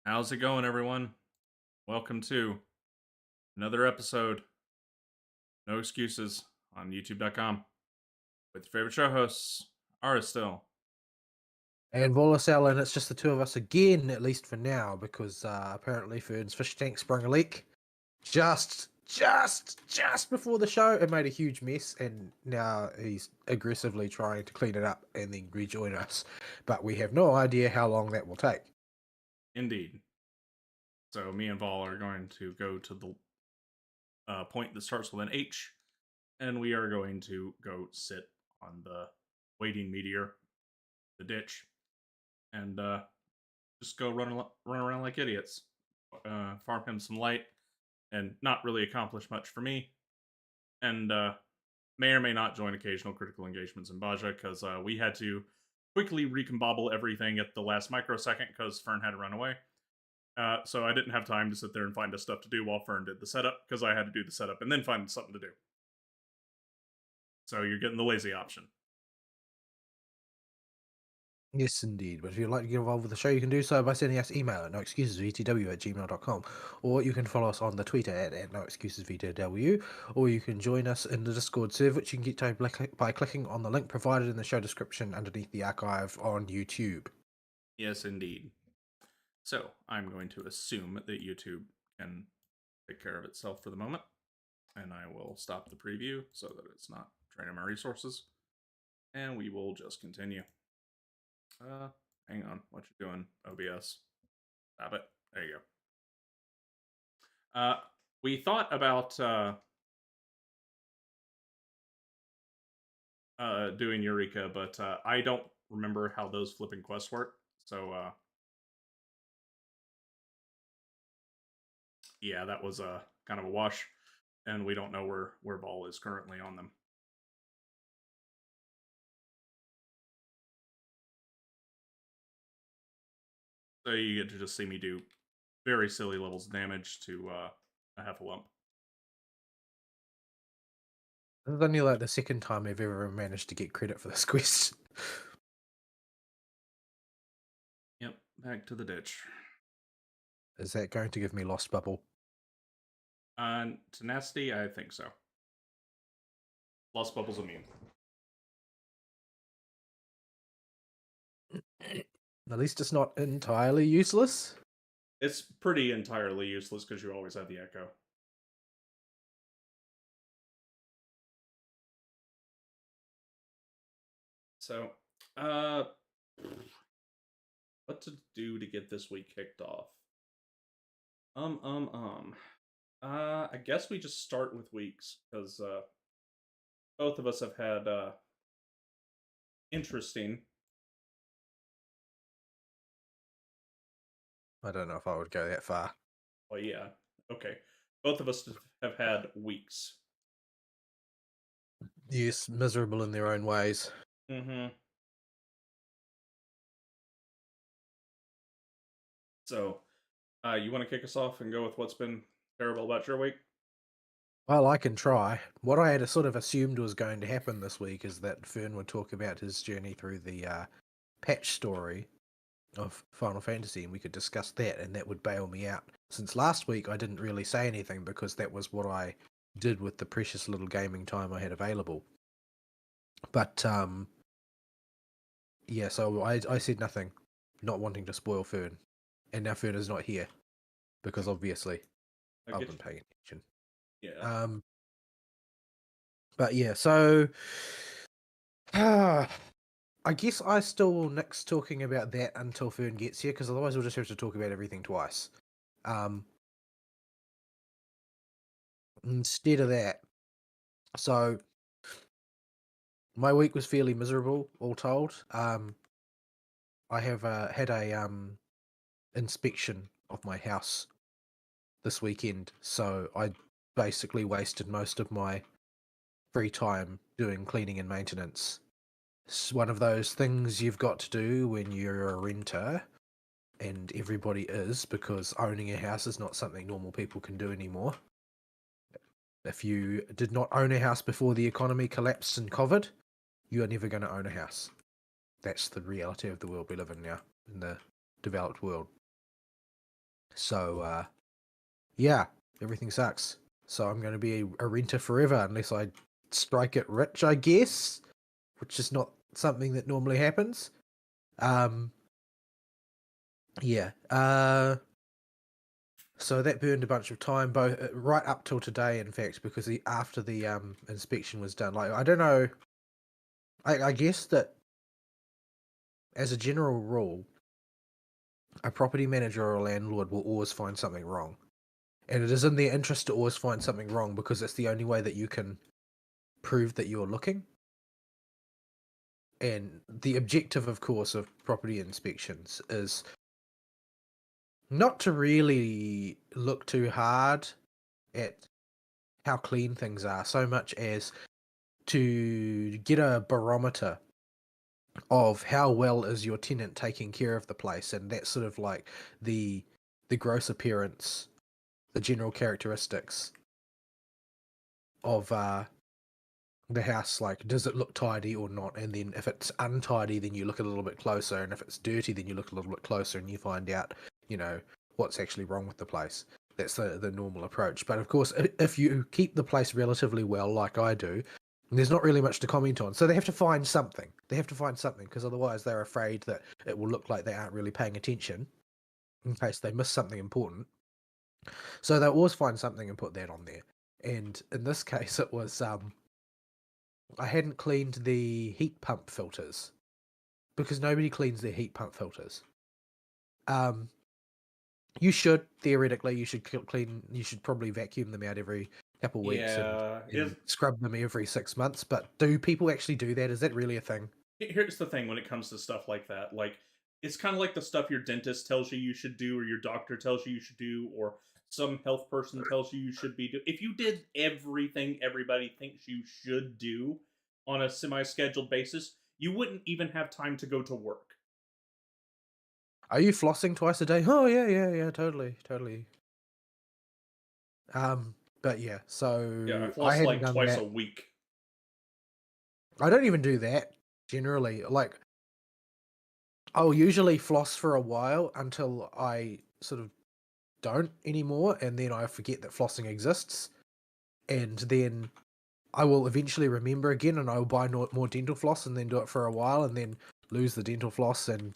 How's it going, everyone? Welcome to another episode, No Excuses, on YouTube.com with your favorite show hosts, Still. And Volacel, and it's just the two of us again, at least for now, because apparently Fern's fish tank sprung a leak just before the show and made a huge mess, and now he's aggressively trying to clean it up and then rejoin us. But we have no idea how long that will take. Indeed. So, me and Vol are going to go to the point that starts with an H, and we are going to go sit on the waiting meteor, the ditch, and just go run around like idiots. Farm him some light, and not really accomplish much for me. And may or may not join occasional critical engagements in Baja because we had to quickly recombobble everything at the last microsecond because Fern had to run away. So I didn't have time to sit there and find us stuff to do while Fern did the setup because I had to do the setup and then find something to do. So you're getting the lazy option. Yes, indeed. But if you'd like to get involved with the show, you can do so by sending us email at noexcusesvtw@gmail.com, or you can follow us on the Twitter at noexcusesvtw, or you can join us in the Discord server, which you can get to by clicking on the link provided in the show description underneath the archive on YouTube. Yes, indeed. So I'm going to assume that YouTube can take care of itself for the moment, and I will stop the preview so that it's not draining my resources, and we will just continue. Hang on, what you doing, OBS? Stop it. There you go. We thought about doing Eureka, but I don't remember how those flipping quests work. So yeah, that was kind of a wash, and we don't know where Vol is currently on them. So you get to just see me do very silly levels of damage to a Heffalump. This is only like the second time I've ever managed to get credit for this quest. Yep, back to the ditch. Is that going to give me Lost Bubble? Tenacity, I think so. Lost Bubble's immune. At least it's not entirely useless. It's pretty entirely useless because you always have the Echo. So, what to do to get this week kicked off? I guess we just start with weeks because both of us have had interesting. I don't know if I would go that far. Well, yeah, okay. Both of us have had weeks. Yes, miserable in their own ways. Mm-hmm. So, you want to kick us off and go with what's been terrible about your week? Well, I can try. What I had sort of assumed was going to happen this week is that Fern would talk about his journey through the patch story of Final Fantasy, and we could discuss that, and that would bail me out. Since last week, I didn't really say anything because that was what I did with the precious little gaming time I had available. But yeah, so I said nothing, not wanting to spoil Fern, and now Fern is not here because obviously I've been paying attention. Yeah. But yeah, so I guess I still will nix talking about that until Fern gets here, because otherwise we'll just have to talk about everything twice. Instead of that, so my week was fairly miserable, all told. I have had a inspection of my house this weekend, so I basically wasted most of my free time doing cleaning and maintenance. It's one of those things you've got to do when you're a renter, and everybody is, because owning a house is not something normal people can do anymore. If you did not own a house before the economy collapsed in COVID, you are never going to own a house. That's the reality of the world we live in now, in the developed world. So yeah, everything sucks. So I'm going to be a renter forever unless I strike it rich, I guess, which is not something that normally happens. Um, yeah. So that burned a bunch of time, both right up till today, in fact, because after the inspection was done, like I don't know, I guess that as a general rule, a property manager or a landlord will always find something wrong, and it is in their interest to always find something wrong because it's the only way that you can prove that you're looking. And the objective, of course, of property inspections is not to really look too hard at how clean things are, so much as to get a barometer of how well is your tenant taking care of the place, and that's sort of like the the gross appearance, the general characteristics of the house. Like, does it look tidy or not? And then if it's untidy, then you look a little bit closer, and if it's dirty, then you look a little bit closer, and you find out, you know, what's actually wrong with the place. That's the normal approach. But of course, if you keep the place relatively well, like I do, there's not really much to comment on. So they have to find something. They have to find something because otherwise they're afraid that it will look like they aren't really paying attention in case they miss something important. So they'll always find something and put that on there. And in this case, it was I hadn't cleaned the heat pump filters because nobody cleans their heat pump filters. Um, you should theoretically, you should clean. You should probably vacuum them out every couple of weeks Yeah, and scrub them every 6 months. But do people actually do that? Is that really a thing? here's the thing when it comes to stuff like that. Like, it's kind of like the stuff your dentist tells you should do, or your doctor tells you should do, or some health person tells you should be do. If you did everything everybody thinks you should do on a semi-scheduled basis, you wouldn't even have time to go to work. Are you flossing twice a day? Oh yeah, yeah, yeah, totally, totally. But yeah, Yeah, I so I floss hadn't like done twice that. a week. I don't even do that generally. Like, I'll usually floss for a while until I sort of don't anymore, and then I forget that flossing exists, and then I will eventually remember again, and I will buy more dental floss, and then do it for a while, and then lose the dental floss and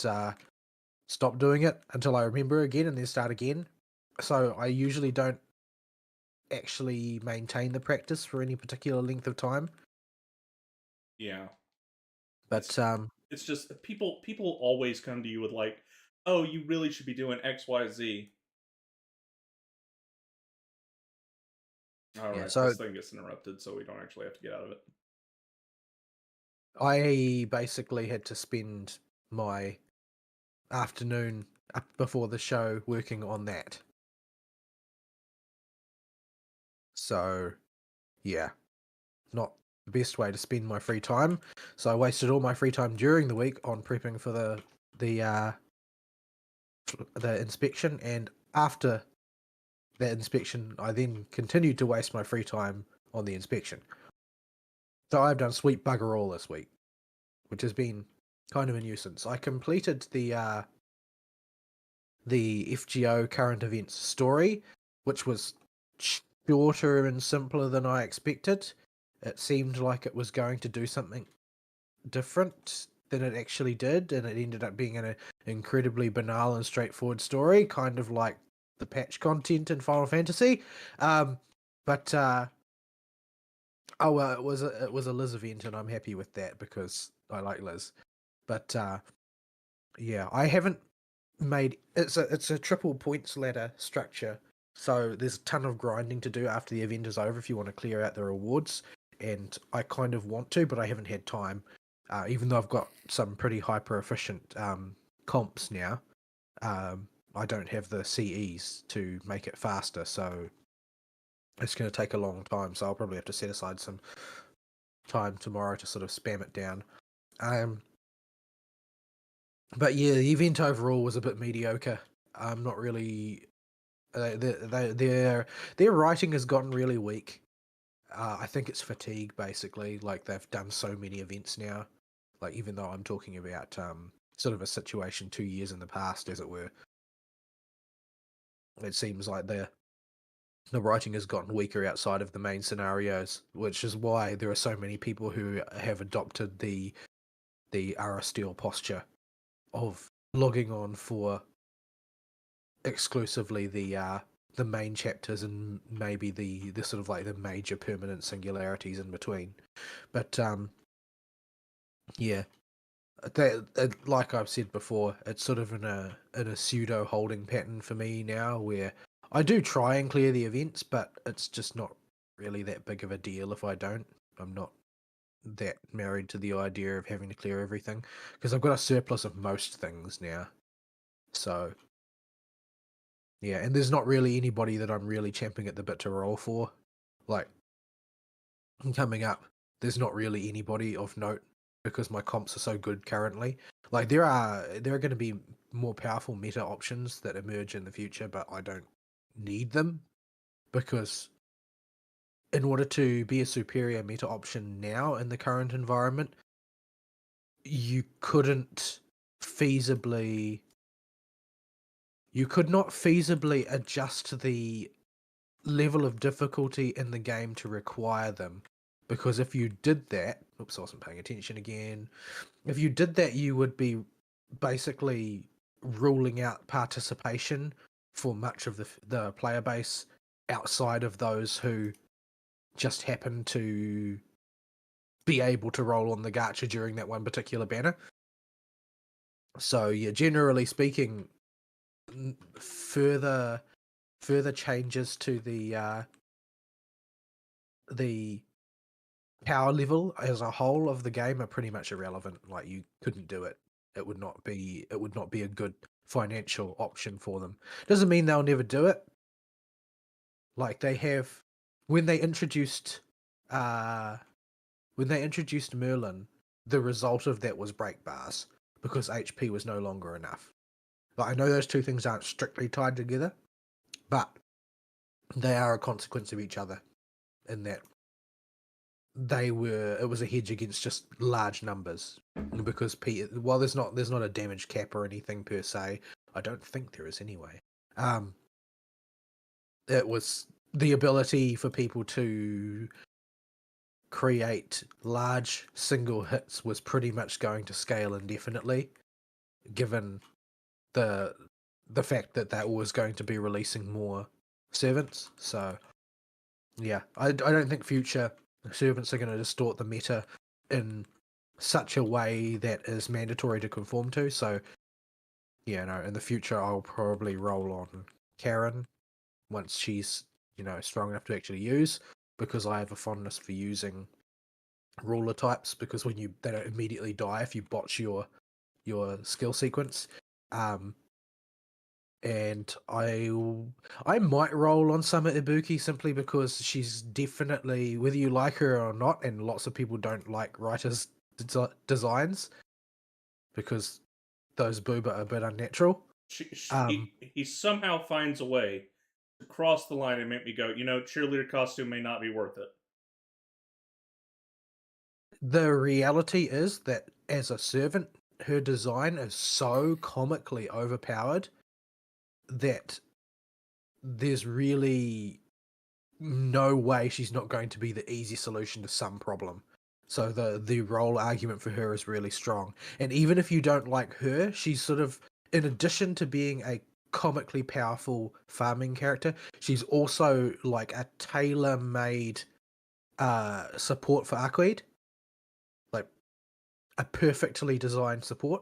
stop doing it until I remember again, and then start again. So I usually don't actually maintain the practice for any particular length of time. Yeah, it's But it's just people always come to you with like, oh, you really should be doing X, Y, Z. All yeah, right, so this thing gets interrupted, so we don't actually have to get out of it. I basically had to spend my afternoon up before the show working on that. So yeah, not the best way to spend my free time. So I wasted all my free time during the week on prepping for the uh the inspection, and after that inspection I then continued to waste my free time on the inspection. So I've done sweet bugger all this week, which has been kind of a nuisance. I completed the FGO current events story, which was shorter and simpler than I expected. It seemed like it was going to do something different than it actually did, and it ended up being an incredibly banal and straightforward story, kind of like the patch content in Final Fantasy. Um, but oh well, it was a Liz event, and I'm happy with that because I like Liz. But yeah, I haven't made it's a triple points ladder structure, so there's a ton of grinding to do after the event is over if you want to clear out the rewards, and I kind of want to, but I haven't had time. Even though I've got some pretty hyper efficient comps now, I don't have the CEs to make it faster, so it's going to take a long time. So I'll probably have to set aside some time tomorrow to sort of spam it down. Um, but yeah, the event overall was a bit mediocre. I'm not really their writing has gotten really weak. I think it's fatigue, basically. Like, they've done so many events now. Like, even though I'm talking about sort of a situation 2 years in the past, as it were. It seems like the writing has gotten weaker outside of the main scenarios, which is why there are so many people who have adopted the Aristeel posture of logging on for exclusively the main chapters and maybe the sort of like the major permanent singularities in between. But yeah, like I've said before, it's sort of in a pseudo holding pattern for me now, where I do try and clear the events, but it's just not really that big of a deal if I don't. I'm not that married to the idea of having to clear everything because I've got a surplus of most things now. So yeah, and there's not really anybody that I'm really champing at the bit to roll for. Like coming up, there's not really anybody of note because my comps are so good currently. Like there are going to be more powerful meta options that emerge in the future, but I don't need them because in order to be a superior meta option now in the current environment, you couldn't feasibly you could not feasibly adjust the level of difficulty in the game to require them. Because if you did that, oops, I wasn't paying attention again. If you did that, you would be basically ruling out participation for much of the player base outside of those who just happen to be able to roll on the gacha during that one particular banner. So yeah, generally speaking, further changes to the power level as a whole of the game are pretty much irrelevant. Like you couldn't do it. It would not be a good financial option for them. Doesn't mean they'll never do it. Like they have when they introduced uh Merlin, the result of that was break bars because HP was no longer enough. Like I know those two things aren't strictly tied together, but they are a consequence of each other in that it was a hedge against just large numbers because while there's not a damage cap or anything per se, I don't think there is anyway. It was the ability for people to create large single hits was pretty much going to scale indefinitely, given the fact that was going to be releasing more servants. So yeah, I don't think future servants are going to distort the meta in such a way that is mandatory to conform to. So yeah, no, in the future I'll probably roll on Karen once she's strong enough to actually use, because I have a fondness for using ruler types, because when they don't immediately die if you botch your skill sequence. And I might roll on Summer Ibuki simply because she's definitely, whether you like her or not, and lots of people don't like writers' designs because those booba are a bit unnatural. He somehow finds a way to cross the line and make me go, cheerleader costume may not be worth it. The reality is that as a servant, her design is so comically overpowered that there's really no way she's not going to be the easy solution to some problem. So the role argument for her is really strong. And even if you don't like her, she's sort of, in addition to being a comically powerful farming character, she's also like a tailor-made support for Arcade. Like a perfectly designed support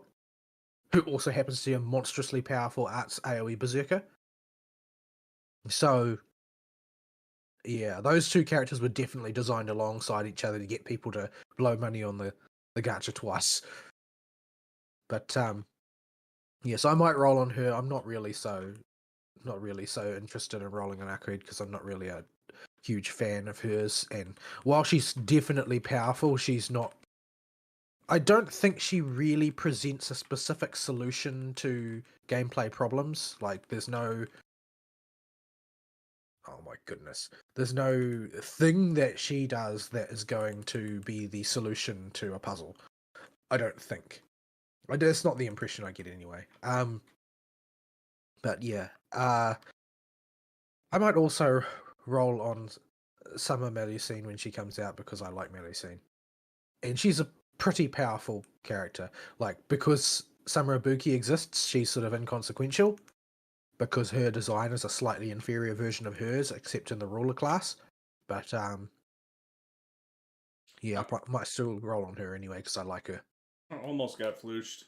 who also happens to be a monstrously powerful arts AoE berserker. So yeah, those two characters were definitely designed alongside each other to get people to blow money on the gacha twice. But yes, I might roll on her. I'm not really so interested in rolling on Akrid because I'm not really a huge fan of hers. And while she's definitely powerful, she's not. I don't think she really presents a specific solution to gameplay problems. Like, there's no. Oh my goodness. There's no thing that she does that is going to be the solution to a puzzle. I don't think. That's not the impression I get anyway. But yeah. I might also roll on Summer Melusine when she comes out because I like Melusine. And she's a pretty powerful character. Like, because Summer Ibuki exists, she's sort of inconsequential because her design is a slightly inferior version of hers, except in the ruler class. But, yeah, I might still roll on her anyway because I like her. I almost got flooched.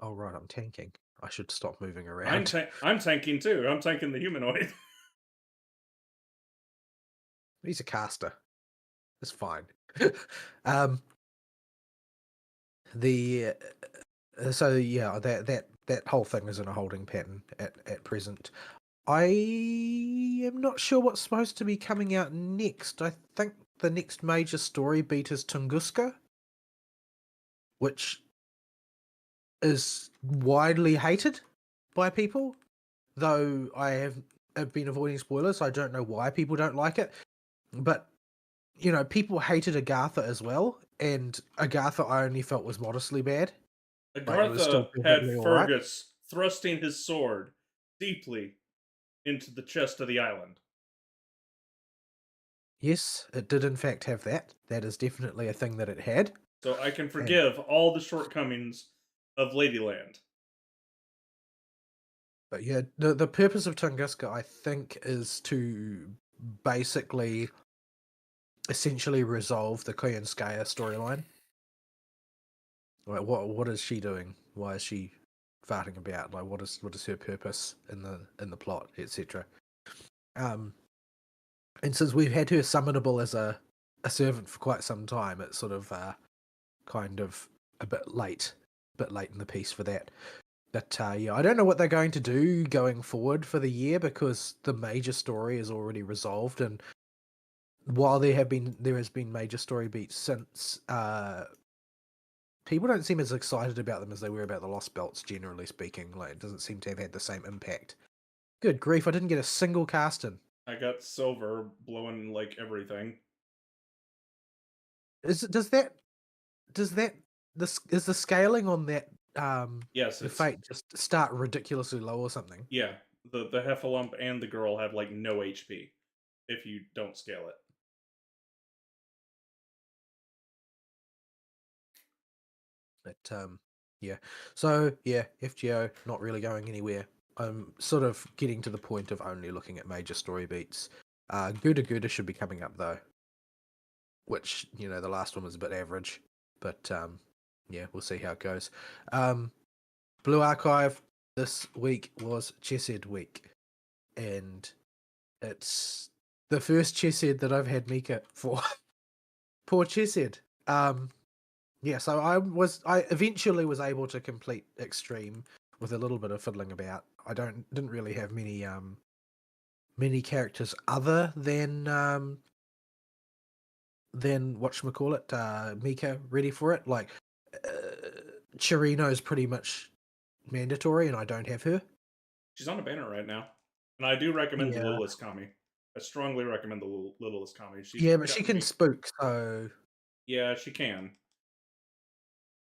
Oh, right, I'm tanking. I should stop moving around. I'm tanking too. I'm tanking the humanoid. He's a caster. It's fine. um, the so yeah, that whole thing is in a holding pattern at present. I am not sure what's supposed to be coming out next. I think the next major story beat is Tunguska, which is widely hated by people. Though have been avoiding spoilers, so I don't know why people don't like it. But people hated Agartha as well, and Agartha I only felt was modestly bad. Like, it was still Agartha had perfectly all right. Fergus thrusting his sword deeply into the chest of the island. Yes, it did in fact have that. That is definitely a thing that it had. So I can And forgive all the shortcomings of Ladyland. but yeah, the purpose of Tunguska, I think, is to basically essentially resolve the Koyanskaya storyline. Like, what is she doing? Why is she farting about? Like, what is her purpose in the plot, etc. And since we've had her summonable as a servant for quite some time, it's sort of kind of a bit late in the piece for that. But yeah, I don't know what they're going to do going forward for the year because the major story is already resolved, and while there has been major story beats since, people don't seem as excited about them as they were about the Lost Belts, generally speaking. Like, it doesn't seem to have had the same impact. Good grief, I didn't get a single cast in. I got silver blowing like everything. Does that is the scaling on that Yes, the it's fate just start ridiculously low or something? yeah. The Heffalump and the girl have like no HP if you don't scale it. But yeah. So yeah, FGO not really going anywhere. I'm sort of getting to the point of only looking at major story beats. Gouda should be coming up though, which the last one was a bit average, but yeah, we'll see how it goes. Blue Archive this week was Chesed week, and it's the first Chesed that I've had Mika for. Poor Chesed. Yeah, so I eventually was able to complete Extreme with a little bit of fiddling about. I didn't really have many characters other than whatchamacallit, Mika ready for it. Like Chirino is pretty much mandatory, and I don't have her. She's on a banner right now, and I do recommend the Yeah, Littlest Kami. I strongly recommend the Littlest Kami. She's yeah, but she gotten can me. spook, so Yeah, she can.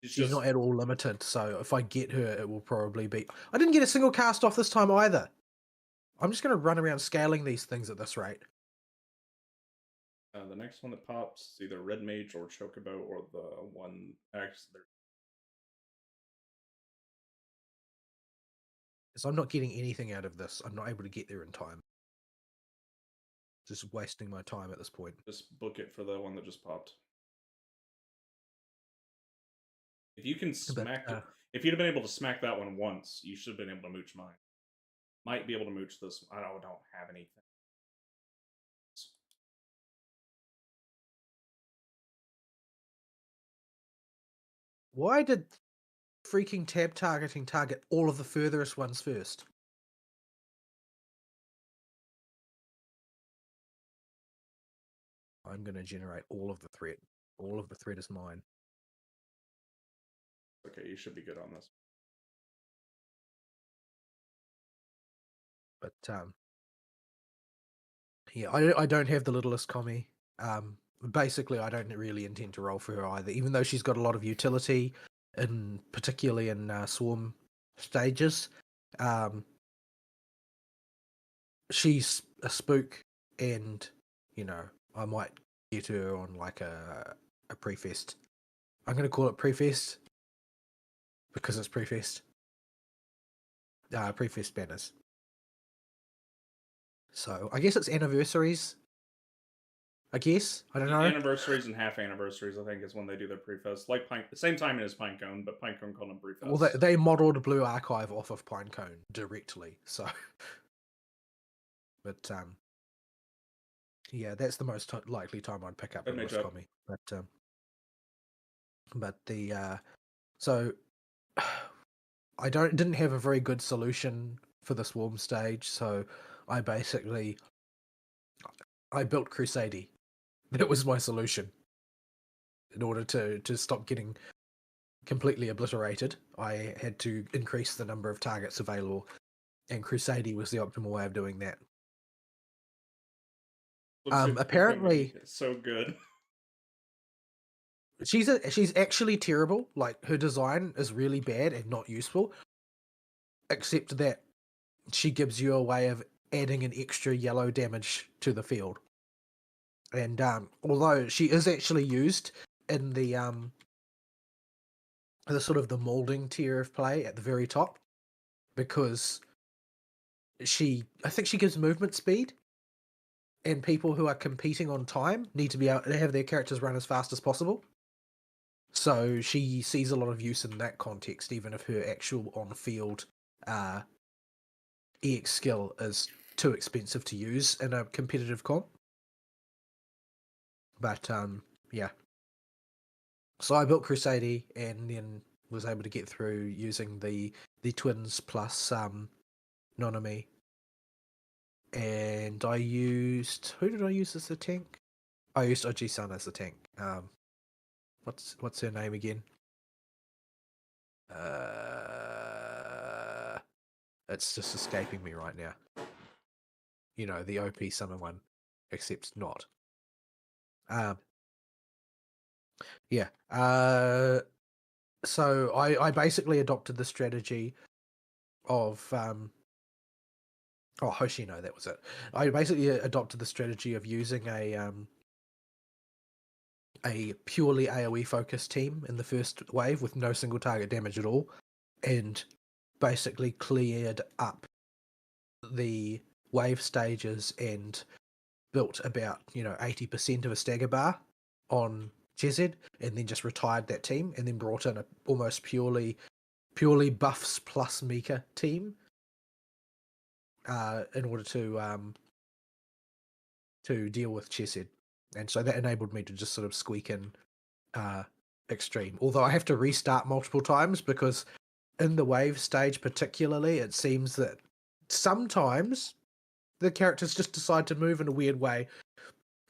She's she's just not at all limited. So if I get her, it will probably be. I didn't get a single cast off this time either. I'm just going to run around scaling these things at this rate. the next one that pops is either Red Mage or Chocobo or the one X. Because I'm not getting anything out of this. I'm not able to get there in time. Just wasting my time at this point. Just book it for the one that just popped. If you can But smack it, if you'd have been able to smack that one once, you should have been able to mooch mine. Might be able to mooch this. I don't have anything. why did freaking tab targeting target all of the furthest ones first? I'm going to generate all of the threat. All of the threat is mine. Okay, you should be good on this. But yeah, I don't have the littlest Kami. Basically, I don't really intend to roll for her either, even though she's got a lot of utility, particularly in swarm stages. She's a spook, and I might get her on like a pre-fest. I'm gonna call it pre-fest because it's pre-fest. Pre-fest banners. So I guess it's anniversaries. I guess I don't know. Anniversaries and half anniversaries, I think, is when they do their pre-fest. Like the same time as Pinecone, but Pinecone called them pre-fest. Well, they modeled Blue Archive off of Pinecone directly, so. But yeah, that's the most likely time I'd pick up Littlest Commie. But the so I didn't have a very good solution for the Swarm stage, so I built Crusadey. That was my solution. In order to stop getting completely obliterated, I had to increase the number of targets available, and Crusadey was the optimal way of doing that. Apparently, it's so good. She's actually terrible. Like, her design is really bad and not useful, except that she gives you a way of adding an extra yellow damage to the field. And although she is actually used in the sort of the molding tier of play at the very top, because I think she gives movement speed, and people who are competing on time need to be able to have their characters run as fast as possible. So she sees a lot of use in that context, even if her actual on-field EX skill is too expensive to use in a competitive comp. But yeah. So I built Crusadey and then was able to get through using the twins plus Nonami. And I used, who did I use as the tank? I used Oji-san as the tank. What's her name again? It's just escaping me right now. The OP summer one, except not. Yeah. So I basically adopted the strategy of Hoshino, that was it. I basically adopted the strategy of using a purely AoE focused team in the first wave with no single target damage at all, and basically cleared up the wave stages and built about 80% of a stagger bar on Chesed, and then just retired that team, and then brought in a almost purely buffs plus Mika team in order to deal with Chesed. And so that enabled me to just sort of squeak in extreme. Although I have to restart multiple times, because in the wave stage particularly, it seems that sometimes the characters just decide to move in a weird way,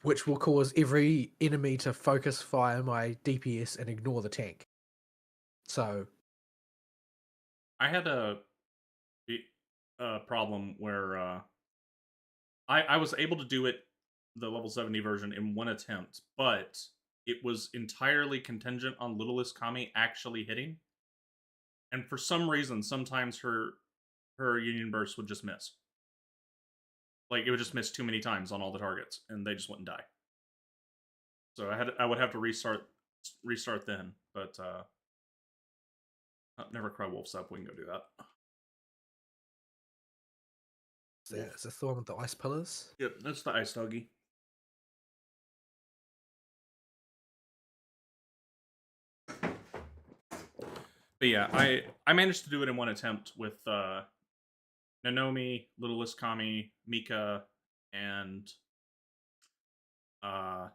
which will cause every enemy to focus fire my DPS and ignore the tank. So I had a problem where I was able to do it, the level 70 version, in one attempt, but it was entirely contingent on Littlest Kami actually hitting. And for some reason, sometimes her Union Burst would just miss. Like, it would just miss too many times on all the targets, and they just wouldn't die. So I would have to restart then, but never cry wolves up. We can go do that. is that the one with the ice pillars? Yep, that's the ice doggy. But yeah, I managed to do it in one attempt with Nanomi, Littlest Kami, Mika, and I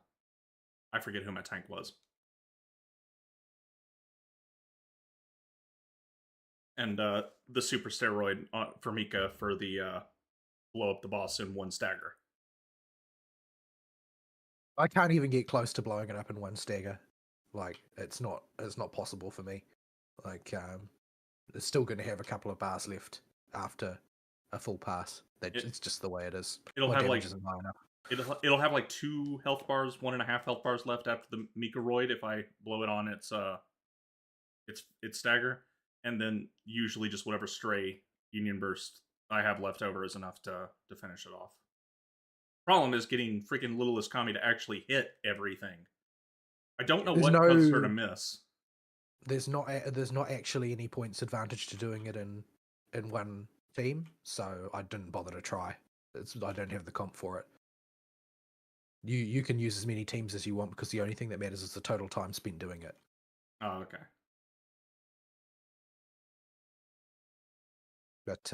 forget who my tank was. And the super steroid for Mika for the blow up the boss in one stagger. I can't even get close to blowing it up in one stagger. Like, it's not possible for me. Like, it's still going to have a couple of bars left after a full pass. It's just the way it is. It'll have like it'll have like 2 health bars, 1.5 health bars left after the Mika Roid if I blow it on its stagger, and then usually just whatever stray Union Burst I have left over is enough to finish it off. Problem is getting freaking Littlest Kami to actually hit everything. I don't know There's what causes her to no, miss. there's not actually any points advantage to doing it in one team, so I didn't bother to try. I don't have the comp for it. You can use as many teams as you want because the only thing that matters is the total time spent doing it. Oh, okay. But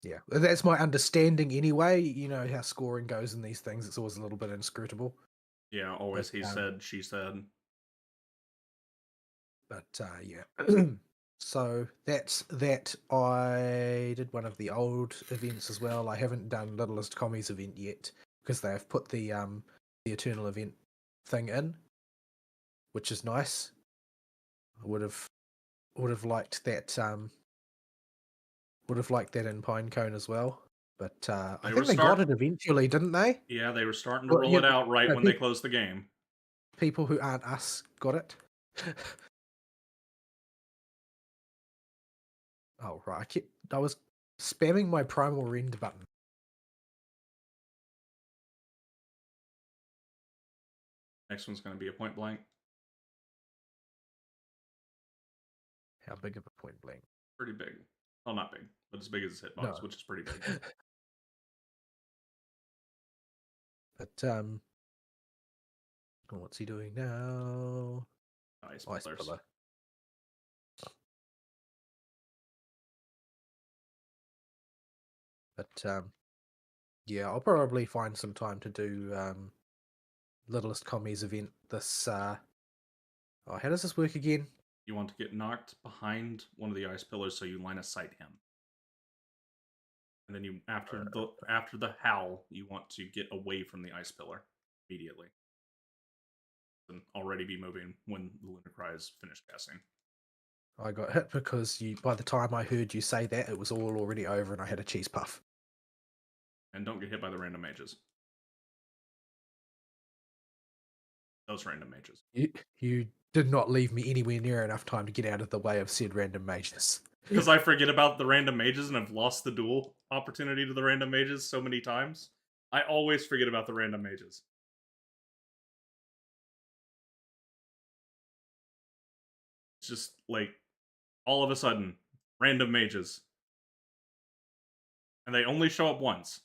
yeah, that's my understanding anyway. You know how scoring goes in these things; it's always a little bit inscrutable. Yeah, always But he said, she said. Yeah. So that's that. I did one of the old events as well. I haven't done Littlest Commies event yet because they have put the Eternal event thing in, which is nice. I would have liked that in Pinecone as well. But I They were think they got start. it eventually, didn't they? Yeah, they were starting to Well, roll it out right when they people closed the game. who aren't us got it. Oh right, I was spamming my primal rend button. Next one's going to be a point blank. How big of a point blank? Pretty big. Well, not big, but as big as his hitbox, No. which is pretty big. But what's he doing now? Ice Ice pillars. pillar. But yeah, I'll probably find some time to do Littlest Commies event this. Oh, how does this work again? You want to get knocked behind one of the ice pillars so you line of sight him. And then you after the howl, you want to get away from the ice pillar immediately. And already be moving when the Lunar Cry is finished casting. I got hit because by the time I heard you say that, it was all already over and I had a cheese puff. And don't get hit by the random mages. Those random mages. You did not leave me anywhere near enough time to get out of the way of said random mages. Because I forget about the random mages and I've lost the duel opportunity to the random mages so many times. I always forget about the random mages. It's just like all of a sudden, random mages. And they only show up once.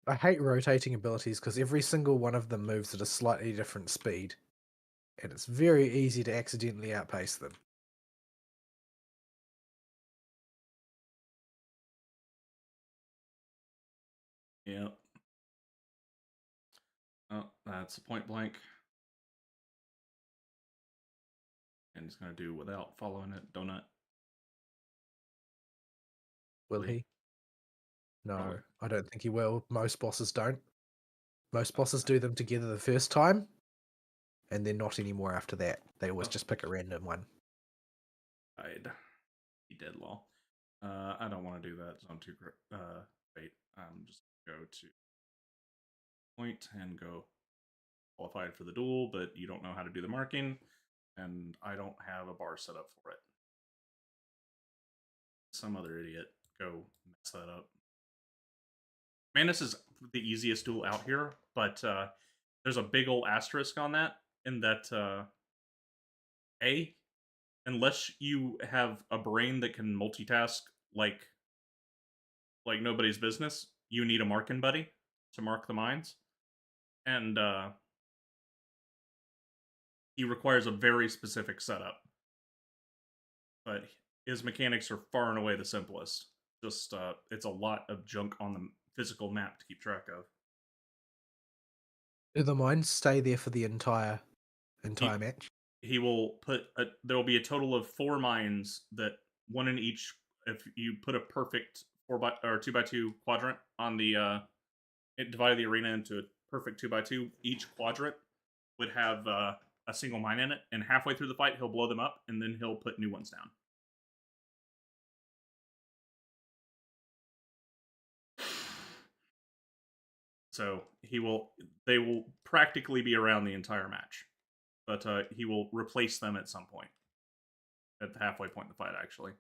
I hate rotating abilities because every single one of them moves at a slightly different speed, and it's very easy to accidentally outpace them. Yep. Oh, that's a point blank. And he's going to do without following it. Donut. Will he? No, Probably. I don't think he will. Most bosses don't. Most bosses do them together the first time, and then not anymore after that. They always just pick a random one. He did law. I don't want to do that. Zone 2 bait. Just go to point and go qualified for the duel, but you don't know how to do the marking, and I don't have a bar set up for it. Some other idiot go mess that up. Manus is the easiest duel out here, but there's a big old asterisk on that, in that unless you have a brain that can multitask like nobody's business, you need a marking buddy to mark the mines. And he requires a very specific setup. But his mechanics are far and away the simplest. Just it's a lot of junk on the physical map to keep track of. Do the mines stay there for the entire match? He will put there will be a total of 4 mines, that one in each. If you put a perfect 2x2 quadrant on the it divided the arena into a perfect 2x2, each quadrant would have a single mine in it, and halfway through the fight he'll blow them up and then he'll put new ones down. So they will practically be around the entire match, but he will replace them at some point, at the halfway point in the fight. Actually,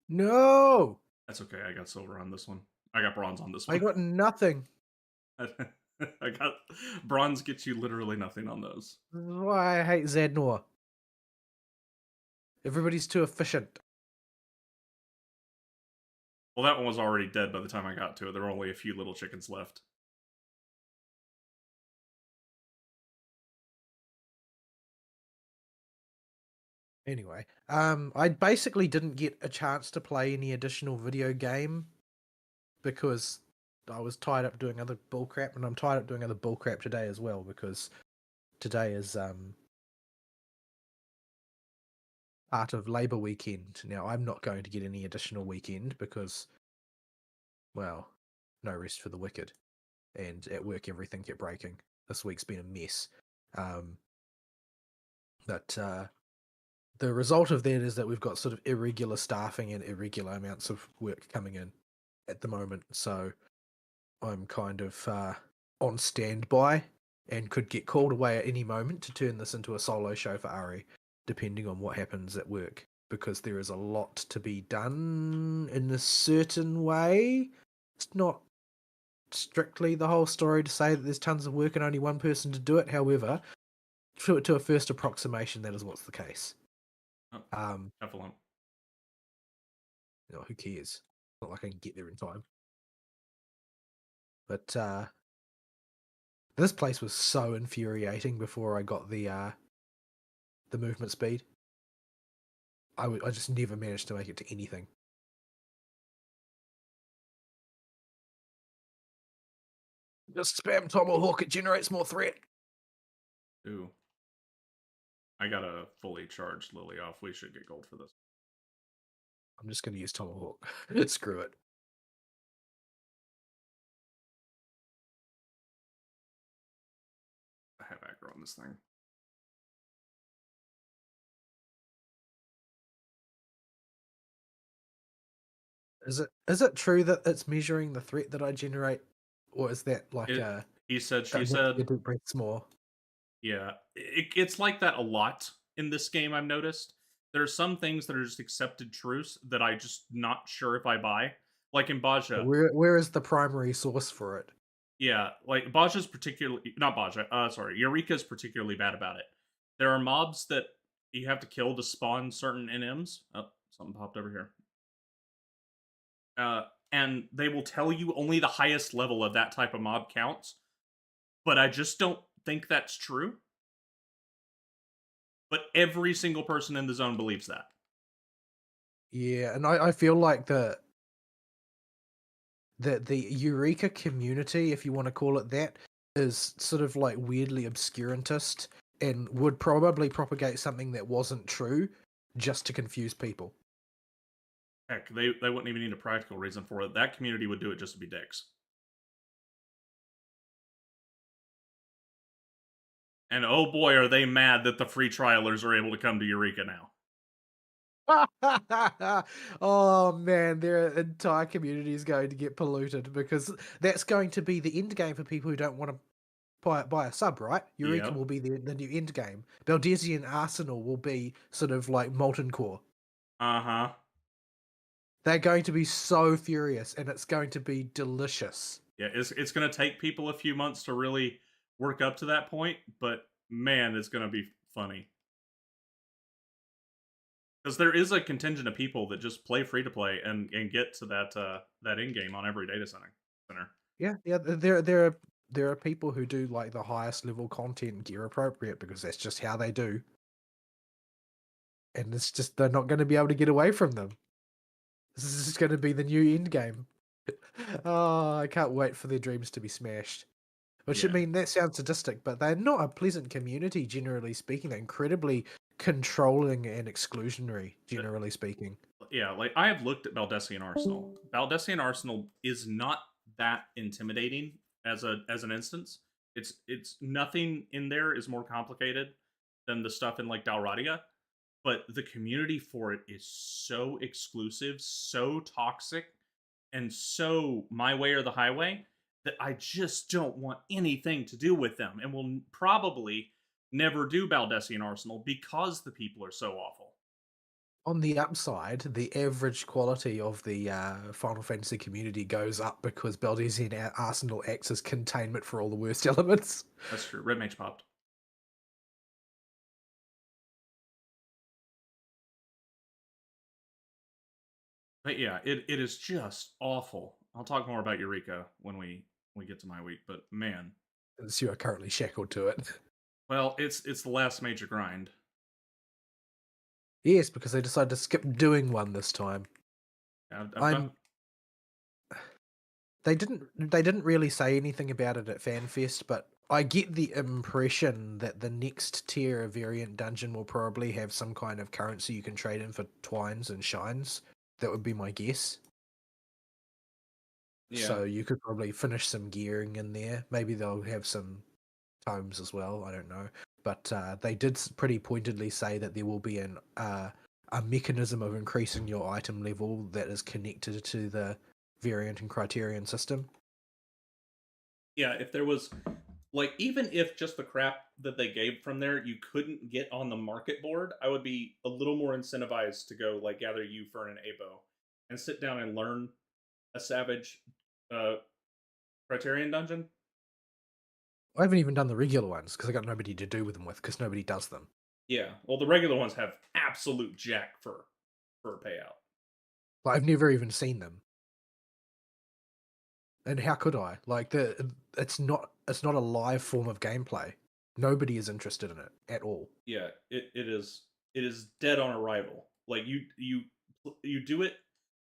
No, that's okay. I got silver on this one. I got bronze on this I one. got nothing. I got bronze gets you literally nothing on those. This is why I hate Zadnor. Everybody's too efficient. Well, that one was already dead by the time I got to it. There were only a few little chickens left. Anyway, I basically didn't get a chance to play any additional video game because I was tied up doing other bullcrap, and I'm tied up doing other bullcrap today as well because today is part of Labour weekend. Now I'm not going to get any additional weekend because, well, no rest for the wicked, and at work everything kept breaking. This week's been a mess. But the result of that is that we've got sort of irregular staffing and irregular amounts of work coming in at the moment. So I'm kind of on standby and could get called away at any moment to turn this into a solo show for Ari, depending on what happens at work, because there is a lot to be done in a certain way. It's not strictly the whole story to say that there's tons of work and only one person to do it. However, to a first approximation, that is what's the case. Oh, Effluent. Who cares? Not like I can get there in time. But this place was so infuriating before I got the movement speed. I just never managed to make it to anything. Just spam Tomahawk, it generates more threat. Ooh. I got a fully charged Lily off. We should get gold for this. I'm just going to use Tomahawk. Screw it. I have aggro on this thing. Is it true that it's measuring the threat that I generate, or is that like he said, she said, breaths more? Yeah, it's like that a lot in this game. I've noticed there are some things that are just accepted truths that I just not sure if I buy. Like in Baja, Where is the primary source for it? yeah, like Baja's particularly not Baja. Sorry, Eureka's particularly bad about it. There are mobs that you have to kill to spawn certain NMs. Oh, something popped over here. And they will tell you only the highest level of that type of mob counts. But I just don't think that's true. But every single person in the zone believes that. Yeah, and I feel like the Eureka community, if you want to call it that, is sort of like weirdly obscurantist and would probably propagate something that wasn't true just to confuse people. Heck, they wouldn't even need a practical reason for it. That community would do it just to be dicks. And oh boy, are they mad that the free trialers are able to come to Eureka now. Oh man, their entire community is going to get polluted because that's going to be the end game for people who don't want to buy a sub, right? Eureka Yep. will be the new end game. Baldesian Arsenal will be sort of like Molten Core. Uh-huh. They're going to be so furious, and it's going to be delicious. Yeah, it's going to take people a few months to really work up to that point, but man, it's going to be funny. Because there is a contingent of people that just play free to play and get to that end game on every data center. Yeah. There are people who do like the highest level content gear appropriate because that's just how they do, and it's just they're not going to be able to get away from them. This is just going to be the new end game. Oh, I can't wait for their dreams to be smashed. Which, Yeah. I mean, that sounds sadistic, but they're not a pleasant community, generally speaking. They're incredibly controlling and exclusionary, generally speaking. Yeah, like I have looked at Baldessian Arsenal. Baldessian Arsenal is not that intimidating as an instance. It's nothing in there is more complicated than the stuff in like Dalradia, but the community for it is so exclusive, so toxic, and so my way or the highway that I just don't want anything to do with them, and will probably never do Baldessian Arsenal because the people are so awful. On the upside, the average quality of the Final Fantasy community goes up because Baldur's Arsenal acts as containment for all the worst elements. That's true. Red Mage popped. But yeah, it is just awful. I'll talk more about Eureka when we get to my week, but man, As you are currently shackled to it. well, it's the last major grind. Yes, because they decided to skip doing one this time. I've done. I'm they didn't really say anything about it at FanFest, but I get the impression that the next tier of variant dungeon will probably have some kind of currency you can trade in for twines and shines. That would be my guess. Yeah, So you could probably finish some gearing in there. Maybe they'll have some tomes as well. I don't know, but they did pretty pointedly say that there will be a mechanism of increasing your item level that is connected to the variant and criterion system. yeah. If there was like, even if just the crap that they gave from there you couldn't get on the market board, I would be a little more incentivized to go like gather you, Fern, and Abo, and sit down and learn a Savage uh, Criterion dungeon. I haven't even done the regular ones because I got nobody to do with them with because nobody does them. Yeah, well, the regular ones have absolute jack for a payout. Like, I've never even seen them, and how could I? Like it's not a live form of gameplay. Nobody is interested in it at all. Yeah, it is dead on arrival. Like you do it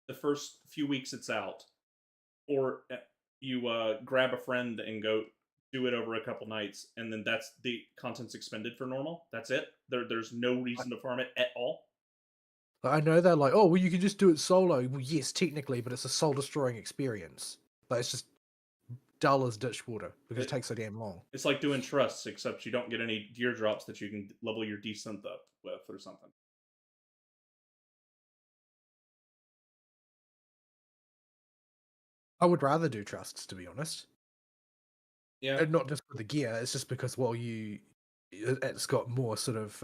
the first few weeks it's out, or you grab a friend and go do it over a couple nights, and then that's the content's expended for normal. That's it. There's no reason to farm it at all. I know they're like, oh, well, you can just do it solo. Well, yes, technically, but it's a soul-destroying experience. Like, it's just dull as ditch water because it It, takes so damn long. it's like doing trusts, except you don't get any gear drops that you can level your desynth up with or something. I would rather do trusts, to be honest, Yeah, and not just with the gear. It's just because, well, it's got more sort of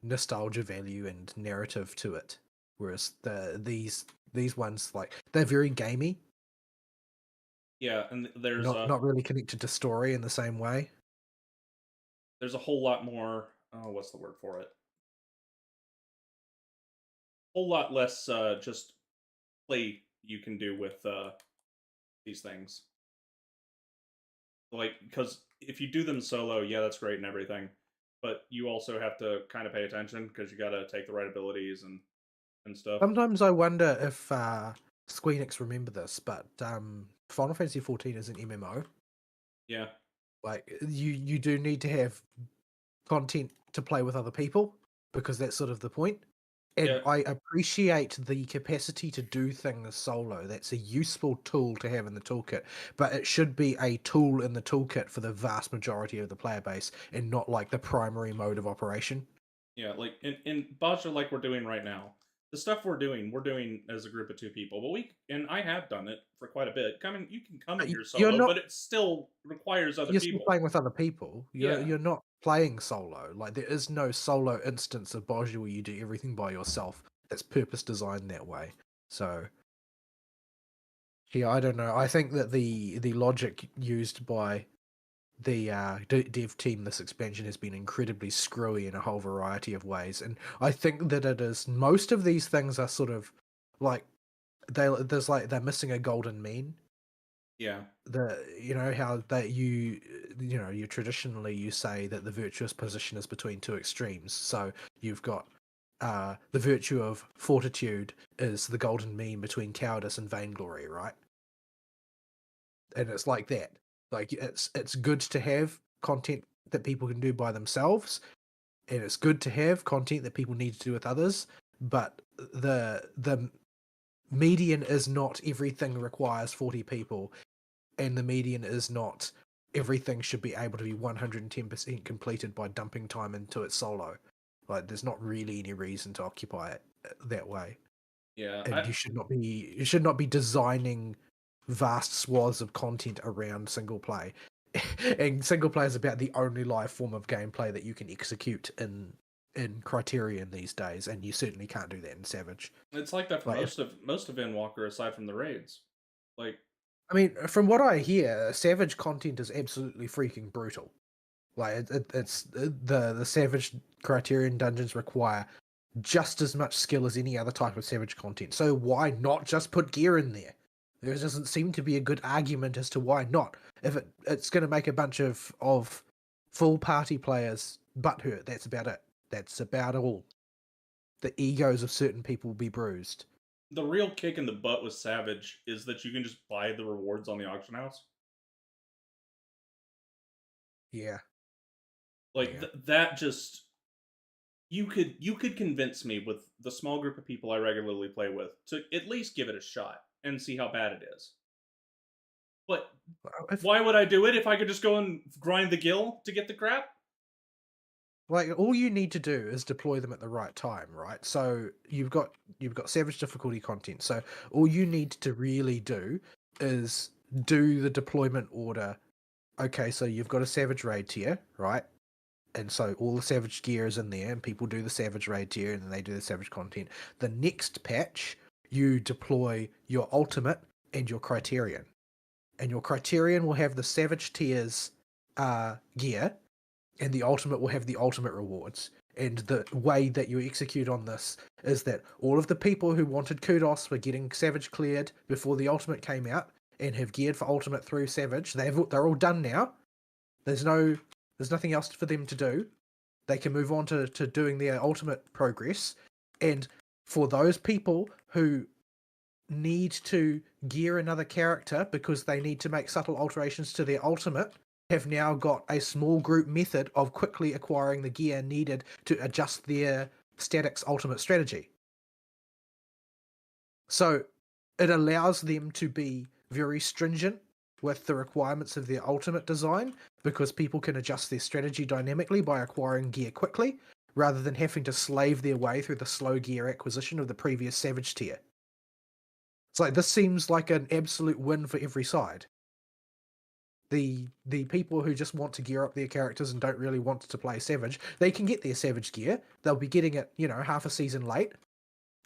nostalgia value and narrative to it, whereas these ones like they're very gamey, yeah, and not really connected to story in the same way. there's a whole lot more. Oh, what's the word for it? Whole lot less just play you can do with these things. Like, because if you do them solo, yeah, that's great and everything, but you also have to kind of pay attention because you got to take the right abilities and stuff. Sometimes I wonder if Squeenix remember this, but Final Fantasy 14 is an MMO. Yeah, Like you do need to have content to play with other people because that's sort of the point. And yeah, I appreciate the capacity to do things solo. That's a useful tool to have in the toolkit, but it should be a tool in the toolkit for the vast majority of the player base and not like the primary mode of operation. yeah. Like in Botcha, like we're doing right now, the stuff we're doing as a group of two people. But I have done it for quite a bit. You can come in here You're solo, not but it still requires other you're still people. playing with other people. You're Yeah, you're not playing solo. Like there is no solo instance of Boju where you do everything by yourself. That's purpose designed that way. So yeah, I don't know. I think that the logic used by the dev team this expansion has been incredibly screwy in a whole variety of ways, and I think that it is most of these things are sort of like they're missing a golden mean. yeah, How that you traditionally you say that the virtuous position is between two extremes. So you've got the virtue of fortitude is the golden mean between cowardice and vainglory, right? And it's like that. Like it's good to have content that people can do by themselves, and it's good to have content that people need to do with others. But the median is not everything requires 40 people, and the median is not everything should be able to be 110% completed by dumping time into it solo. Like there's not really any reason to occupy it that way. yeah. And you should not be designing vast swaths of content around single play. And single play is about the only live form of gameplay that you can execute in Criterion these days, and you certainly can't do that in Savage. It's like that for Like, most of Endwalker, aside from the raids. Like, I mean, from what I hear, Savage content is absolutely freaking brutal. Like, it's the Savage Criterion dungeons require just as much skill as any other type of Savage content. So why not just put gear in there? There doesn't seem to be a good argument as to why not. If it's going to make a bunch of full party players butthurt, that's about it. That's about all. The egos of certain people will be bruised. the real kick in the butt with Savage is that you can just buy the rewards on the auction house. Yeah, Like yeah. that just you could convince me with the small group of people I regularly play with to at least give it a shot and see how bad it is. But If, why would I do it if I could just go and grind the gill to get the crap? like, all you need to do is deploy them at the right time, right? So you've got Savage difficulty content. So all you need to really do is do the deployment order. Okay, so you've got a Savage raid tier, right? And so all the Savage gear is in there, and people do the Savage raid tier, and then they do the Savage content. The next patch, you deploy your ultimate and your Criterion, and your Criterion will have the Savage tiers gear, and the ultimate will have the ultimate rewards. And the way that you execute on this is that all of the people who wanted kudos were getting Savage cleared before the ultimate came out and have geared for ultimate through Savage. They're all done now. There's nothing else for them to do. They can move on to doing their ultimate progress. And for those people who need to gear another character because they need to make subtle alterations to their ultimate, have now got a small group method of quickly acquiring the gear needed to adjust their statics ultimate strategy. So it allows them to be very stringent with the requirements of their ultimate design because people can adjust their strategy dynamically by acquiring gear quickly rather than having to slave their way through the slow gear acquisition of the previous Savage tier. It's like this seems like an absolute win for every side. The people who just want to gear up their characters and don't really want to play Savage, they can get their Savage gear. They'll be getting it, half a season late,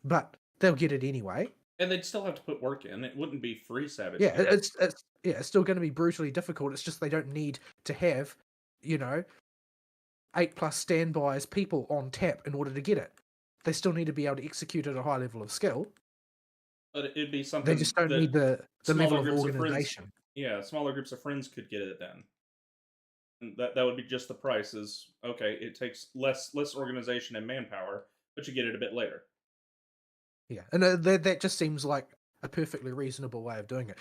but they'll get it anyway. And they'd still have to put work in. It wouldn't be free Savage Yeah, gear. it's still going to be brutally difficult. It's just they don't need to have, 8+ standbys people on tap in order to get it. They still need to be able to execute at a high level of skill. But it'd be They something just don't that need the level smaller of groups of friends. organization. Yeah, smaller groups of friends could get it then. And that would be just the price. Is okay. It takes less organization and manpower, but you get it a bit later. Yeah, and that just seems like a perfectly reasonable way of doing it.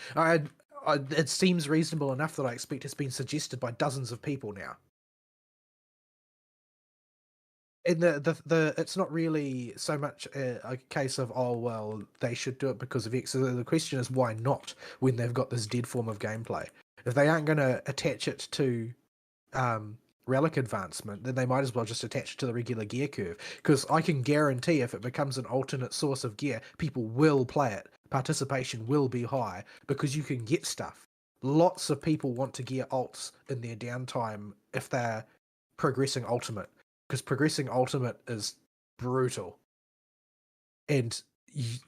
It seems reasonable enough that I expect it's been suggested by dozens of people now. And the it's not really so much a case of, oh well, they should do it because of X. So the question is why not when they've got this dead form of gameplay? If they aren't going to attach it to relic advancement, then they might as well just attach it to the regular gear curve. Because I can guarantee if it becomes an alternate source of gear, people will play it. Participation will be high because you can get stuff. Lots of people want to gear alts in their downtime if they're progressing ultimate, because progressing ultimate is brutal. And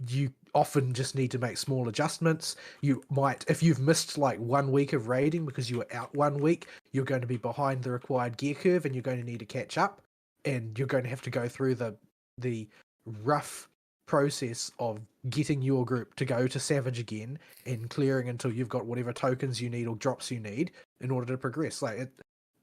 you often just need to make small adjustments. You might, if you've missed like 1 week of raiding because you were out 1 week, you're going to be behind the required gear curve and you're going to need to catch up. And you're going to have to go through the rough process of getting your group to go to Savage again and clearing until you've got whatever tokens you need or drops you need in order to progress. Like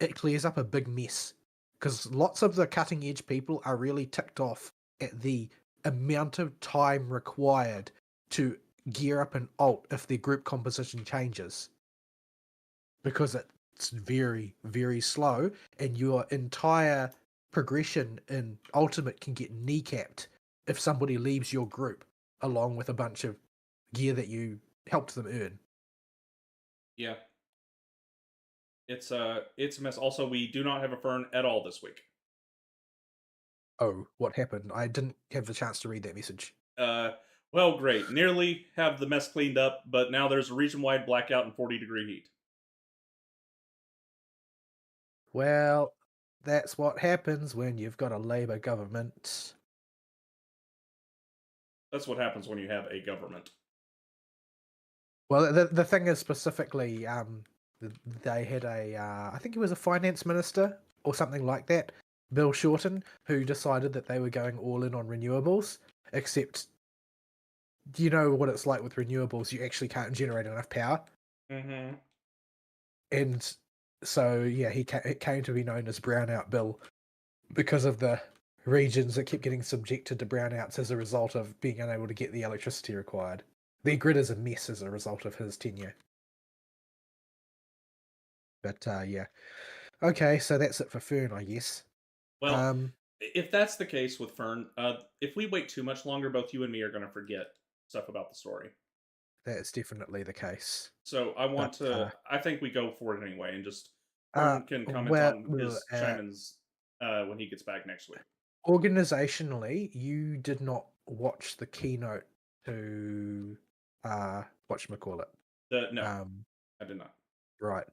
it clears up a big mess because lots of the cutting edge people are really ticked off at the amount of time required to gear up an alt if their group composition changes, because it's very, very slow and your entire progression in ultimate can get kneecapped if somebody leaves your group along with a bunch of gear that you helped them earn. Yeah, it's a mess. Also, we do not have a Fern at all this week. Oh, what happened? I didn't have the chance to read that message. Uh, Well, great. Nearly have the mess cleaned up, but now there's a region-wide blackout and 40-degree heat. Well, that's what happens when you've got a Labour government. That's what happens when you have a government. Well, the thing is specifically, they had I think he was a finance minister or something like that, Bill Shorten, who decided that they were going all in on renewables. Except, you know what it's like with renewables? You actually can't generate enough power, Mm-hmm. and so yeah, it came to be known as Brownout Bill because of the regions that kept getting subjected to brownouts as a result of being unable to get the electricity required. Their grid is a mess as a result of his tenure. But yeah. Okay, so that's it for Fern, I guess. Well, Um, if that's the case with Fern, if we wait too much longer, both you and me are going to forget stuff about the story. that's definitely the case. So I But want to. I think we go for it anyway, and just uh, Fern can comment well, on his chime-ins when he gets back next week. organizationally, you did not watch the keynote to whatchamacallit. No, Um, I did not. right.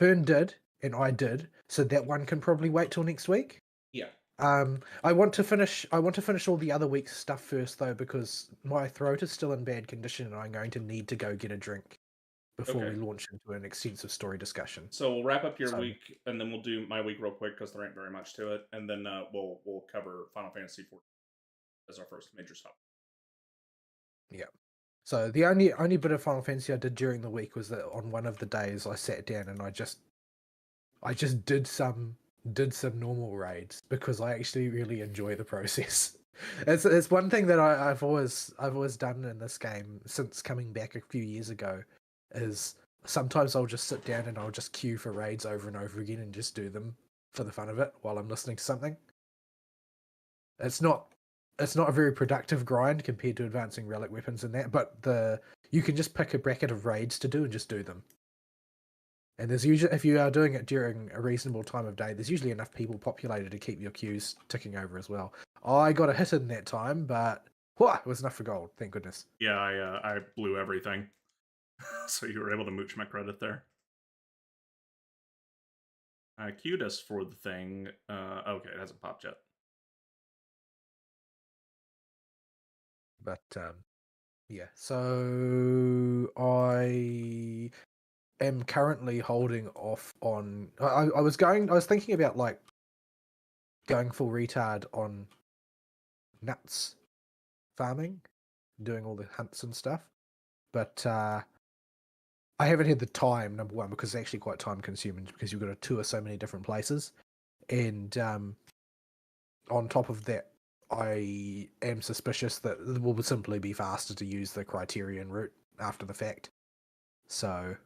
Fern did, and I did, so that one can probably wait till next week. Yeah. I want to finish. I want to finish all the other week's stuff first, though, because my throat is still in bad condition, and I'm going to need to go get a drink before Okay. we launch into an extensive story discussion. So we'll wrap up your So week, and then we'll do my week real quick because there ain't very much to it, and then we'll cover Final Fantasy XIV as our first major stop. yeah. So the only bit of Final Fantasy I did during the week was that on one of the days I sat down and I just did some normal raids because I actually really enjoy the process. It's one thing that I've always done in this game since coming back a few years ago is sometimes I'll just sit down and I'll just queue for raids over and over again and just do them for the fun of it while I'm listening to something. It's not it's not a very productive grind compared to advancing relic weapons and that, but you can just pick a bracket of raids to do and just do them. And there's usually, if you are doing it during a reasonable time of day, there's usually enough people populated to keep your queues ticking over as well. I got a hit in that time, but it was enough for gold. Thank goodness. Yeah, I blew everything, so you were able to mooch my credit there. I queued us for the thing. Okay, it hasn't popped yet. But yeah, so I am currently holding off on. I was thinking about like going full retard on nuts farming, doing all the hunts and stuff. But I haven't had the time, number one, because it's actually quite time consuming because you've got to tour so many different places. And on top of that, I am suspicious that it will simply be faster to use the Criterion route after the fact. So,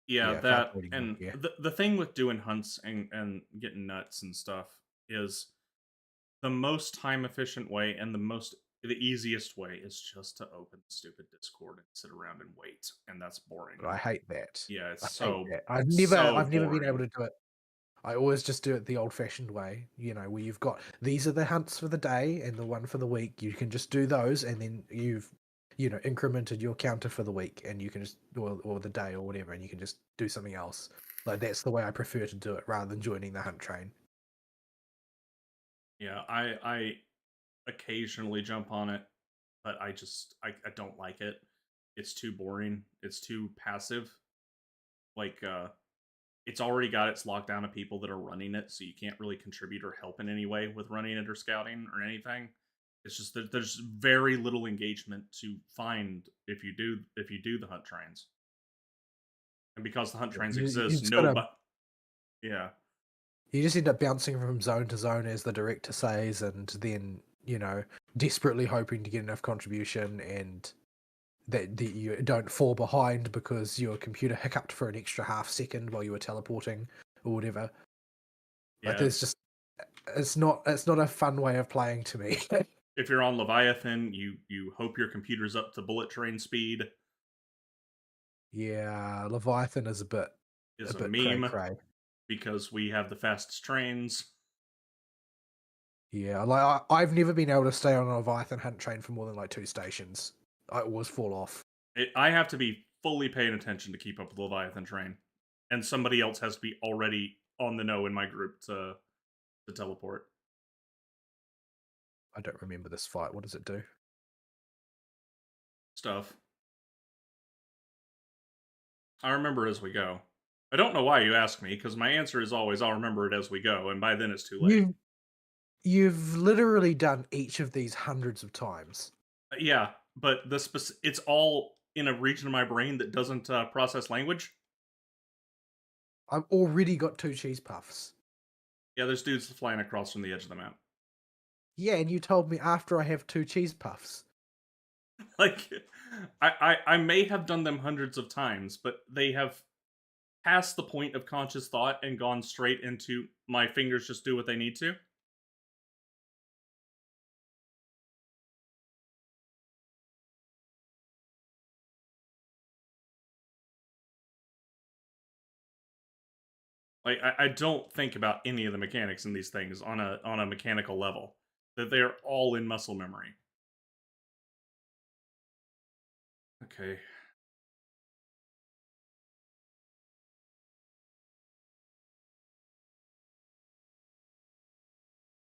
Yeah, yeah, fast that forwarding on and here. the thing with doing hunts and getting nuts and stuff is the most time efficient way and the easiest way is just to open the stupid Discord and sit around and wait, and that's boring. But I hate that. Yeah, it's I hate so that. so I've never been able boring. to do it. I always just do it the old-fashioned way, where you've got these are the hunts for the day and the one for the week. You can just do those, and then incremented your counter for the week, and you can just or the day or whatever, and you can just do something else. Like that's the way I prefer to do it, rather than joining the hunt train. Yeah, I occasionally jump on it, but I don't like it. It's too boring. It's too passive. Like it's already got its lockdown of people that are running it, so you can't really contribute or help in any way with running it or scouting or anything. It's just that there's very little engagement to find if you do the hunt trains, and because the hunt Yeah, trains you exist, just gotta no, yeah, you just end up bouncing from zone to zone as the director says, and then desperately hoping to get enough contribution and that you don't fall behind because your computer hiccuped for an extra half second while you were teleporting or whatever. Like yeah. there's just it's not a fun way of playing to me. If you're on Leviathan, you hope your computer's up to bullet train speed. Yeah, Leviathan is a Is a bit cray meme cray. because we have the fastest trains. Yeah, like I've never been able to stay on a Leviathan hunt train for more than like 2 stations. I always fall off. I have to be fully paying attention to keep up with the Leviathan train, and somebody else has to be already on the know in my group to teleport. I don't remember this fight. What does it do? Stuff. I remember as we go. I don't know why you ask me, because my answer is always I'll remember it as we go, and by then it's too late. You've literally done each of these hundreds of times. Yeah, but it's all in a region of my brain that doesn't process language. I've already got 2 cheese puffs. Yeah, there's dudes flying across from the edge of the map. Yeah, and you told me after I have 2 cheese puffs. Like, I may have done them hundreds of times, but they have passed the point of conscious thought and gone straight into my fingers just do what they need to. Like I don't think about any of the mechanics in these things on a mechanical level. That they're all in muscle memory. Okay.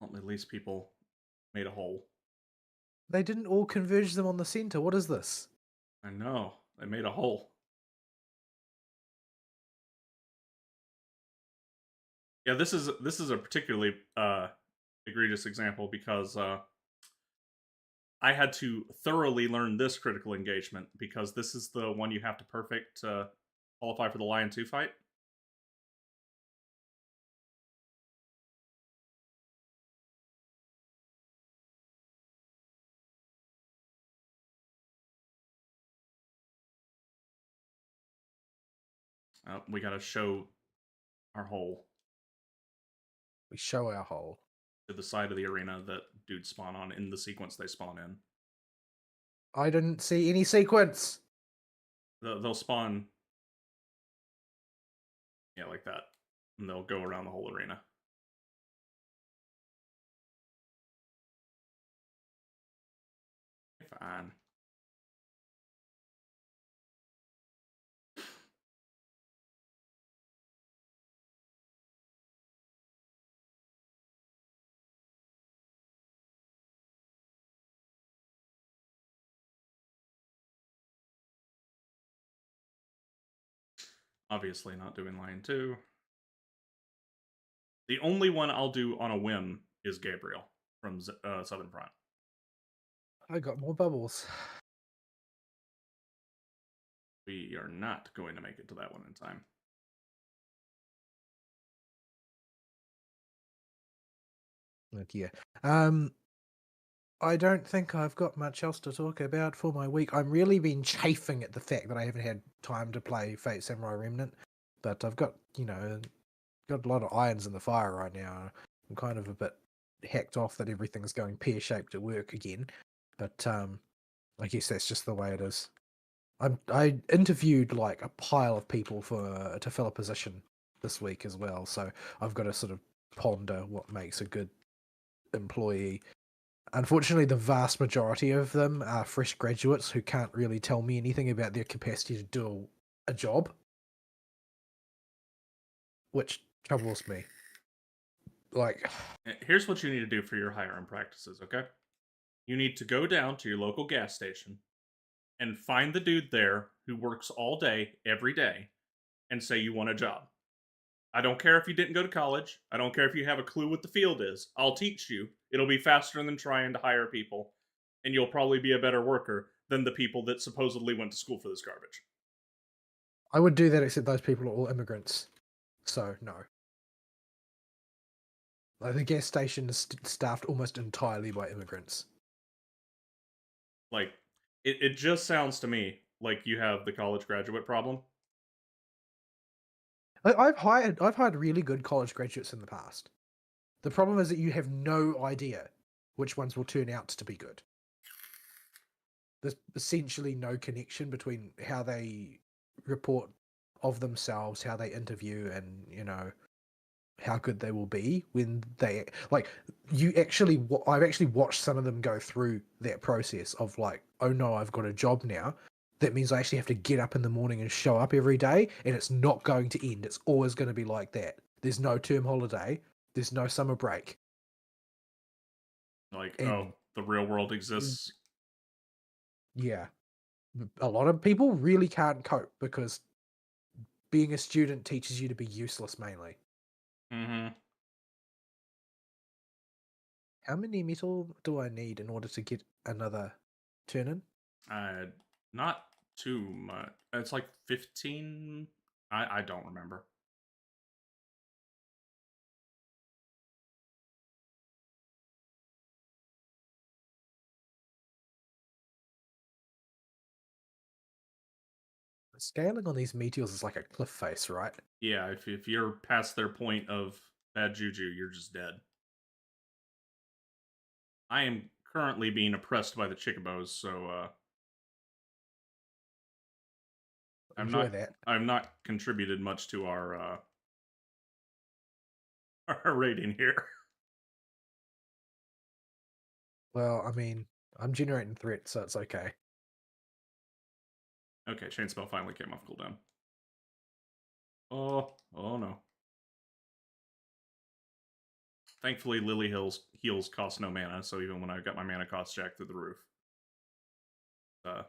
Well, at least people made a hole. They didn't all converge them on the center. What is this? I know. They made a hole. Yeah, this is a particularly egregious example because I had to thoroughly learn this critical engagement because this is the one you have to perfect to qualify for the Lion 2 fight. We gotta show our hole We show our hole. to the side of the arena that dudes spawn on in the sequence they spawn in. I didn't see any sequence. They'll spawn, yeah, like that, and they'll go around the whole arena. Fine. Obviously, not doing Lion 2. The only one I'll do on a whim is Gabriel from Southern Front. I got more bubbles. We are not going to make it to that one in time. Oh dear. I don't think I've got much else to talk about for my week. I've really been chafing at the fact that I haven't had time to play Fate Samurai Remnant, but I've got, got a lot of irons in the fire right now. I'm kind of a bit hacked off that everything's going pear-shaped at work again, but I guess that's just the way it is. I interviewed like a pile of people to fill a position this week as well, so I've got to sort of ponder what makes a good employee. Unfortunately, the vast majority of them are fresh graduates who can't really tell me anything about their capacity to do a job, which troubles me. Like, Here's what you need to do for your hiring practices, okay? You need to go down to your local gas station and find the dude there who works all day, every day, and say you want a job. I don't care if you didn't go to college. I don't care if you have a clue what the field is. I'll teach you. It'll be faster than trying to hire people, and you'll probably be a better worker than the people that supposedly went to school for this garbage. I would do that, except those people are all immigrants, so no. Like, the gas station is staffed almost entirely by immigrants. Like, it just sounds to me like you have the college graduate problem. I've hired really good college graduates in the past. The problem is that you have no idea which ones will turn out to be good. There's essentially no connection between how they report of themselves, how they interview, and how good they will be when they like I've actually watched some of them go through that process of like, oh no, I've got a job now. That means I actually have to get up in the morning and show up every day, and it's not going to end. It's always going to be like that. There's no term holiday. There's no summer break. Like, oh, And the real world exists. yeah, a lot of people really can't cope because being a student teaches you to be useless mainly. Mm-hmm. How many metal do I need in order to get another turn in? Not too much. It's like 15. I don't remember. Scaling on these meteors is like a cliff face, right? Yeah, if you're past their point of bad juju, you're just dead. I am currently being oppressed by the Chicobos, so I'm Enjoy not that. I've not contributed much to our our rating here. Well, I mean, I'm generating threats, so it's okay. Okay, chain spell finally came off cooldown. Oh no. Thankfully, Lily Hill's heals cost no mana, so even when I got my mana cost jacked through the roof, uh,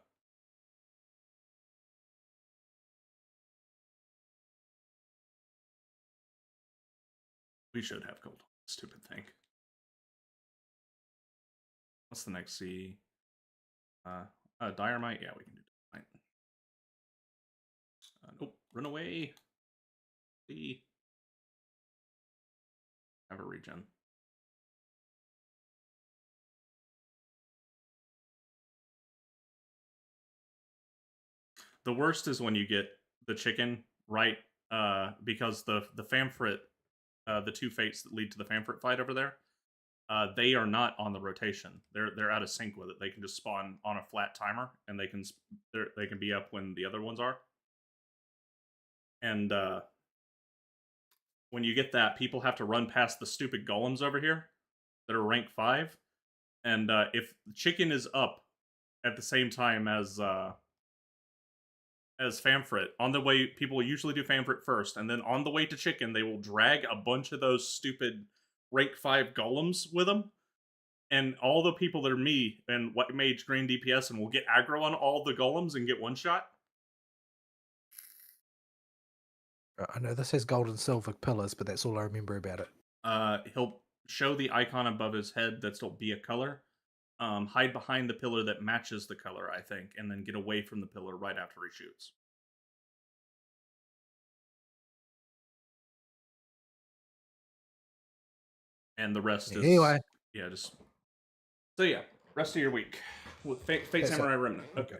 we should have gold. Stupid thing. What's the next C? Diorite? Yeah, we can do Diorite. Nope, run away. See. Have a regen. The worst is when you get the chicken right, because the Famfrit, the two fates that lead to the Famfrit fight over there, they are not on the rotation. They're out of sync with it. They can just spawn on a flat timer, and they can be up when the other ones are. And when you get that, people have to run past the stupid golems over here that are rank 5. And if chicken is up at the same time as Famfrit, on the way, people usually do Famfrit first, and then on the way to chicken, they will drag a bunch of those stupid rank 5 golems with them. And all the people that are me and white mage green DPS and will get aggro on all the golems and get one shot. I know this has gold and silver pillars, but that's all I remember about it. He'll show the icon above his head that'll be a color. Hide behind the pillar that matches the color, I think, and then get away from the pillar right after he shoots. And the rest is, Anyway, yeah, just so yeah. Rest of your week with Fate that's it. Samurai Remnant. Okay.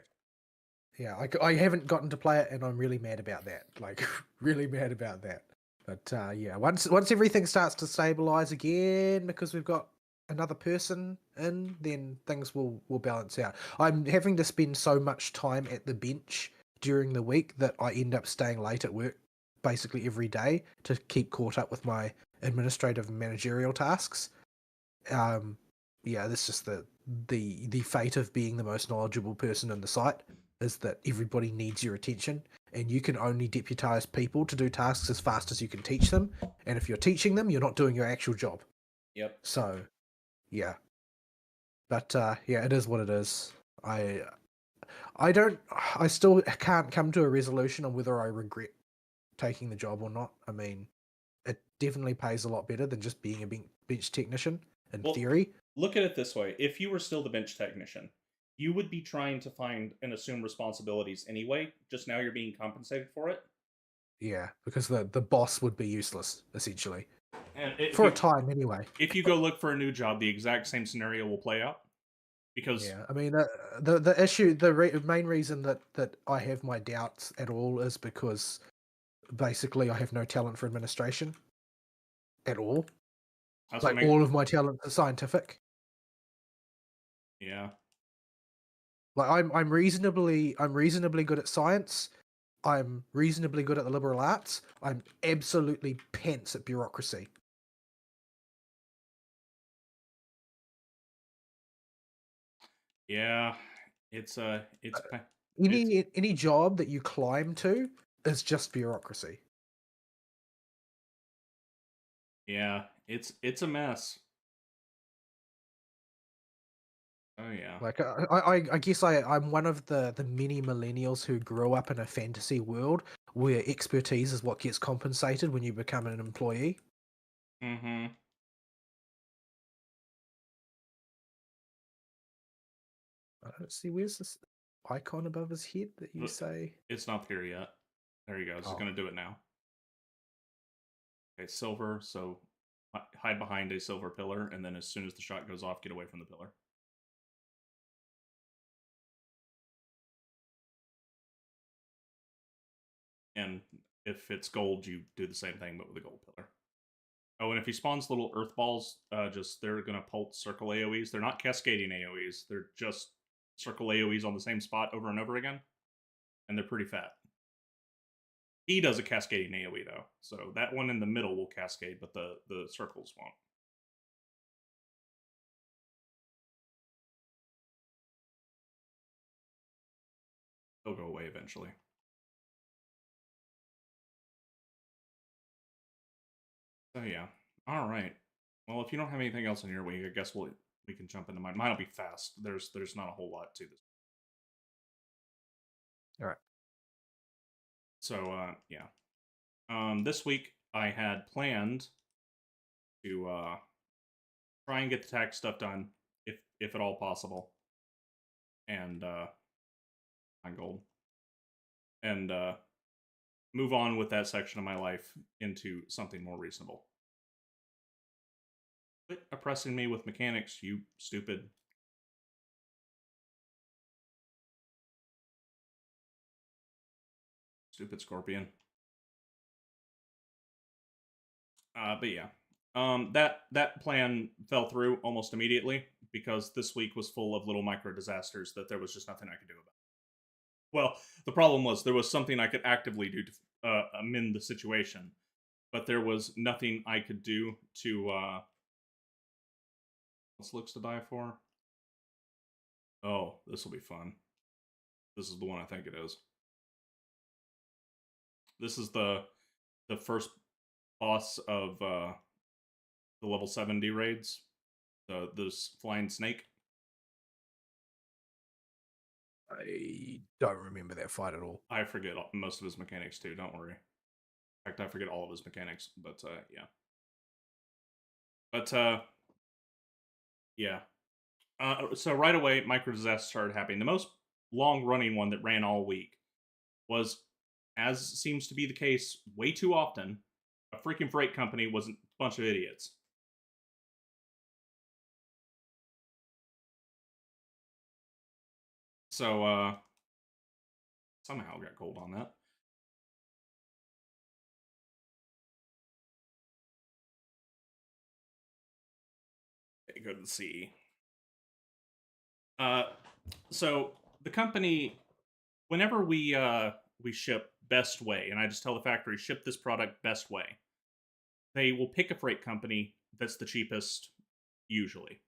Yeah, I haven't gotten to play it, and I'm really mad about that. Like, really mad about that. But yeah, once everything starts to stabilize again, because we've got another person in, then things will balance out. I'm having to spend so much time at the bench during the week that I end up staying late at work basically every day to keep caught up with my administrative and managerial tasks. Yeah, that's just the fate of being the most knowledgeable person in the site, is that everybody needs your attention, and you can only deputize people to do tasks as fast as you can teach them. And if you're teaching them, you're not doing your actual job. Yep. So, yeah. But yeah, it is what it is. I still can't come to a resolution on whether I regret taking the job or not. I mean, it definitely pays a lot better than just being a bench technician in Well, theory. look at it this way: if you were still the bench technician, you would be trying to find and assume responsibilities anyway. Just now, you're being compensated for it. Yeah, because the boss would be useless essentially And if for a you time anyway. if you go look for a new job, the exact same scenario will play out because Yeah, I mean the issue, main reason that I have my doubts at all is because basically I have no talent for administration at all. that's what Like makes all of my talents are scientific. yeah. Like I'm reasonably good at science. I'm reasonably good at the liberal arts. I'm absolutely pants at bureaucracy. Yeah, it's it's Any job that you climb to is just bureaucracy. yeah, it's a mess. Oh yeah. Like I guess I'm one of the many millennials who grew up in a fantasy world where expertise is what gets compensated when you become an employee. Mm-hmm. I don't see where's this icon above his head that you say. It's not here yet. There you go. It's just Oh, gonna do it now. Okay, silver. So hide behind a silver pillar, and then as soon as the shot goes off, get away from the pillar. And if it's gold, you do the same thing, but with a gold pillar. Oh, and if he spawns little earth balls, just they're gonna pulse circle AoEs. They're not cascading AoEs. They're just circle AoEs on the same spot over and over again, and they're pretty fat. He does a cascading AoE though, so that one in the middle will cascade, but the circles won't. They'll go away eventually. So yeah. All right. Well, if you don't have anything else in your week, I guess we can jump into mine. Mine'll be fast. There's not a whole lot to this. all right. So yeah. This week I had planned to try and get the tax stuff done if at all possible, and on gold, and move on with that section of my life into something more reasonable. Quit oppressing me with mechanics, you stupid. Stupid scorpion. But yeah, that plan fell through almost immediately because this week was full of little micro disasters that there was just nothing I could do about. Well, the problem was there was something I could actively do to amend the situation, but there was nothing I could do to. What's looks to die for? Oh, this will be fun. This is the one I think it is. This is the first boss of the level 70 raids. This flying snake. I don't remember that fight at all. I forget most of his mechanics too. Don't worry. In fact, I forget all of his mechanics. But yeah. But yeah. So right away, micro disasters started happening. The most long running one that ran all week was, as seems to be the case way too often, a freaking freight company was a bunch of idiots. So somehow got gold on that. Okay, go to the C. So the company, whenever we ship best way, and I just tell the factory ship this product best way, they will pick a freight company that's the cheapest usually,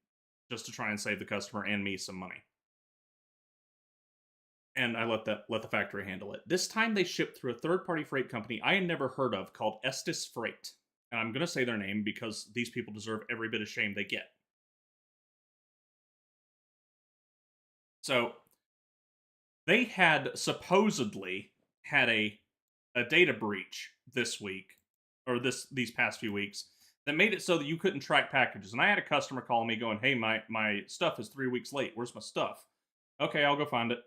just to try and save the customer and me some money. And I let the factory handle it. This time they shipped through a third party freight company I had never heard of called Estes Freight. And I'm gonna say their name because these people deserve every bit of shame they get. So they had supposedly had a data breach this week or these past few weeks that made it so that you couldn't track packages. And I had a customer call me going, "Hey, my stuff is 3 weeks late. Where's my stuff?" Okay, I'll go find it.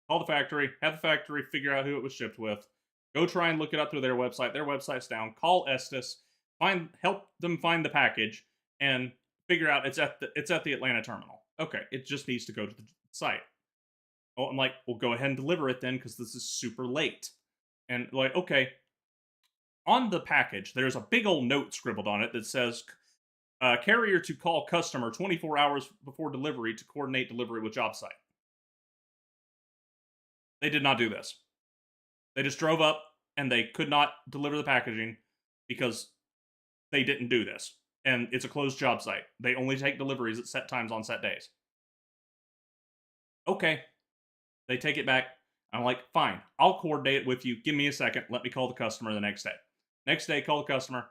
Call the factory, have the factory figure out who it was shipped with. Go try and look it up through their website. Their website's down. Call Estes, help them find the package, and figure out it's at the Atlanta terminal. Okay, it just needs to go to the site. Oh, I'm like, well, go ahead and deliver it then because this is super late. And like, okay, on the package, there's a big old note scribbled on it that says, carrier to call customer 24 hours before delivery to coordinate delivery with job site. They did not do this. They just drove up and they could not deliver the packaging because they didn't do this. And it's a closed job site. They only take deliveries at set times on set days. Okay. They take it back. I'm like, fine, I'll coordinate it with you. Give me a second. Let me call the customer the next day. Next day, call the customer.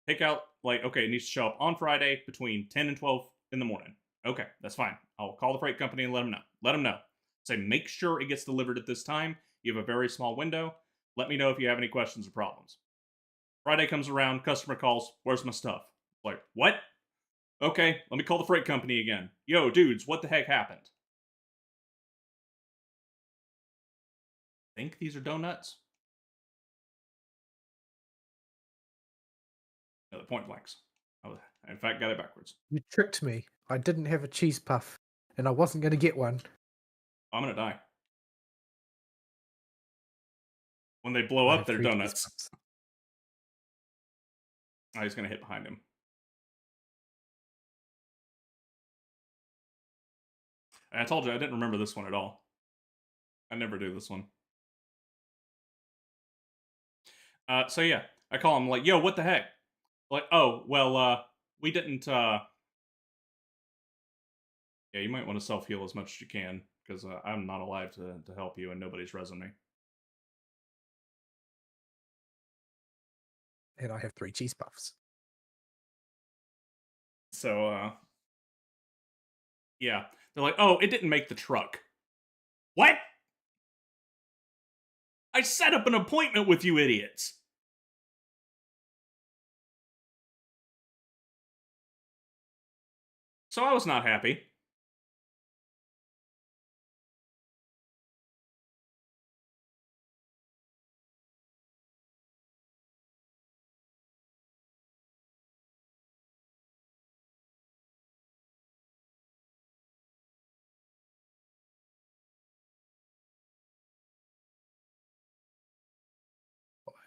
Pick out, like, okay, it needs to show up on Friday between 10 and 12 in the morning. Okay, that's fine. I'll call the freight company and let them know. Let them know. Say, make sure it gets delivered at this time. You have a very small window. Let me know if you have any questions or problems. Friday comes around, customer calls, where's my stuff? Like, what? Okay, let me call the freight company again. Yo, dudes, what the heck happened? Think these are donuts? No, the point blanks. In fact, got it backwards. You tricked me. I didn't have a cheese puff, and I wasn't going to get one. I'm gonna die. When they blow I up, have they're 3 cheese donuts. puffs. Oh, he's gonna hit behind him. I told you I didn't remember this one at all. I never do this one. So yeah, I call him like, yo, what the heck? Like, oh, well, we didn't, yeah, you might want to self-heal as much as you can, because I'm not alive to help you, and nobody's resin me. And I have 3 cheese puffs. So, yeah. They're like, oh, it didn't make the truck. What? I set up an appointment with you idiots! So I was not happy.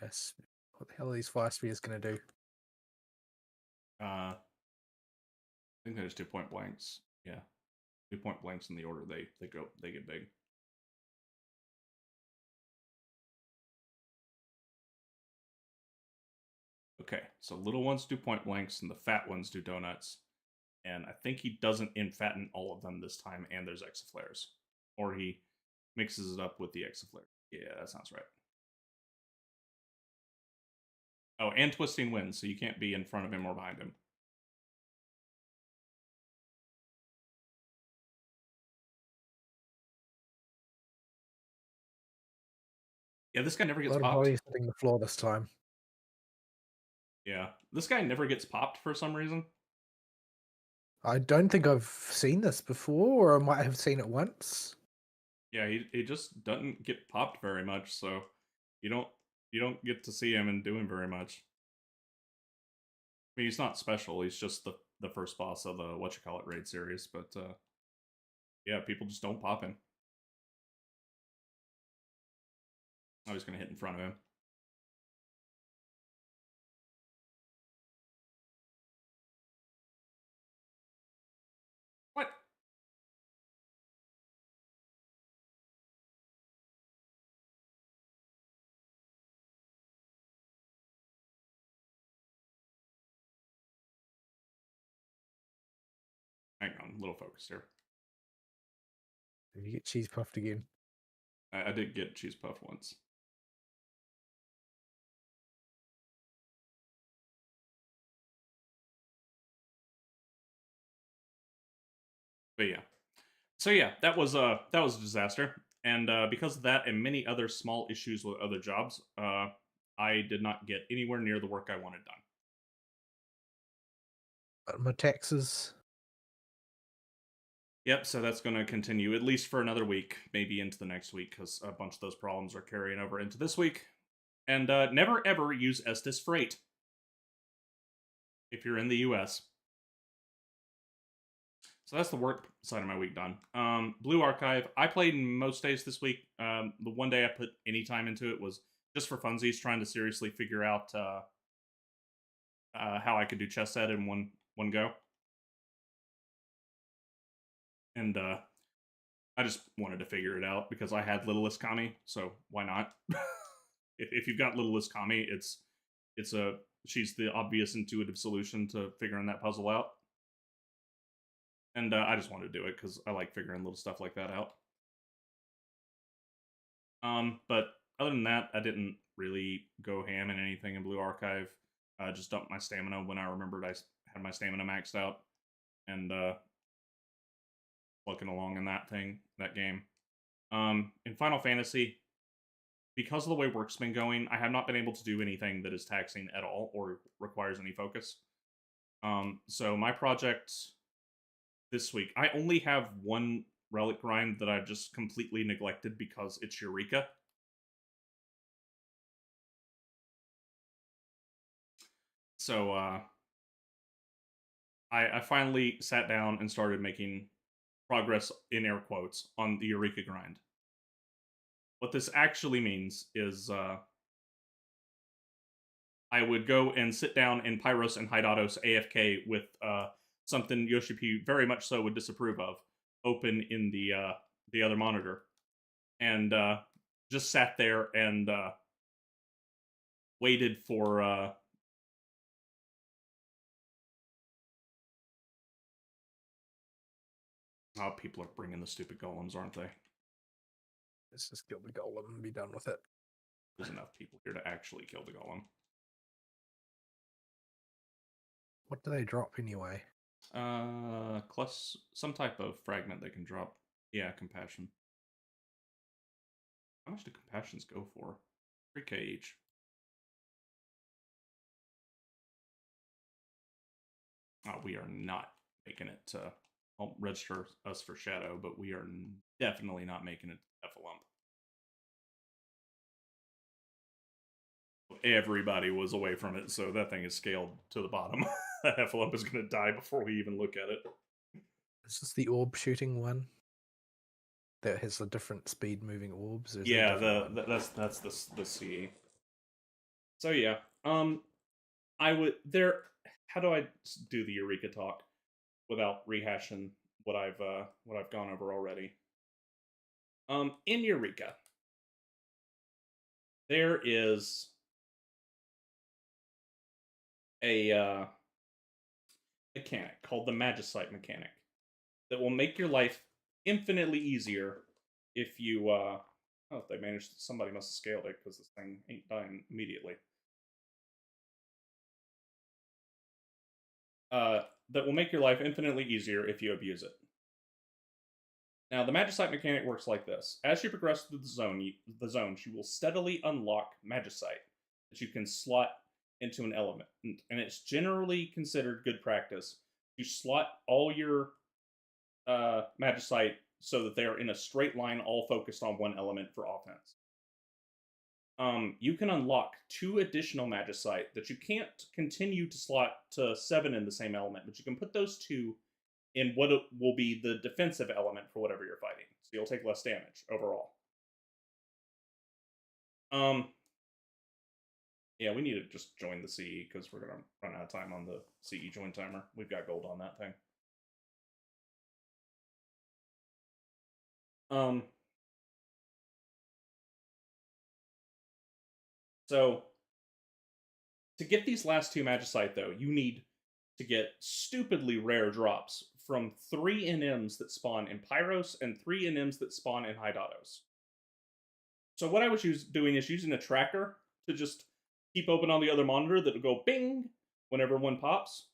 Yes. What the hell are these fire spears going to do? I think there's 2 point blanks. Yeah. 2 point blanks in the order they get big. Okay, so little ones do point blanks and the fat ones do donuts. And I think he doesn't infatten all of them this time, and there's exaflares. Or he mixes it up with the exaflare. Yeah, that sounds right. Oh, and twisting wins, so you can't be in front of him or behind him. Yeah, this guy never A gets lot of popped. bodies hitting the floor this time. Yeah, this guy never gets popped for some reason. I don't think I've seen this before, or I might have seen it once. Yeah, he just doesn't get popped very much, so you don't get to see him and do him very much. I mean, he's not special. He's just the first boss of the whatchamacallit raid series, but yeah, people just don't pop him. I was gonna hit in front of him. What? Hang on, a little focused here. Did you get cheese puffed again? I did get cheese puff once. But yeah. So yeah, that was a disaster. And because of that and many other small issues with other jobs, I did not get anywhere near the work I wanted done. My taxes. Yep, so that's going to continue at least for another week, maybe into the next week, because a bunch of those problems are carrying over into this week. And never ever use Estes Freight if you're in the US. So that's the work side of my week done. Blue Archive, I played most days this week. The one day I put any time into it was just for funsies, trying to seriously figure out how I could do chess set in one go. And I just wanted to figure it out because I had Littlest Kami, so why not? if you've got Littlest Kami, it's a she's the obvious intuitive solution to figuring that puzzle out. And I just wanted to do it because I like figuring little stuff like that out. But other than that, I didn't really go ham in anything in Blue Archive. I just dumped my stamina when I remembered I had my stamina maxed out, and plugging along in that game. In Final Fantasy, because of the way work's been going, I have not been able to do anything that is taxing at all or requires any focus. So my project this week, I only have one relic grind that I've just completely neglected because it's Eureka. So I finally sat down and started making progress in air quotes on the Eureka grind. What this actually means is I would go and sit down in Pyros and Hydatos AFK with something Yoshi P very much so would disapprove of, open in the other monitor, and just sat there and waited for oh, people are bringing the stupid golems, aren't they? Let's just kill the golem and be done with it. There's enough people here to actually kill the golem. What do they drop anyway? Some type of fragment they can drop. Yeah, compassion. How much do compassions go for? 3k each. Oh, we are not making it to. I'll register us for Shadow, but we are definitely not making it to Effalump. Everybody was away from it, so that thing is scaled to the bottom. Effalump is going to die before we even look at it. Is this the orb shooting one? That has a different speed moving orbs? Yeah, that's the CE. So yeah, I would there. How do I do the Eureka talk without rehashing what I've gone over already? In Eureka, there is a mechanic called the Magicite mechanic that will make your life infinitely easier if you oh, they managed. Somebody must have scaled it because this thing ain't dying immediately. That will make your life infinitely easier if you abuse it. Now, the Magicite mechanic works like this. As you progress through the zones, you will steadily unlock Magicite that you can slot into an element. And it's generally considered good practice to slot all your Magicite so that they are in a straight line, all focused on one element for offense. You can unlock 2 additional Magicite that you can't continue to slot to 7 in the same element, but you can put those 2 in what will be the defensive element for whatever you're fighting. So you'll take less damage overall. Yeah, we need to just join the CE because we're going to run out of time on the CE join timer. We've got gold on that thing. So to get these last 2 Magicite, though, you need to get stupidly rare drops from 3 NMs that spawn in Pyros and 3 NMs that spawn in Hydatos. So what I was doing is using a tracker to just keep open on the other monitor that'll go bing whenever one pops.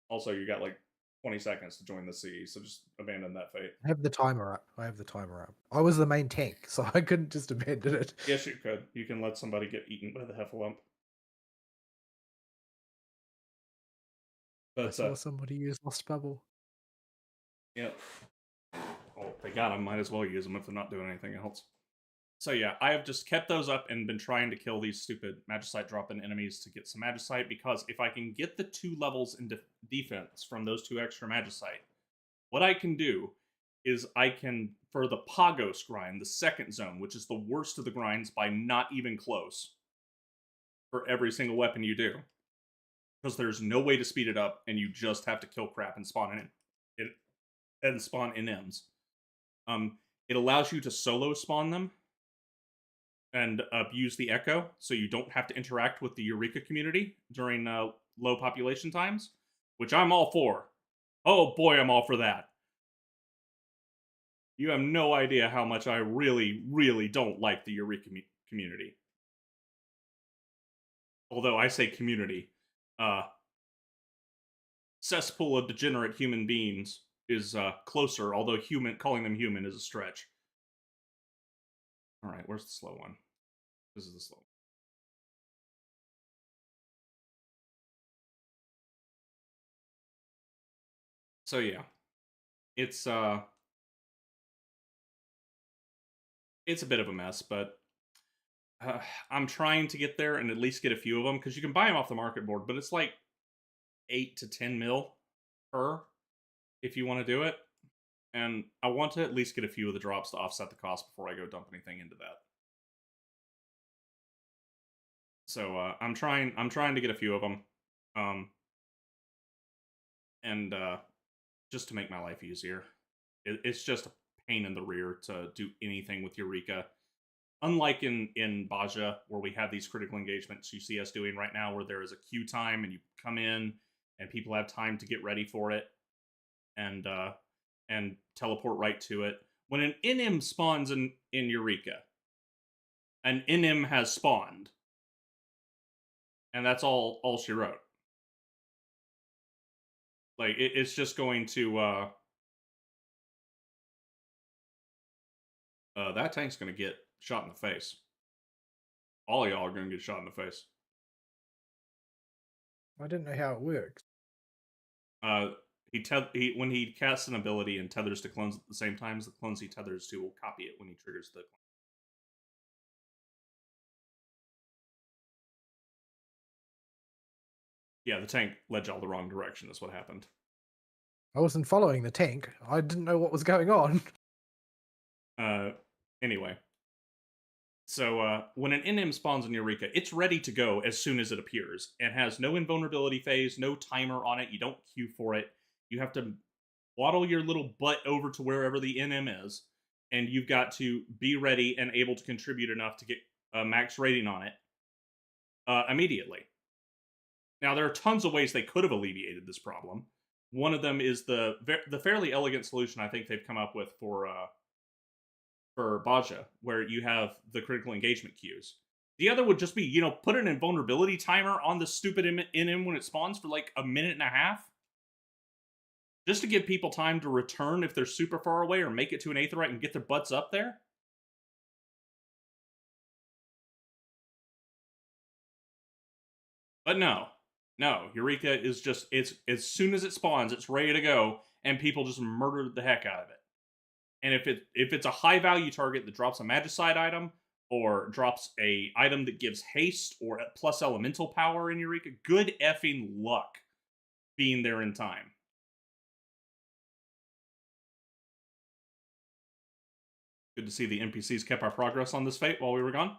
Also, you got like 20 seconds to join the CE, so just abandon that fate. I have the timer up. I was the main tank, so I couldn't just abandon it. Yes, you could. You can let somebody get eaten by the Heffalump. But I saw somebody use Lost Bubble. Yep. Well, they got them. Might as well use them if they're not doing anything else. So yeah, I have just kept those up and been trying to kill these stupid Magicite dropping enemies to get some Magicite, because if I can get the 2 levels in defense from those 2 extra Magicite, what I can do is I can, for the Pagos grind, the second zone, which is the worst of the grinds by not even close, for every single weapon you do, because there's no way to speed it up, and you just have to kill crap and spawn NMs. It allows you to solo spawn them, and use the echo, so you don't have to interact with the Eureka community during low population times, which I'm all for. Oh boy, I'm all for that. You have no idea how much I really, really don't like the Eureka community. Although I say community, uh, cesspool of degenerate human beings is closer. Although human, calling them human is a stretch. All right, where's the slow one? This is the slow one. So yeah, it's it's a bit of a mess, but I'm trying to get there and at least get a few of them because you can buy them off the market board, but it's like 8 to 10 mil per if you want to do it. And I want to at least get a few of the drops to offset the cost before I go dump anything into that. So I'm trying. I'm trying to get a few of them, and just to make my life easier. It's just a pain in the rear to do anything with Eureka. Unlike in Baja, where we have these critical engagements you see us doing right now, where there is a queue time and you come in and people have time to get ready for it and teleport right to it. When an NM spawns in Eureka, an NM has spawned, and that's all she wrote. Like it's just going to that tank's gonna get shot in the face. All of y'all are gonna get shot in the face. I didn't know how it works. He when he casts an ability and tethers to clones at the same time as the clones he tethers to will copy it when he triggers the clone. Yeah, the tank led y'all the wrong direction. Is what happened. I wasn't following the tank. I didn't know what was going on. Anyway. So when an NM spawns in Eureka, it's ready to go as soon as it appears and has no invulnerability phase, no timer on it. You don't queue for it. You have to waddle your little butt over to wherever the NM is, and you've got to be ready and able to contribute enough to get a max rating on it immediately. Now, there are tons of ways they could have alleviated this problem. One of them is the fairly elegant solution I think they've come up with for Baja, where you have the critical engagement queues. The other would just be, put an invulnerability timer on the stupid NM when it spawns for like a minute and a half. Just to give people time to return if they're super far away or make it to an Aetheryte and get their butts up there. But no. Eureka is just, it's as soon as it spawns, it's ready to go, and people just murder the heck out of it. And if it's a high value target that drops a magicite item or drops a item that gives haste or plus elemental power in Eureka, good effing luck being there in time. Good to see the NPCs kept our progress on this fate while we were gone.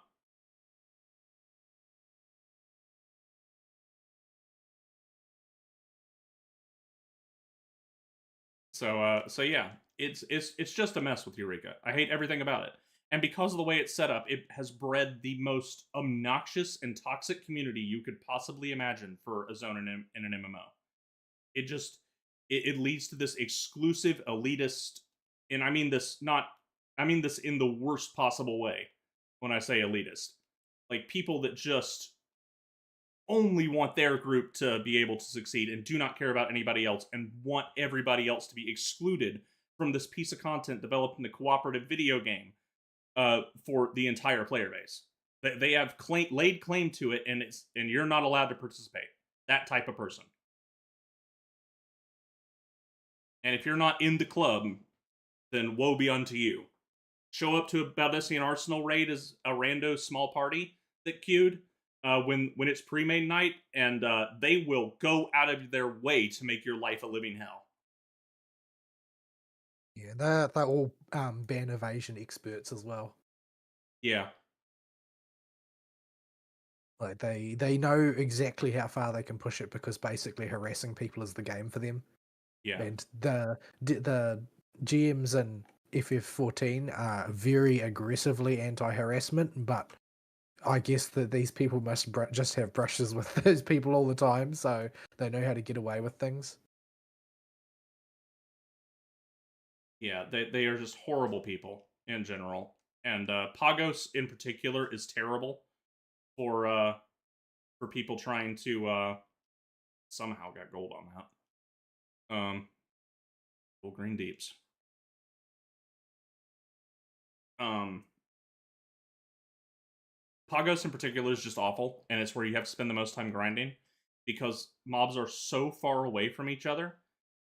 So yeah, it's just a mess with Eureka. I hate everything about it. And because of the way it's set up, it has bred the most obnoxious and toxic community you could possibly imagine for a zone in an MMO. It just it leads to this exclusive elitist, and I mean this in the worst possible way when I say elitist. Like people that just only want their group to be able to succeed and do not care about anybody else and want everybody else to be excluded from this piece of content developed in a cooperative video game for the entire player base. They have laid claim to it, and you're not allowed to participate. That type of person. And if you're not in the club, then woe be unto you. Show up to a Baldessian Arsenal raid as a rando small party that queued when it's pre-made night, and they will go out of their way to make your life a living hell. Yeah, they're all ban evasion experts as well. Yeah. Like they know exactly how far they can push it because basically harassing people is the game for them. Yeah. And the GMs in FF14 are very aggressively anti-harassment, but I guess that these people must just have brushes with those people all the time, so they know how to get away with things. Yeah, they are just horrible people in general, and Pagos in particular is terrible for uh for people trying to somehow get gold on that. Well, green deeps. Um, Pagos in particular is just awful, and it's where you have to spend the most time grinding because mobs are so far away from each other,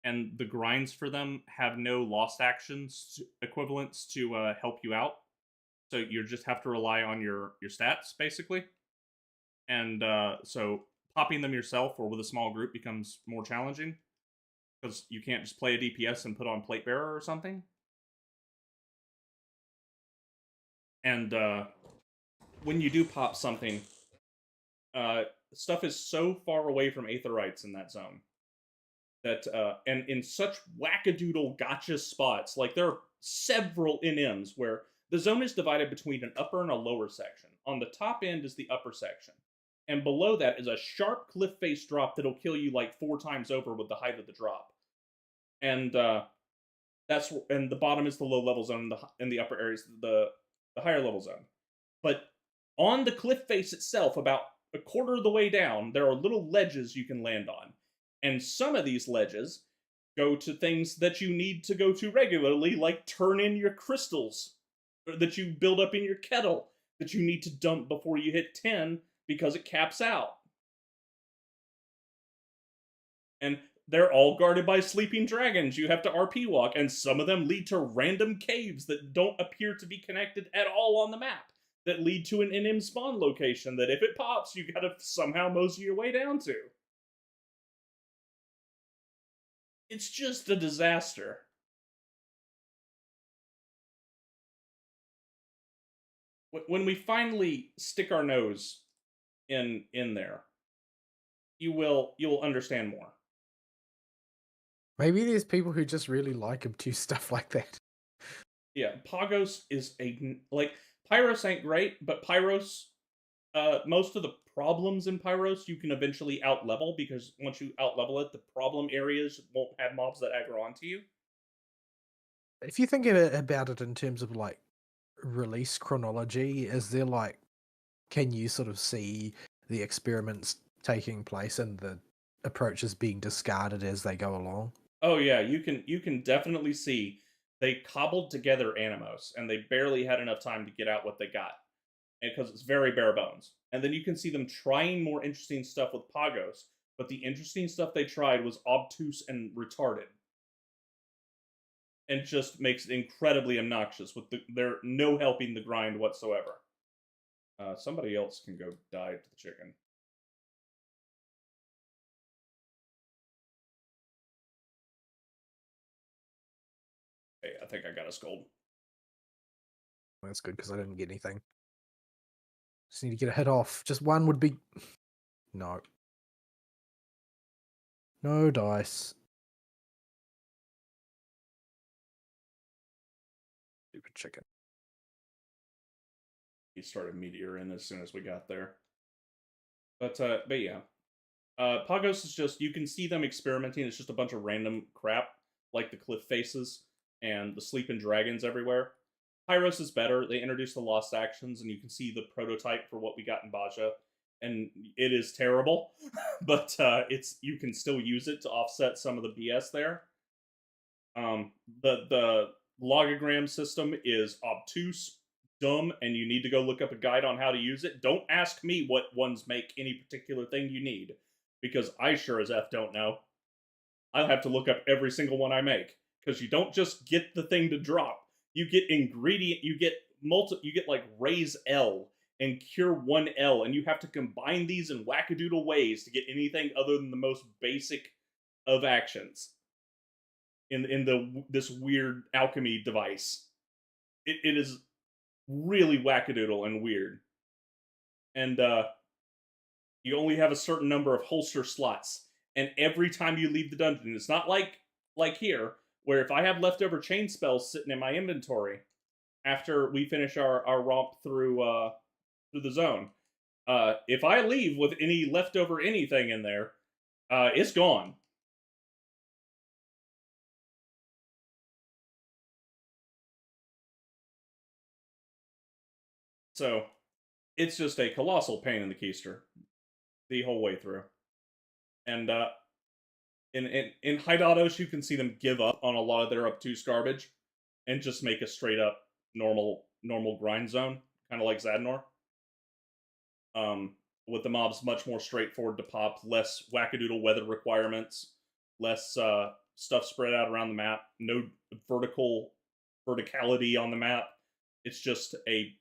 and the grinds for them have no lost actions equivalents to help you out. So you just have to rely on your stats basically, and so popping them yourself or with a small group becomes more challenging because you can't just play a DPS and put on plate bearer or something. And when you do pop something, uh, stuff is so far away from Aetherites in that zone that and in such wackadoodle gotcha spots, like there are several NMs where the zone is divided between an upper and a lower section. On the top end is the upper section, and below that is a sharp cliff face drop that'll kill you like 4 times over with the height of the drop. And and the bottom is the low level zone, and the upper area is the higher level zone. But on the cliff face itself, about a quarter of the way down, there are little ledges you can land on. And some of these ledges go to things that you need to go to regularly, like turn in your crystals that you build up in your kettle that you need to dump before you hit 10 because it caps out. And they're all guarded by sleeping dragons. You have to RP walk, and some of them lead to random caves that don't appear to be connected at all on the map, that lead to an NM spawn location that if it pops, you gotta somehow mosey your way down to. It's just a disaster. When we finally stick our nose in there, you'll understand more. Maybe there's people who just really like obtuse stuff like that. Yeah, Pagos is like Pyros ain't great, but Pyros most of the problems in Pyros you can eventually outlevel because once you outlevel it, the problem areas won't have mobs that aggro onto you. If you think about it in terms of like release chronology, is there like, can you sort of see the experiments taking place and the approaches being discarded as they go along? Oh yeah, you can definitely see they cobbled together Animos and they barely had enough time to get out what they got because it's very bare bones. And then you can see them trying more interesting stuff with Pagos, but the interesting stuff they tried was obtuse and retarded, and just makes it incredibly obnoxious with there no helping the grind whatsoever. Somebody else can go die to the chicken. Hey, I think I got a scold. That's good because I didn't get anything. Just need to get a hit off. Just one would be. No. No dice. Stupid chicken. He started meteor in as soon as we got there. But yeah, Pagos is just you can see them experimenting. It's just a bunch of random crap like the cliff faces and the sleeping dragons everywhere. Pyros is better. They introduced the lost actions, and you can see the prototype for what we got in Baja, and it is terrible, but it's you can still use it to offset some of the BS there. The logogram system is obtuse, dumb, and you need to go look up a guide on how to use it. Don't ask me what ones make any particular thing you need, because I sure as F don't know. I'll have to look up every single one I make, because you don't just get the thing to drop. You get ingredient, you get like raise L and cure 1L, and you have to combine these in wackadoodle ways to get anything other than the most basic of actions in this weird alchemy device. It is really wackadoodle and weird. And you only have a certain number of holster slots. And every time you leave the dungeon, it's not like here, where if I have leftover chain spells sitting in my inventory after we finish our romp through through the zone. If I leave with any leftover anything in there, it's gone. So it's just a colossal pain in the keister the whole way through. And in Hydados, you can see them give up on a lot of their obtuse garbage and just make a straight up normal grind zone, kind of like Zadnor. With the mobs much more straightforward to pop, less wackadoodle weather requirements, less stuff spread out around the map, no verticality on the map. It's just a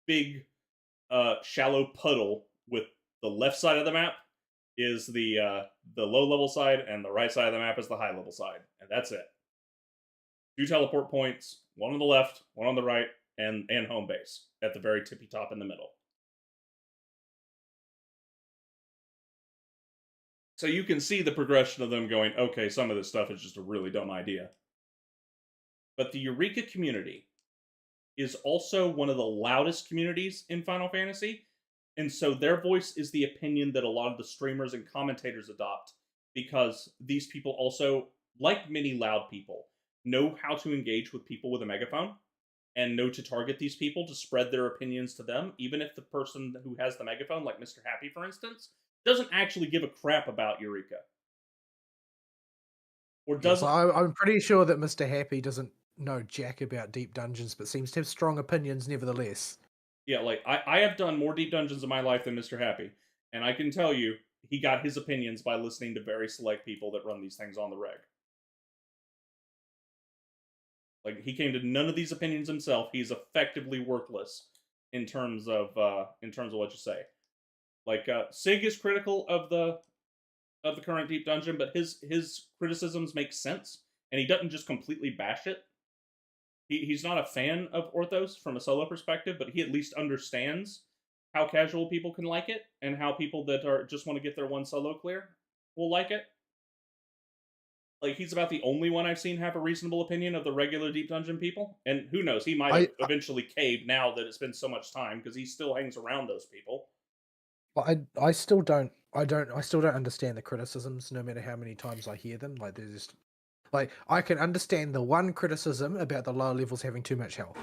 big shallow puddle with the left side of the map is the low level side, and the right side of the map is the high level side, and that's it. 2 teleport points, one on the left, one on the right, and home base at the very tippy top in the middle. So you can see the progression of them going, okay, some of this stuff is just a really dumb idea. But the Eureka community is also one of the loudest communities in Final Fantasy, and so their voice is the opinion that a lot of the streamers and commentators adopt, because these people also, like many loud people, know how to engage with people with a megaphone and know to target these people to spread their opinions to them, even if the person who has the megaphone, like Mr. Happy for instance, doesn't actually give a crap about Eureka. Or Yes, doesn't. I'm pretty sure that Mr. Happy doesn't know jack about deep dungeons, but seems to have strong opinions nevertheless. Yeah, like I have done more deep dungeons in my life than Mr. Happy, and I can tell you he got his opinions by listening to very select people that run these things on the reg. Like he came to none of these opinions himself. He's effectively worthless in terms of what you say. Like Sig is critical of the current deep dungeon, but his criticisms make sense, and he doesn't just completely bash it. He's not a fan of Orthos from a solo perspective, but he at least understands how casual people can like it, and how people that are just want to get their one solo clear will like it. Like he's about the only one I've seen have a reasonable opinion of the regular deep dungeon people, and who knows, he might have eventually caved now that it's been so much time because he still hangs around those people. I still don't understand the criticisms no matter how many times I hear them. Like they're just like I can understand the one criticism about the lower levels having too much health.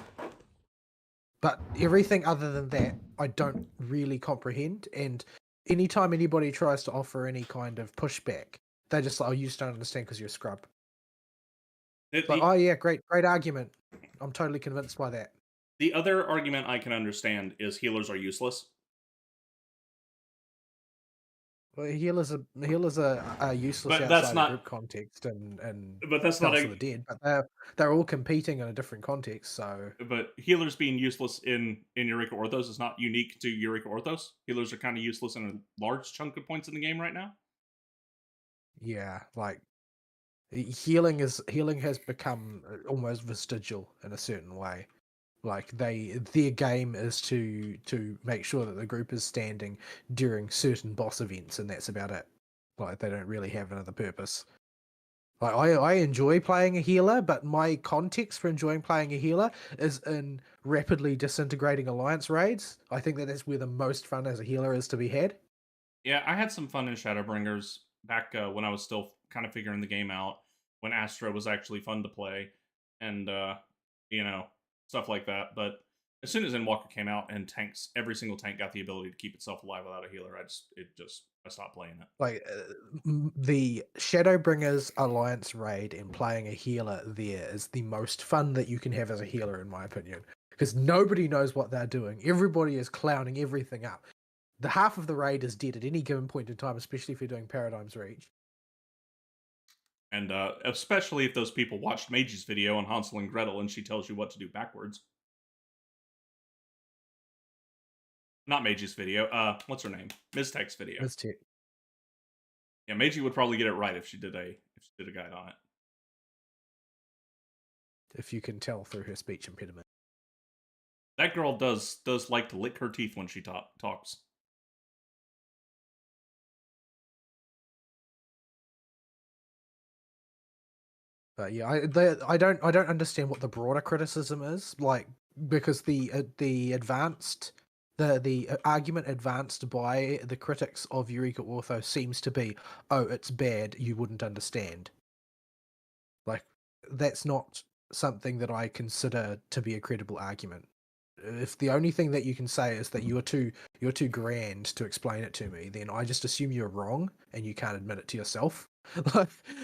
But everything other than that, I don't really comprehend. And anytime anybody tries to offer any kind of pushback, they're just like, "Oh, you just don't understand because you're a scrub." Like, oh yeah, great argument. I'm totally convinced by that. The other argument I can understand is healers are useless. Well, healers are useless But that's outside not, of group context and but that's not House of the Dead, but they're all competing in a different context. So, but healers being useless in Eureka Orthos is not unique to Eureka Orthos. Healers are kind of useless in a large chunk of points in the game right now. yeah, like healing has become almost vestigial in a certain way. Like their game is to make sure that the group is standing during certain boss events, and that's about it. Like they don't really have another purpose. Like I enjoy playing a healer, but my context for enjoying playing a healer is in rapidly disintegrating alliance raids. I think that's where the most fun as a healer is to be had. Yeah, I had some fun in Shadowbringers back when I was still kind of figuring the game out, when Astra was actually fun to play, and stuff like that. But as soon as Endwalker came out and every single tank got the ability to keep itself alive without a healer, I stopped playing it. Like the Shadowbringers alliance raid and playing a healer there is the most fun that you can have as a healer, in my opinion, because nobody knows what they're doing. Everybody is clowning everything up. The half of the raid is dead at any given point in time, especially if you're doing Paradigm's Reach. And especially if those people watched Maiji's video on Hansel and Gretel and she tells you what to do backwards. Not Maiji's video. What's her name? Miztek's video. Miztek. Yeah, Meiji would probably get it right if she did a guide on it. If you can tell through her speech impediment. That girl does like to lick her teeth when she talks. But yeah, I don't understand what the broader criticism is, like, because the advanced the argument advanced by the critics of Eureka Ortho seems to be, oh, it's bad, you wouldn't understand. Like, that's not something that I consider to be a credible argument. If the only thing that you can say is that you're too grand to explain it to me, then I just assume you're wrong and you can't admit it to yourself.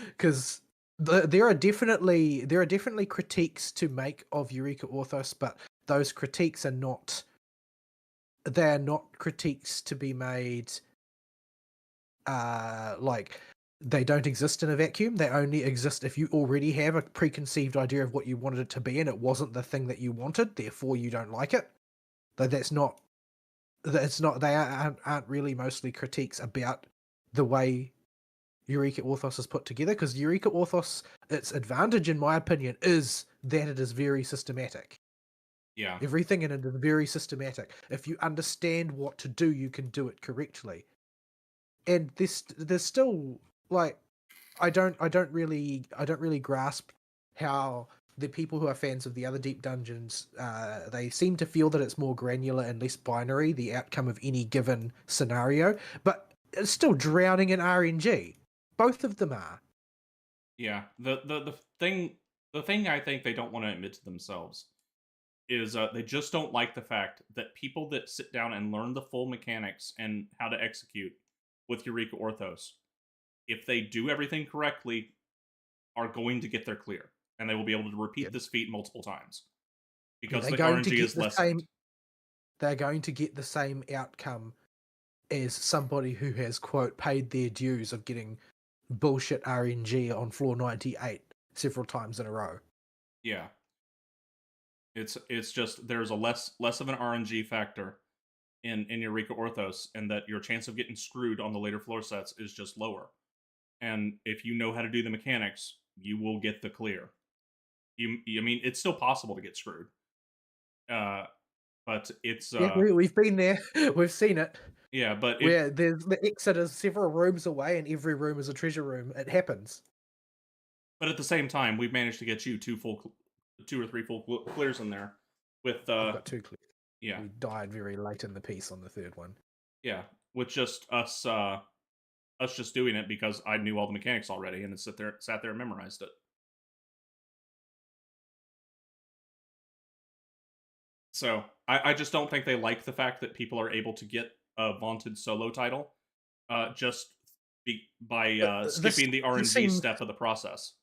Because there are definitely critiques to make of Eureka Orthos, but those critiques are not they're not critiques to be made like they don't exist in a vacuum. They only exist if you already have a preconceived idea of what you wanted it to be and it wasn't the thing that you wanted, therefore you don't like it. Though that's not they aren't really mostly critiques about the way Eureka Orthos is put together, because Eureka Orthos, its advantage in my opinion is that it is very systematic. Yeah. Everything in it is very systematic. If you understand what to do, you can do it correctly. And there's still, like, I don't really grasp how the people who are fans of the other Deep Dungeons, they seem to feel that it's more granular and less binary, the outcome of any given scenario, but it's still drowning in RNG. Both of them are. Yeah. The thing I think they don't want to admit to themselves is they just don't like the fact that people that sit down and learn the full mechanics and how to execute with Eureka Orthos, if they do everything correctly, are going to get their clear, and they will be able to Yeah, repeat this feat multiple times yeah, because the RNG is lessened. they're going to get the same outcome as somebody who has, quote, paid their dues of getting bullshit RNG on floor 98 several times in a row. Yeah, it's just there's a less of an RNG factor in Eureka Orthos, and that your chance of getting screwed on the later floor sets is just lower. And if you know how to do the mechanics, you will get the clear. I mean, it's still possible to get screwed, uh, but it's Yeah, we've been there. We've seen it. yeah, but it Where there's the exit is several rooms away and every room is a treasure room. It happens. but at the same time, we've managed to get you two or three full clears in there with I've got two clear. yeah, We died very late in the piece on the third one. yeah, with just us just doing it because I knew all the mechanics already and sat there and memorized it. So I just don't think they like the fact that people are able to get a vaunted solo title just by This skipping the this RNG seems step of the process.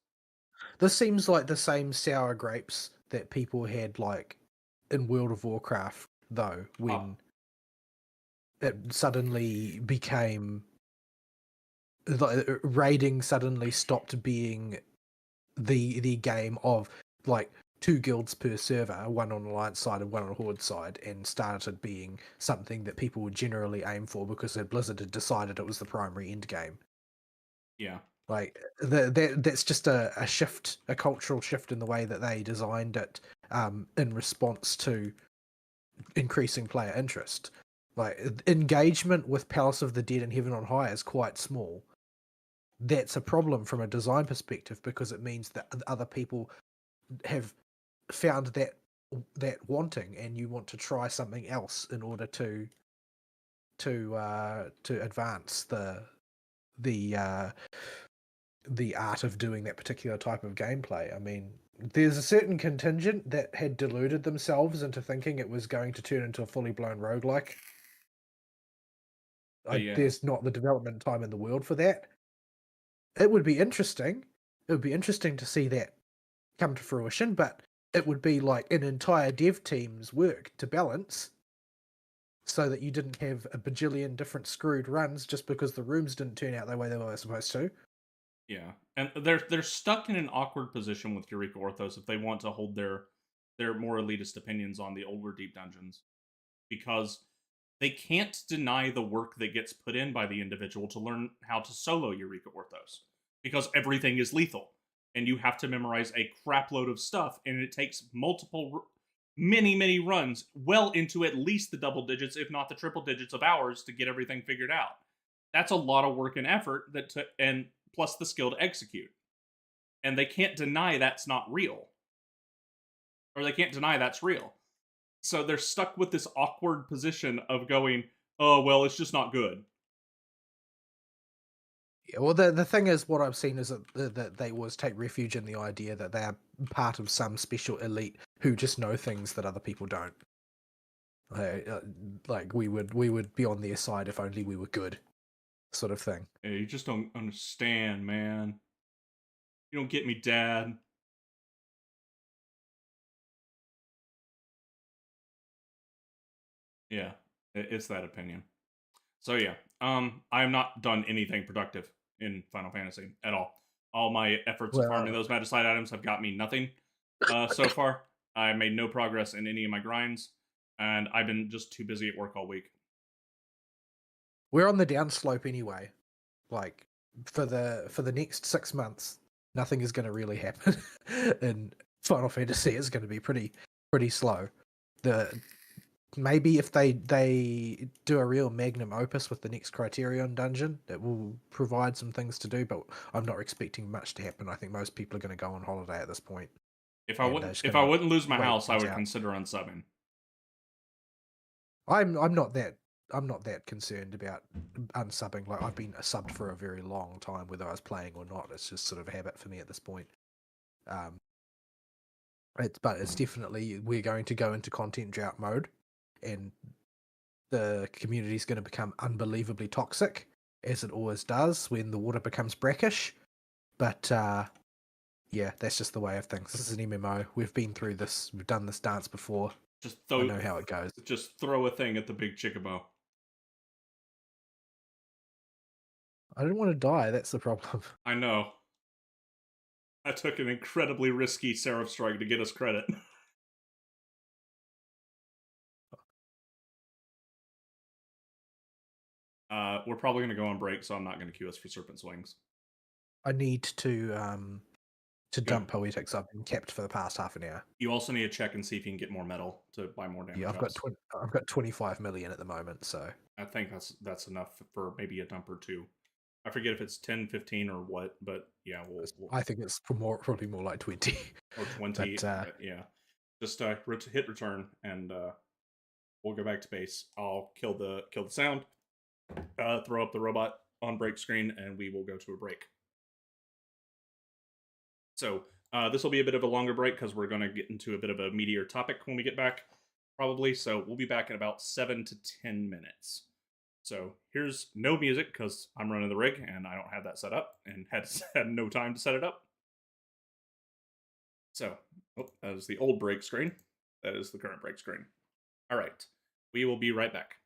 this seems like the same sour grapes that people had like in World of Warcraft, though, Uh, when it suddenly became like raiding suddenly stopped being the game of like two guilds per server, one on Alliance side and one on Horde side, and started being something that people would generally aim for because Blizzard had decided it was the primary end game. yeah, Like that's just a shift, a cultural shift in the way that they designed it, in response to increasing player interest. Like engagement with Palace of the Dead and Heaven on High is quite small. That's a problem from a design perspective because it means that other people have found that wanting, and you want to try something else in order to advance the uh, the art of doing that particular type of gameplay. I mean, there's a certain contingent that had deluded themselves into thinking it was going to turn into a fully blown roguelike. yeah, There's not the development time in the world for that. It would be interesting. It would be interesting to see that come to fruition, but it would be like an entire dev team's work to balance so that you didn't have a bajillion different screwed runs just because the rooms didn't turn out the way they were supposed to. yeah, and they're stuck in an awkward position with Eureka Orthos if they want to hold their more elitist opinions on the older deep dungeons, because they can't deny the work that gets put in by the individual to learn how to solo Eureka Orthos, because everything is lethal and you have to memorize a crapload of stuff, and it takes many runs, well into at least the double digits, if not the triple digits of hours, to get everything figured out. That's a lot of work and effort and plus the skill to execute, and they can't deny that's not real, or they can't deny that's real. So they're stuck with this awkward position of going, oh well, it's just not good. Yeah, well, the thing is, what I've seen is that they always take refuge in the idea that they are part of some special elite who just know things that other people don't. Uh, like we would be on their side if only we were good, sort of thing. Yeah, you just don't understand, man. You don't get me, Dad. Yeah, it's that opinion. So yeah, I have not done anything productive in Final Fantasy at all. All my efforts of farming Well, those magicite items have got me nothing so far. I made no progress in any of my grinds, and I've been just too busy at work all week. we're on the downslope anyway. Like for the next 6 months, nothing is going to really happen in Final Fantasy. It's going to be pretty slow. The Maybe if they do a real magnum opus with the next Criterion dungeon, it will provide some things to do. But I'm not expecting much to happen. I think most people are going to go on holiday at this point, and they're just If going I to wouldn't lose my wait house, I things would out. consider unsubbing. I'm not that concerned about unsubbing. Like I've been subbed for a very long time, whether I was playing or not. It's just sort of a habit for me at this point. Um, but it's definitely we're going to go into content drought mode, and the community is going to become unbelievably toxic, as it always does when the water becomes brackish. But yeah, that's just the way of things. This is an MMO. We've been through this. We've done this dance before. Just I throw, know how it goes. just throw a thing at the big chickabow. I don't want to die. That's the problem. I know. I took an incredibly risky Seraph Strike to get us credit. We're probably going to go on break, so I'm not going to queue us for Serpent Swings. I need to Yeah. dump poetics. I've been kept for the past half an hour. You also need to check and see if you can get more metal to buy more Yeah, damage ups. I've got 25 million at the moment. So I think that's enough for maybe a dump or two. I forget if it's 10, 15, or what, but yeah, we'll I think it's probably more like 20. or 20. But Yeah, just hit return and we'll go back to base. I'll kill the sound, throw up the robot on break screen, and we will go to a break. So this will be a bit of a longer break because we're going to get into a bit of a meatier topic when we get back, probably. So we'll be back in about 7 to 10 minutes. So here's no music because I'm running the rig and I don't have that set up and had no time to set it up. So that is the old break screen. That is the current break screen. All right, we will be right back.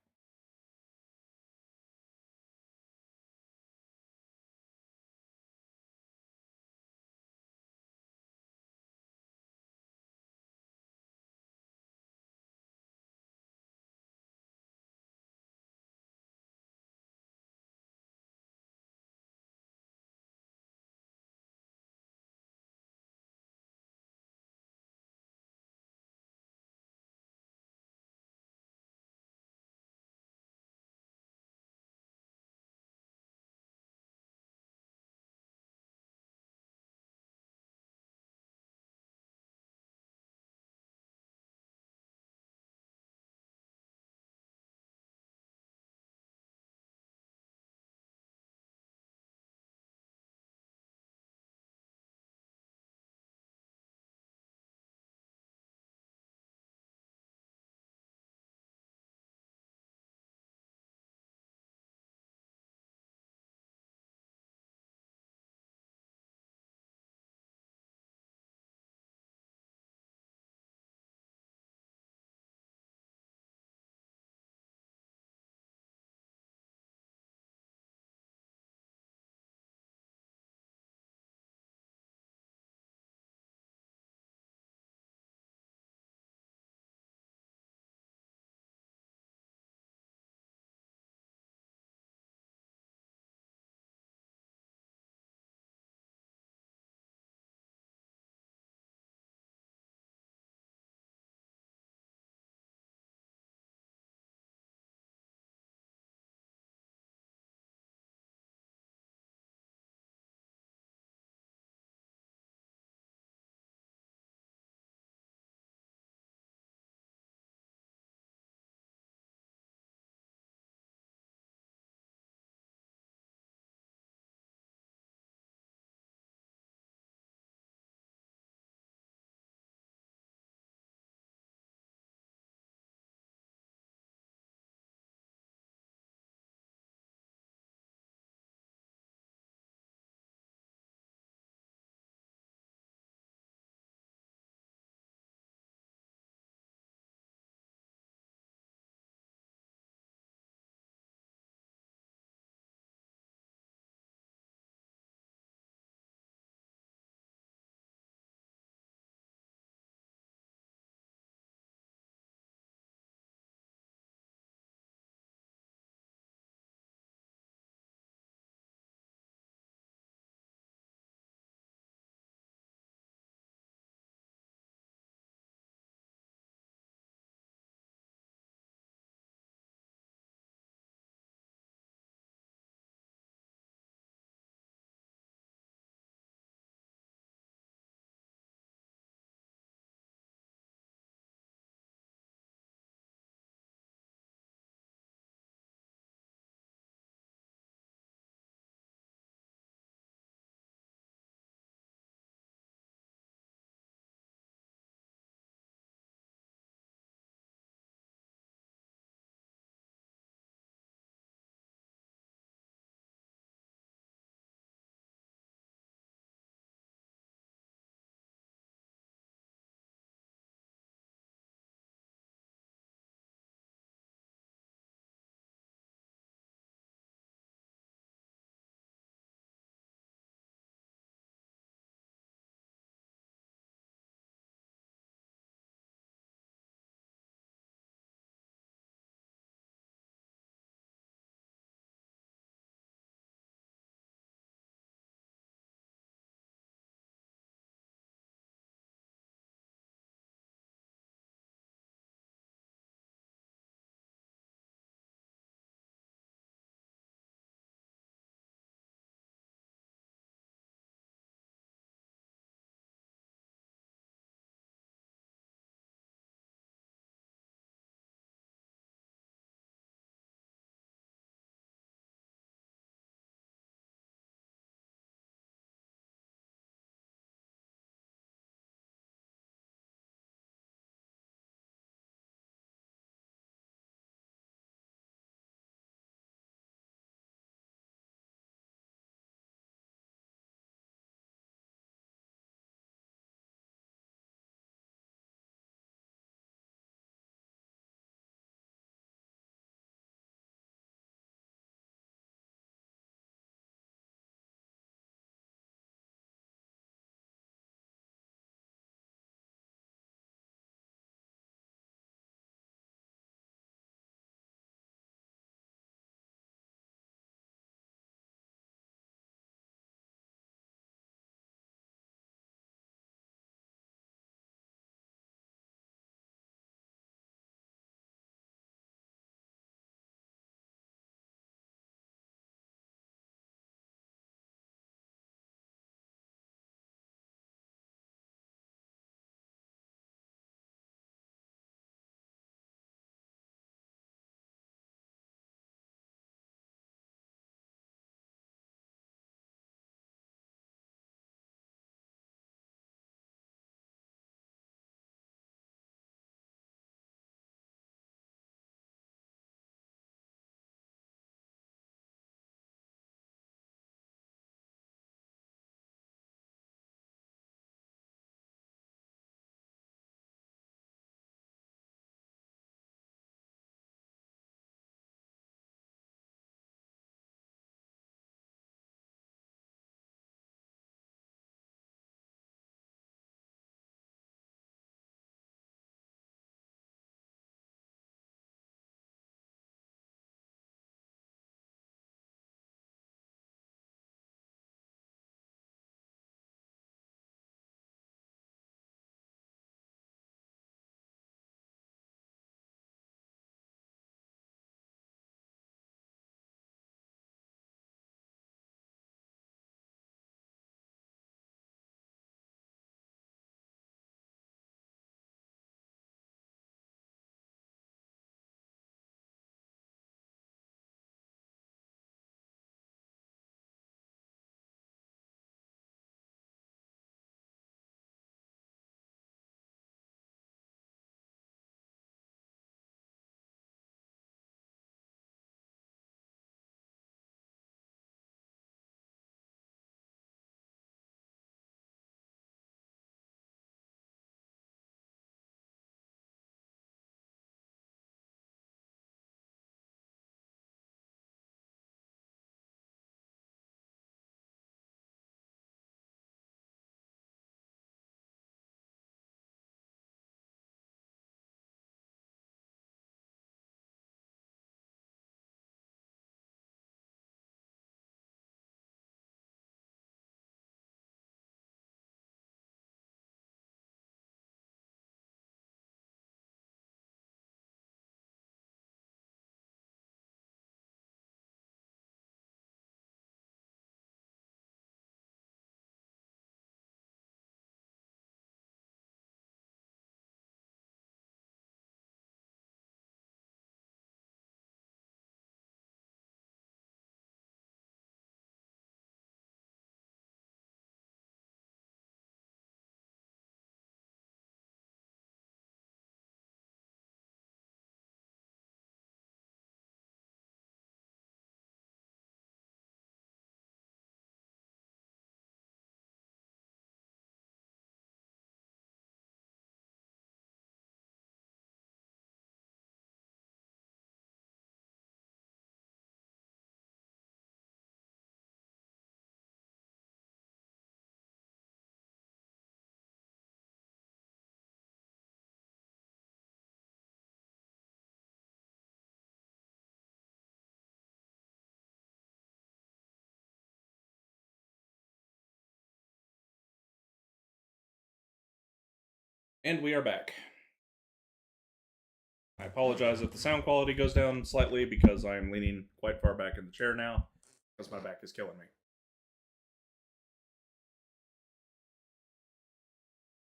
And we are back. I apologize if the sound quality goes down slightly because I am leaning quite far back in the chair now because my back is killing me.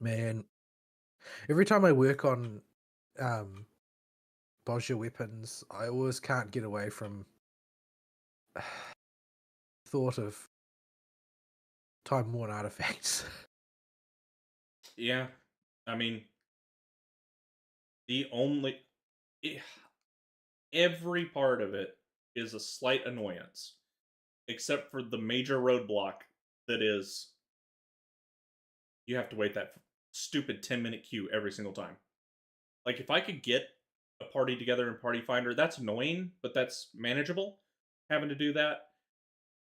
Man, every time I work on um Bosja weapons, I always can't get away from thought of time worn artifacts. Yeah, I mean, the only. Every part of it is a slight annoyance, except for the major roadblock that is you have to wait that stupid 10-minute queue every single time. Like, if I could get a party together in Party Finder, that's annoying, but that's manageable. Having to do that,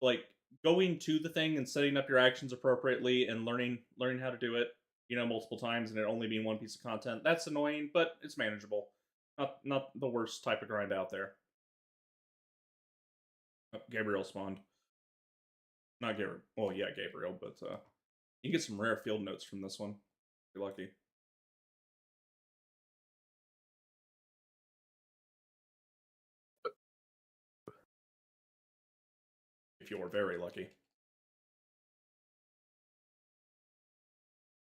like going to the thing and setting up your actions appropriately and learning how to do it, multiple times and it only being one piece of content. That's annoying, but it's manageable. Not the worst type of grind out there. Oh, Gabriel spawned. Not Gabriel. Well, yeah, Gabriel, but you can get some rare field notes from this one. You're lucky. If you're very lucky.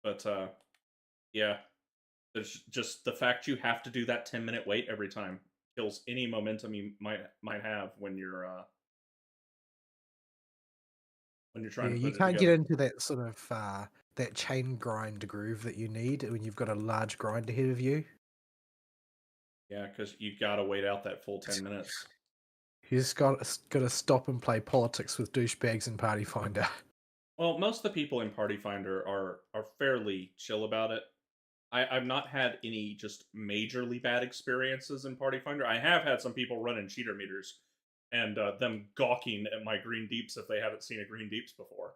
But yeah, there's just the fact you have to do that 10-minute wait every time kills any momentum you might have when you're trying Yeah, to you put it can't get together. into that sort of that chain grind groove that you need when you've got a large grind ahead of you. Yeah, because you gotta wait out that full 10 minutes. You just got to stop and play politics with douchebags in Party Finder. Well, most of the people in Party Finder are fairly chill about it. I've not had any just majorly bad experiences in Party Finder. I have had some people running cheater meters and them gawking at my green deeps if they haven't seen a green deeps before.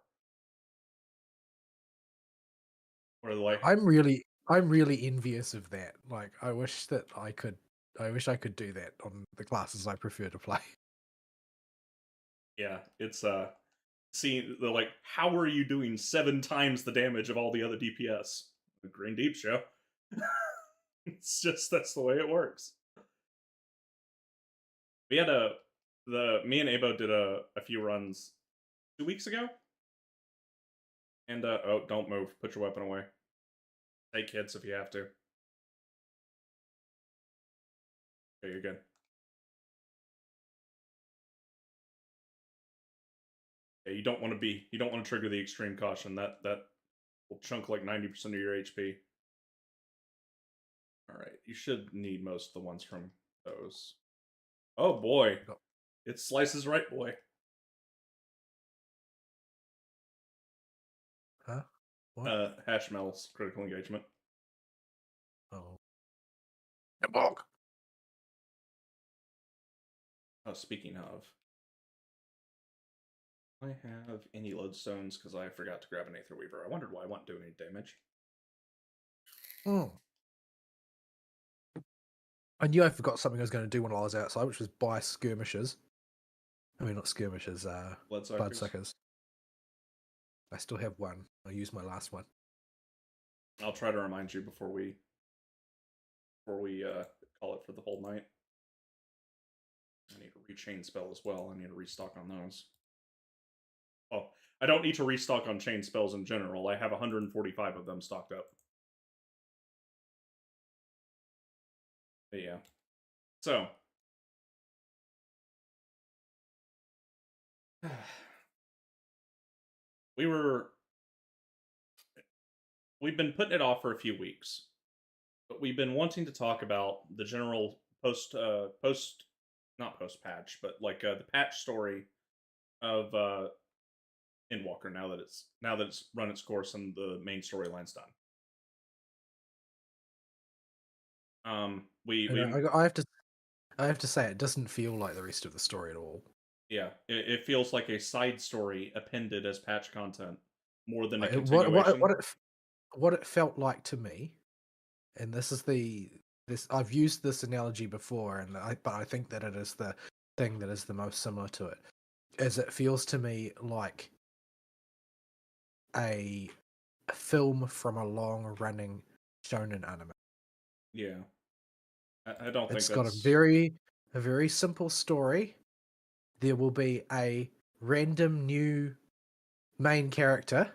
Or they're like, I'm really envious of that. Like, I wish I could do that on the classes I prefer to play. yeah, it's seeing they're like, how are you doing 7 times the damage of all the other DPS? The green deep show. It's just that's the way it works. We had the me and Abo did a few runs 2 weeks ago, and oh, don't move, put your weapon away. Take hits if you have to. Okay, you're good. Yeah, you don't want to trigger the extreme caution. That will chunk like 90% of your HP. All right, you should need most of the ones from those. Oh boy, it slices right, boy. Huh? What? Hashmel's critical engagement. Oh. Bog. Oh, speaking of, I have any lodestones because I forgot to grab an Aether Weaver. I wondered why I wasn't doing any damage. Oh. I knew I forgot something I was going to do when I was outside, which was buy skirmishers. I mean, not skirmishers, Bloodsuckers. bloodsuckers. I still have one. I used my last one. I'll try to remind you before we call it for the whole night. I need a rechain spell as well. I need to restock on those. Oh, I don't need to restock on chain spells in general. I have 145 of them stocked up. But yeah. So. We've been putting it off for a few weeks, but we've been wanting to talk about the general not post patch, but like the patch story of Endwalker now that it's run its course and the main storyline's done. We And we I have to say, it doesn't feel like the rest of the story at all. yeah, it feels like a side story appended as patch content more than a Like, continuation. what it felt like to me, and this I've used this analogy before, but I think that it is the thing that is the most similar to it. Is it feels to me like a film from a long running shonen anime. Yeah, I don't think It's got a that's. very simple story. There will be a random new main character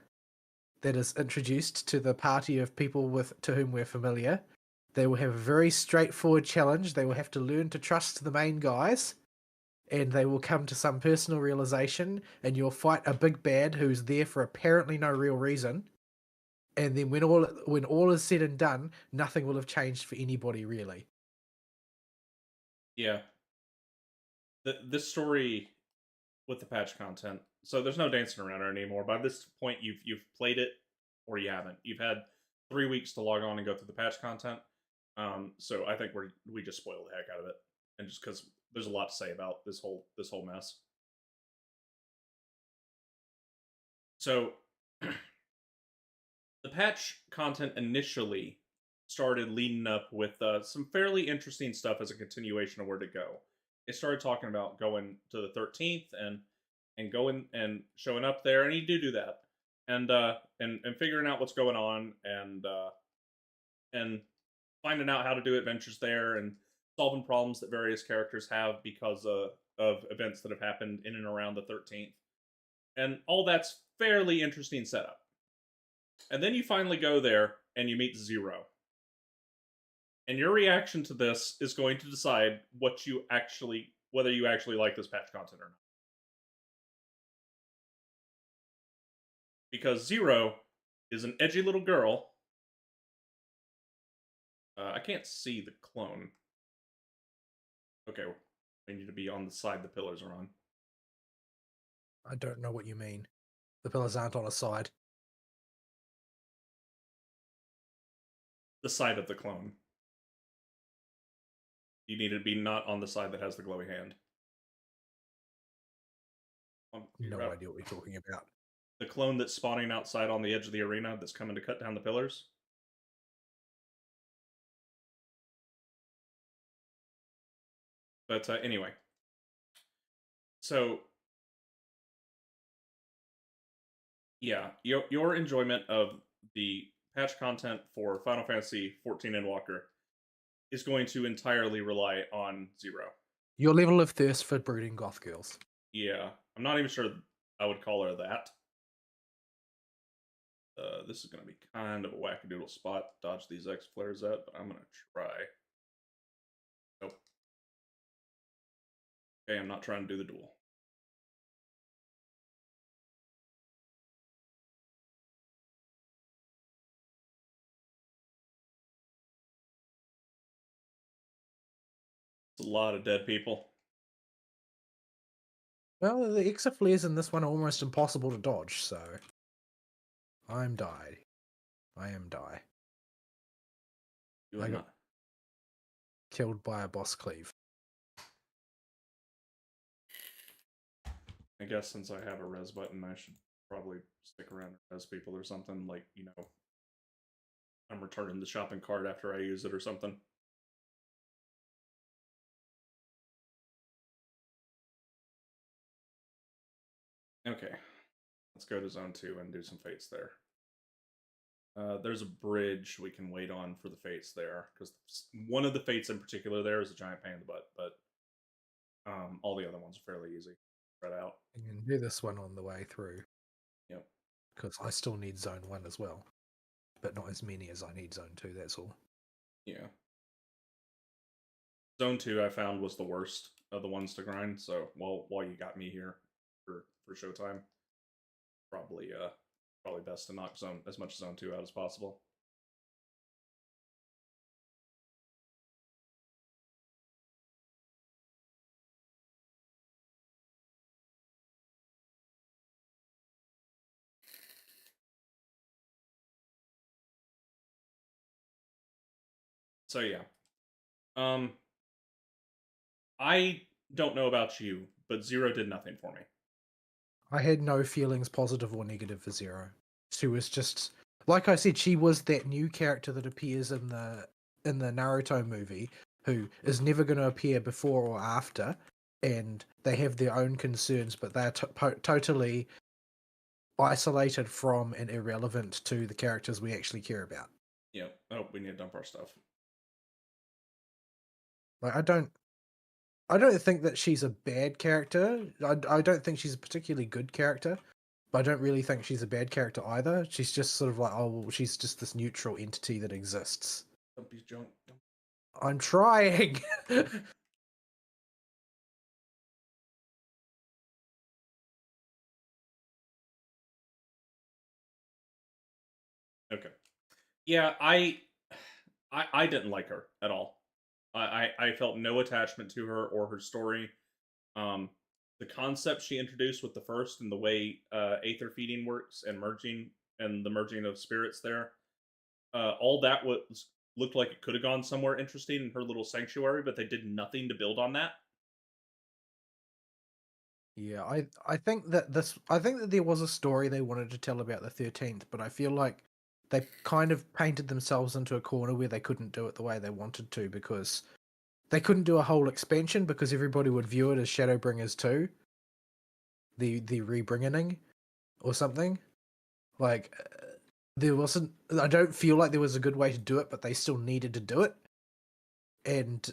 that is introduced to the party of people to whom we're familiar. They will have a very straightforward challenge. They will have to learn to trust the main guys, and they will come to some personal realization, and you'll fight a big bad who's there for apparently no real reason. And then when all is said and done, nothing will have changed for anybody really. Yeah, this story with the patch content. So there's no dancing around it anymore. By this point, you've played it or you haven't. You've had 3 weeks to log on and go through the patch content. So I think we just spoiled the heck out of it, and just because there's a lot to say about this whole mess. So the patch content initially started leading up with some fairly interesting stuff as a continuation of where to go. It started talking about going to the 13th and going and showing up there, and you do that, and figuring out what's going on, and finding out how to do adventures there, and solving problems that various characters have because of events that have happened in and around the 13th, and all that's fairly interesting setup. And then you finally go there and you meet Zero. And your reaction to this is going to decide whether you actually like this patch content or not. Because Zero is an edgy little girl. I can't see the clone. Okay, we need to be on the side the pillars are on. I don't know what you mean. The pillars aren't on a side. The side of the clone. You need to be not on the side that has the glowy hand. No idea what you're talking about. The clone that's spawning outside on the edge of the arena that's coming to cut down the pillars. But anyway, so yeah, your enjoyment of the patch content for Final Fantasy 14 Endwalker is going to entirely rely on Zero. Your level of thirst for brooding goth girls. Yeah, I'm not even sure I would call her that. This is going to be kind of a wackadoodle spot to dodge these X flares at, but I'm going to try. Nope. Okay, I'm not trying to do the duel. It's a lot of dead people. Well, the exit flares in this one are almost impossible to dodge, so I'm died. I am die. You I are got not. killed by a boss cleave. I guess since I have a res button, I should probably stick around and res people or something. Like, I'm returning the shopping cart after I use it or something. Okay, let's go to Zone 2 and do some fates there. There's a bridge we can wait on for the fates there, because one of the fates in particular there is a giant pain in the butt, but all the other ones are fairly easy, spread out. I can do this one on the way through. Yep. Because I still need Zone 1 as well. But not as many as I need Zone 2, that's all. Yeah. Zone 2 I found was the worst of the ones to grind, so while you got me here for showtime, probably best to knock as much Zone 2 out as possible. So yeah. I don't know about you, but Zero did nothing for me. I had no feelings, positive or negative, for Zero. She was just, like I said, she was that new character that appears in the Naruto movie, who is never going to appear before or after, and they have their own concerns, but they're totally isolated from and irrelevant to the characters we actually care about. Yeah. Oh, we need to dump our stuff. Like I don't think that she's a bad character. I don't think she's a particularly good character, but I don't really think she's a bad character either. She's just sort of like, oh, well, she's just this neutral entity that exists. Dump these junk. I'm trying. Okay. Yeah, I didn't like her at all. I felt no attachment to her or her story. Um, the concept she introduced with the first and the way aether feeding works and merging and the merging of spirits there, all that was looked like it could have gone somewhere interesting in her little sanctuary, but they did nothing to build on that. Yeah, I think that there was a story they wanted to tell about the 13th, but I feel like they kind of painted themselves into a corner where they couldn't do it the way they wanted to because they couldn't do a whole expansion because everybody would view it as Shadowbringers 2, the rebringing or something. Like there wasn't I don't feel like there was a good way to do it, but they still needed to do it. And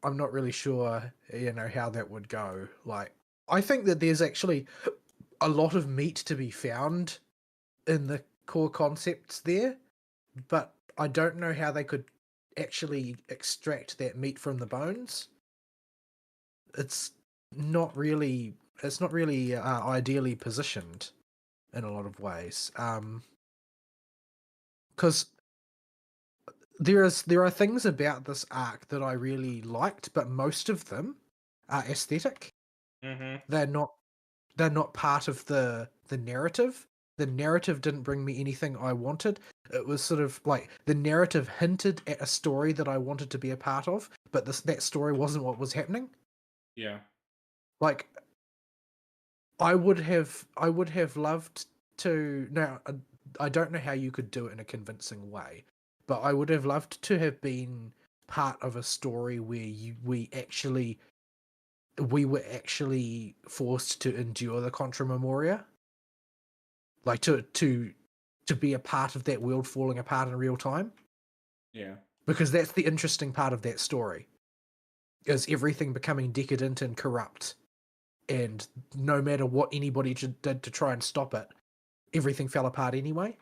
I'm not really sure, how that would go. Like I think that there's actually a lot of meat to be found in the core concepts there, but I don't know how they could actually extract that meat from the bones. It's it's not really ideally positioned in a lot of ways. Because there are things about this arc that I really liked, but most of them are aesthetic. Mm-hmm. They're not they're not part of the narrative. The narrative didn't bring me anything I wanted. It was sort of like the narrative hinted at a story that I wanted to be a part of, but that story wasn't what was happening. Yeah. Like I would have loved to now. I don't know how you could do it in a convincing way, but I would have loved to have been part of a story where we were actually forced to endure the Contra Memoria, like to be a part of that world falling apart in real time, Yeah. because that's the interesting part of that story is everything becoming decadent and corrupt, and no matter what anybody did to try and stop it, everything fell apart anyway.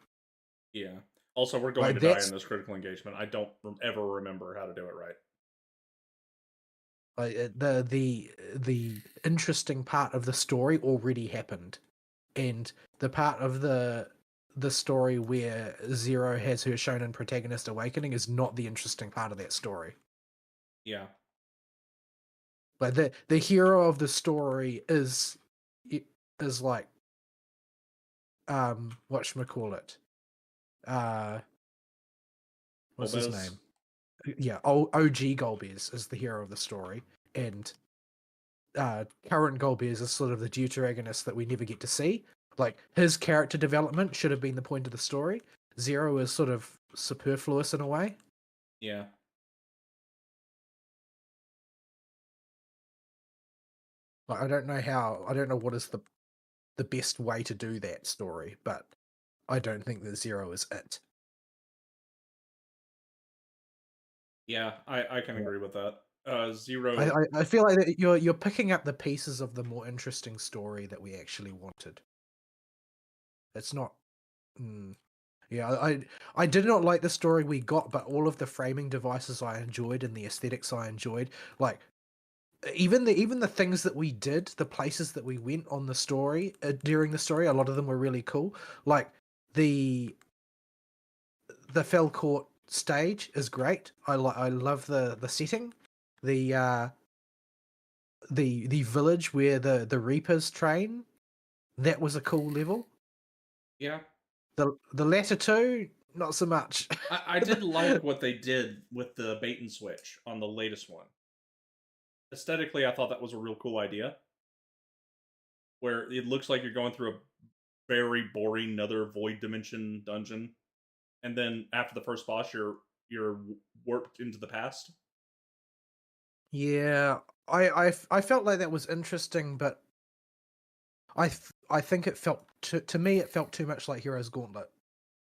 Yeah. Also, we're going Like to die in that's this critical engagement. I don't ever remember how to do it right. like the interesting part of the story already happened, and the part of the story where Zero has her shonen protagonist awakening is not the interesting part of that story. Yeah. Like the hero of the story is like whatchamacallit. Uh what's his Golbez. name? Yeah, OG Golbez is the hero of the story, and current Golbez is sort of the deuteragonist that we never get to see. Like his character development should have been the point of the story. Zero is sort of superfluous in a way. Yeah. Like I don't know what is the best way to do that story, but I don't think that Zero is it. Yeah. I can agree with that. I, Zero. I feel like that you're picking up the pieces of the more interesting story that we actually wanted. It's not. Mm, yeah, I did not like the story we got, but all of the framing devices I enjoyed and the aesthetics I enjoyed. Like even the things that we did, the places that we went on the story during the story, a lot of them were really cool. Like the the Fell Court stage is great. I love the setting. The the village where the Reapers train, that was a cool level. Yeah. The latter two, not so much. I did like what they did with the bait and switch on the latest one. Aesthetically, I thought that was a real cool idea. Where it looks like you're going through a very boring another void dimension dungeon, and then after the first boss, you're warped into the past. Yeah, I felt like that was interesting, but I think it felt to me it felt too much like Heroes Gauntlet.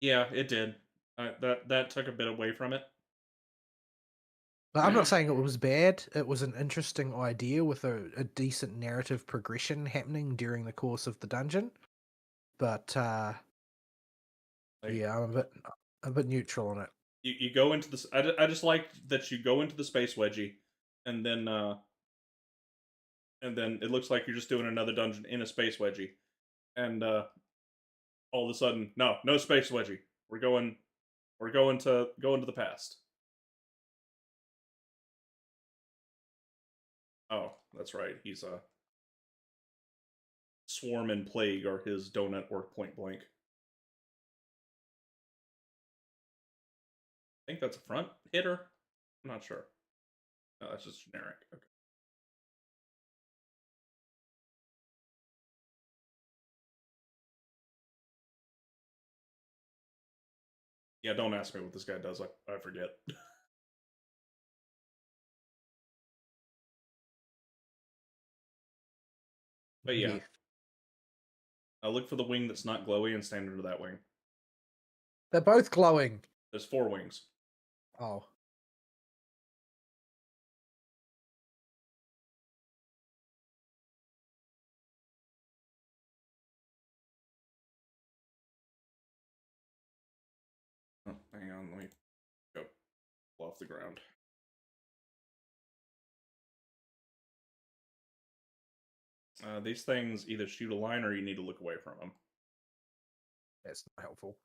Yeah, it did. That took a bit away from it. Like, I'm not saying it was bad. It was an interesting idea with a decent narrative progression happening during the course of the dungeon. But Like yeah, I'm a bit neutral on it. you go into this. I just liked that you go into the space wedgie, and then it looks like you're just doing another dungeon in a space wedgie, and all of a sudden, no space wedgie. We're going to the past. Oh, that's right. He's a swarm and plague are his donut work point blank. I think that's a front hitter. I'm not sure. No, that's just generic. Okay. Yeah, don't ask me what this guy does. I forget. But yeah, Yeah, I look for the wing that's not glowy and stand under that wing. they're both glowing. There's 4 wings. Oh, Oh, hang on, let me go off the ground. These things either shoot a line or you need to look away from them. that's not helpful.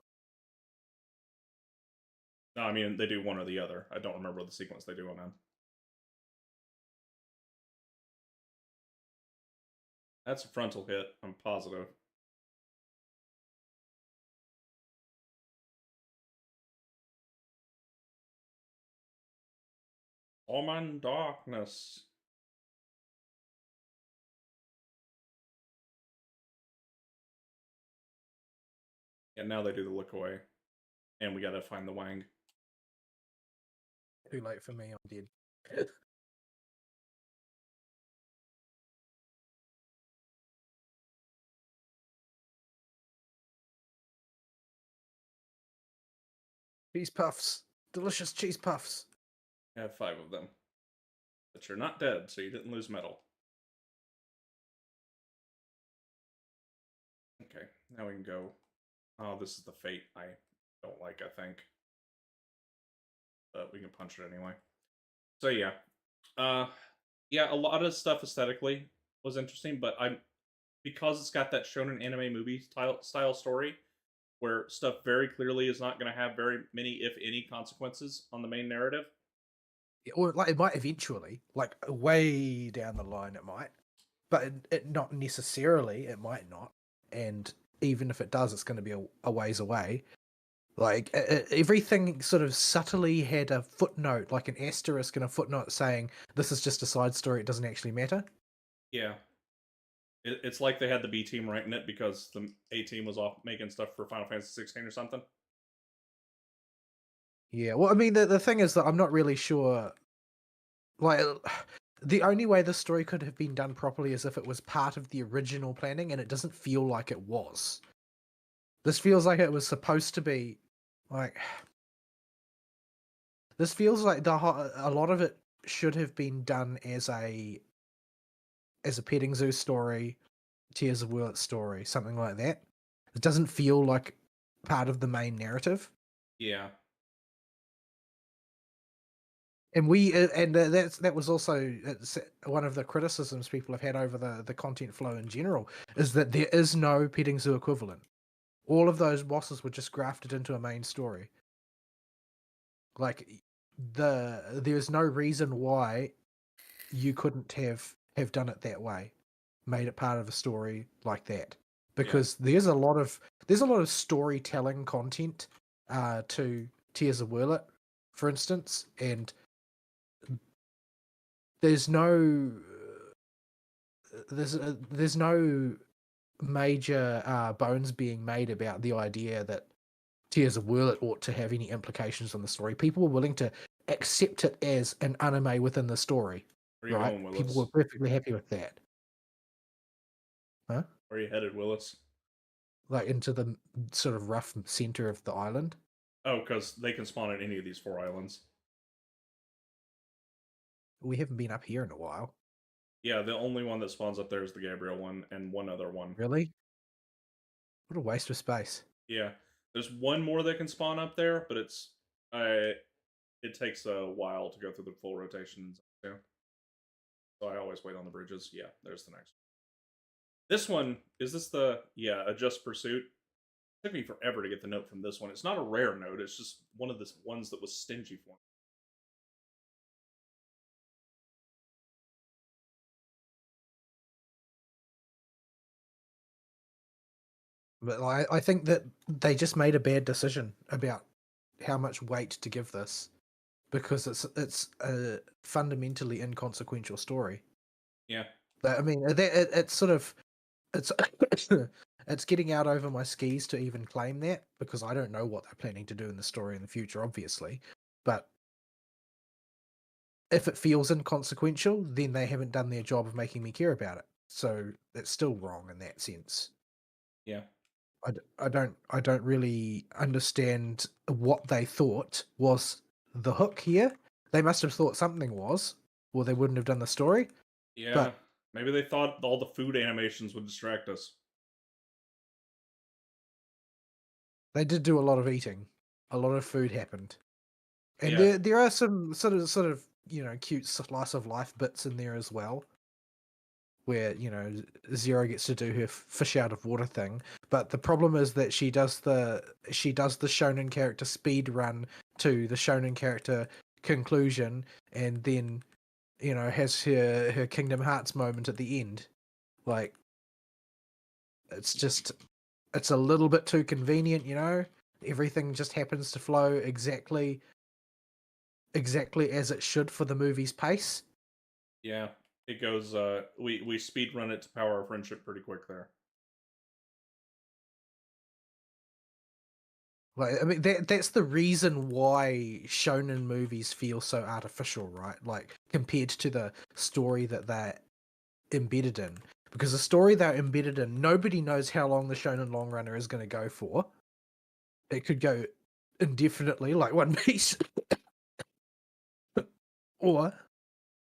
No, I mean they do one or the other. I don't remember the sequence they do on them. That's a frontal hit. I'm positive. I'm in darkness. Yeah, now they do the look away, and we gotta find the wang. Too late for me. I'm dead. Cheese puffs, delicious cheese puffs. I have 5 of them, but you're not dead, so you didn't lose metal. Okay, now we can go. Oh, this is the fate I don't like, I think. But we can punch it anyway. So yeah. Uh yeah, a lot of stuff aesthetically was interesting, but I'm because it's got that shonen anime movie style story where stuff very clearly is not going to have very many, if any, consequences on the main narrative. Or like it might eventually, like way down the line, it might, but it not necessarily. It might not, and even if it does, it's going to be a ways away. Like everything sort of subtly had a footnote, like an asterisk and a footnote saying this is just a side story. It doesn't actually matter. Yeah. It's like they had the B team writing it because the A team was off making stuff for Final Fantasy 16 or something. Yeah. Well, I mean, the thing is that I'm not really sure. Like, the only way the story could have been done properly is if it was part of the original planning, and it doesn't feel like it was. This feels like it was supposed to be, like. This feels like a lot of it should have been done as a petting zoo story, Tears of Willet story, something like that. It doesn't feel like part of the main narrative. Yeah. And that was also one of the criticisms people have had over the content flow in general is that there is no petting zoo equivalent. All of those bosses were just grafted into a main story. Like there's no reason why you couldn't have done it that way, made it part of a story like that, because there's a lot of storytelling content to Tears of Willet, for instance, and there's no there's no major bones being made about the idea that Tears of Willet ought to have any implications on the story. People were willing to accept it as an anime within the story, Where are you right? going, People Willis? were perfectly happy with that. Huh? Where are you headed, Willis? Like into the sort of rough center of the island. Oh, because they can spawn at any of these 4 islands. We haven't been up here in a while. Yeah, the only one that spawns up there is the Gabriel one and one other one. Really? What a waste of space. Yeah, there's one more that can spawn up there, but it takes a while to go through the full rotations too. So I always wait on the bridges. Yeah, there's the next one. This one is this the adjust pursuit. It took me forever to get the note from this one. It's not a rare note. It's just one of the ones that was stingy for me. But I think that they just made a bad decision about how much weight to give this, because it's a fundamentally inconsequential story. Yeah, I mean, it's sort of it's it's getting out over my skis to even claim that, because I don't know what they're planning to do in the story in the future, obviously. But if it feels inconsequential, then they haven't done their job of making me care about it. So it's still wrong in that sense. yeah, I don't really understand what they thought was the hook here. They must have thought something was, or they wouldn't have done the story. yeah. But Maybe they thought all the food animations would distract us. they did do a lot of eating. A lot of food happened. And Yeah, there are some sort of cute slice of life bits in there as well, where Zero gets to do her fish out of water thing. But the problem is that she does the shonen character speed run to the shonen character conclusion, and then has her Kingdom Hearts moment at the end. Like, it's a little bit too convenient. Everything just happens to flow exactly as it should for the movie's pace. yeah. It goes. We speed run it to power our friendship pretty quick there. Like, I mean, that's the reason why shonen movies feel so artificial, right? Like, compared to the story that they're embedded in. Because the story they're embedded in, nobody knows how long the shonen long runner is going to go for. It could go indefinitely, like One Piece, or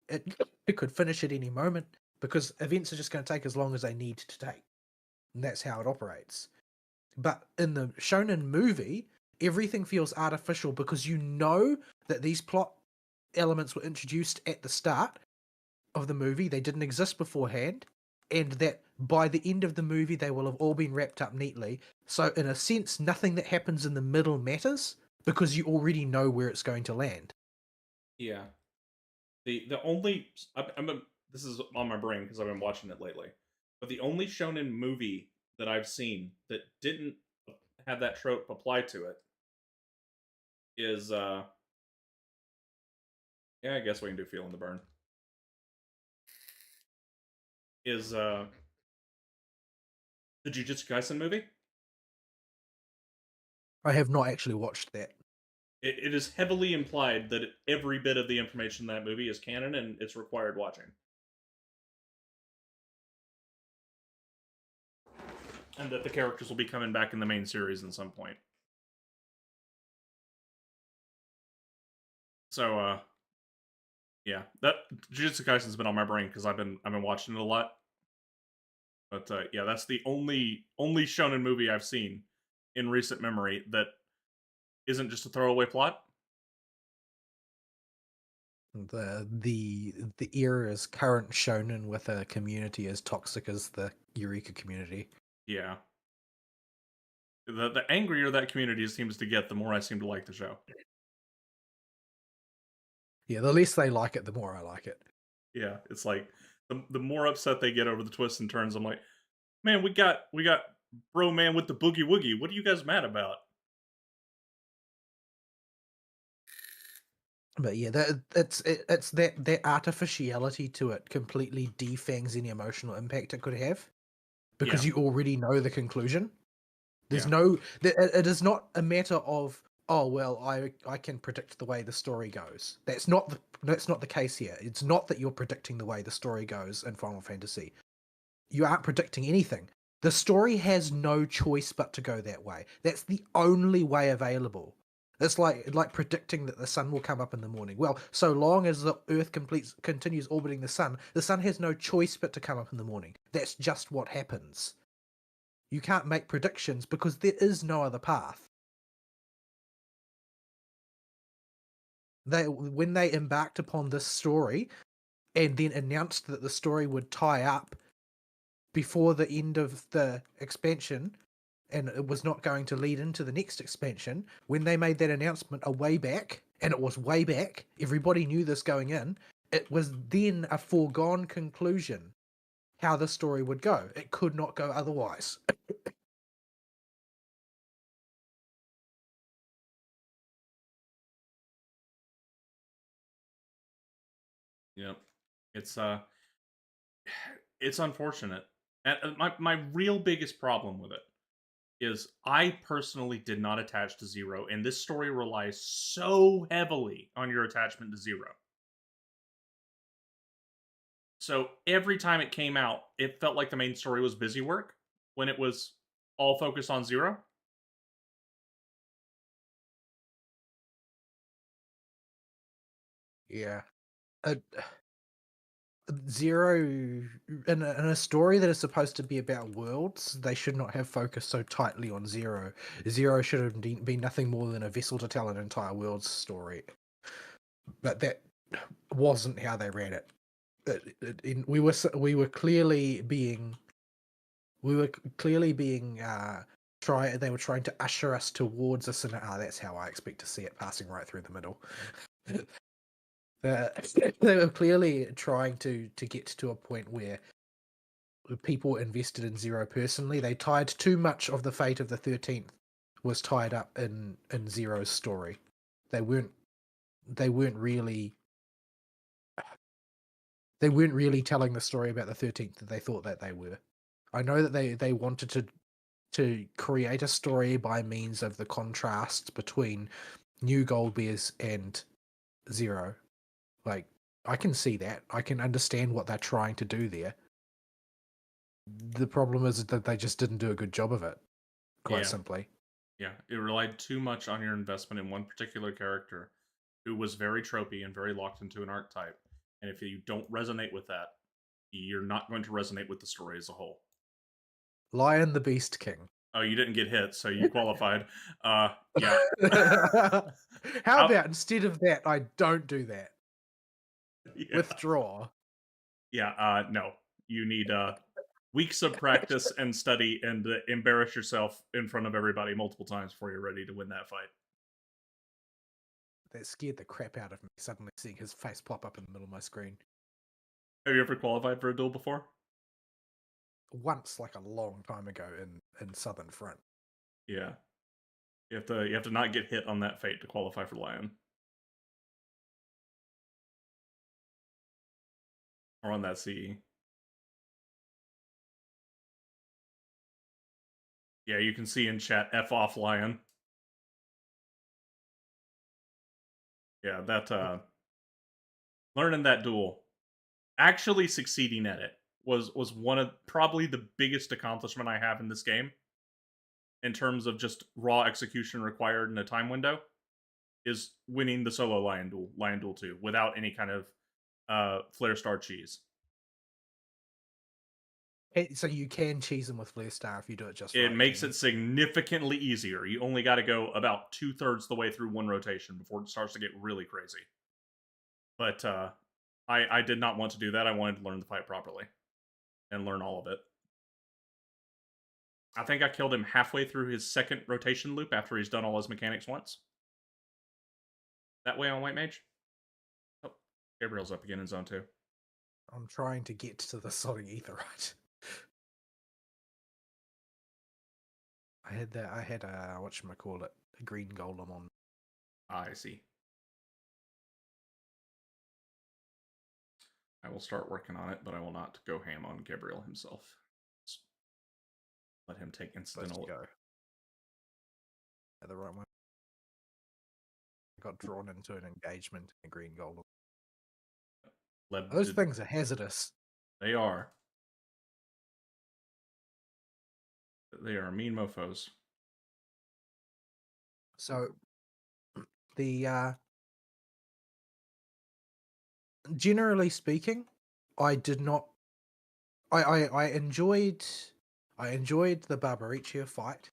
it could finish at any moment, because events are just going to take as long as they need to take. And that's how it operates. But in the shonen movie, everything feels artificial, because you know that these plot elements were introduced at the start of the movie. They didn't exist beforehand, and that by the end of the movie, they will have all been wrapped up neatly. So, in a sense, nothing that happens in the middle matters, because you already know where it's going to land. Yeah. The only this is on my brain because I've been watching it lately, but the only shonen movie that I've seen that didn't have that trope apply to it is yeah, I guess we can do Feeling the Burn. Is the Jujutsu Kaisen movie? I have not actually watched that. It is heavily implied that every bit of the information in that movie is canon and it's required watching. And that the characters will be coming back in the main series at some point. So yeah, that Jujutsu Kaisen's been on my brain because I've been watching it a lot. But yeah, that's the only shonen movie I've seen in recent memory that isn't just a throwaway plot. The era's current shonen with a community as toxic as the Eureka community. Yeah, the angrier that community seems to get, the more I seem to like the show. Yeah, the less they like it, the more I like it. Yeah, it's like the more upset they get over the twists and turns, I'm like, man, we got bro man with the boogie woogie. What are you guys mad about? But yeah, it's that artificiality to it completely defangs any emotional impact it could have, Yeah, because you already know the conclusion. There's yeah, no, it is not a matter of, oh well, I can predict the way the story goes. That's not the case here. It's not that you're predicting the way the story goes in Final Fantasy. You aren't predicting anything. The story has no choice but to go that way. That's the only way available. It's like predicting that the sun will come up in the morning. Well, so long as the Earth continues orbiting the sun has no choice but to come up in the morning. That's just what happens. You can't make predictions because there is no other path. When they embarked upon this story and then announced that the story would tie up before the end of the expansion and it was not going to lead into the next expansion, when they made that announcement a way back, and it was way back, everybody knew this going in, it was then a foregone conclusion how the story would go. It could not go otherwise. Yep. It's it's unfortunate. And my real biggest problem with it is I personally did not attach to Zero, and this story relies so heavily on your attachment to Zero. So every time it came out, it felt like the main story was busy work when it was all focused on Zero. Yeah. Uh, Zero in a story that is supposed to be about worlds, they should not have focused so tightly on Zero. Zero should have been nothing more than a vessel to tell an entire world's story. But that wasn't how they ran it. We were clearly being they were trying to usher us towards a cinema. That's how I expect to see it, passing right through the middle. They were clearly trying to get to a point where people invested in Zero personally. They tied too much of the fate of the 13th was tied up in Zero's story. They weren't really telling the story about the 13th that they thought that they were. I know that they wanted to create a story by means of the contrast between New Gold Bears and Zero. Like, I can see that. I can understand what they're trying to do there. The problem is that they just didn't do a good job of it, quite Yeah. simply. Yeah, it relied too much on your investment in one particular character who was very tropey and very locked into an archetype. And if you don't resonate with that, you're not going to resonate with the story as a whole. Lion the Beast King. Oh, you didn't get hit, so you qualified. Yeah. How How, about instead of that, I don't do that? yeah. Withdraw. Yeah, no. You need weeks of practice and study and embarrass yourself in front of everybody multiple times before you're ready to win that fight. That scared the crap out of me, suddenly seeing his face pop up in the middle of my screen. Have you ever qualified for a duel before? Once, like a long time ago in Southern Front. Yeah. You have to not get hit on that fate to qualify for Lion. Or on that CE. Yeah, you can see in chat F off Lion. Yeah, that learning that duel, actually succeeding at it was one of probably the biggest accomplishment I have in this game in terms of just raw execution required in a time window is winning the solo Lion Duel 2 without any kind of Flare Star cheese. So you can cheese them with Flare Star if you do it just It right. makes it significantly easier. You only got to go about 2/3 the way through one rotation before it starts to get really crazy. But I did not want to do that. I wanted to learn the fight properly and learn all of it. I think I killed him halfway through his second rotation loop after he's done all his mechanics once. That way on White Mage. Oh, Gabriel's up again in zone 2. I'm trying to get to the Sonic Aetherite. I had a whatchamacallit, a green golem on. I see. I will start working on it, but I will not go ham on Gabriel himself. Just let him take incidental. Go. The right one. I got drawn into an engagement in a green golem. Those things are hazardous. They are. They are mean mofos. So The generally speaking, I did not. I enjoyed the Barbariccia fight,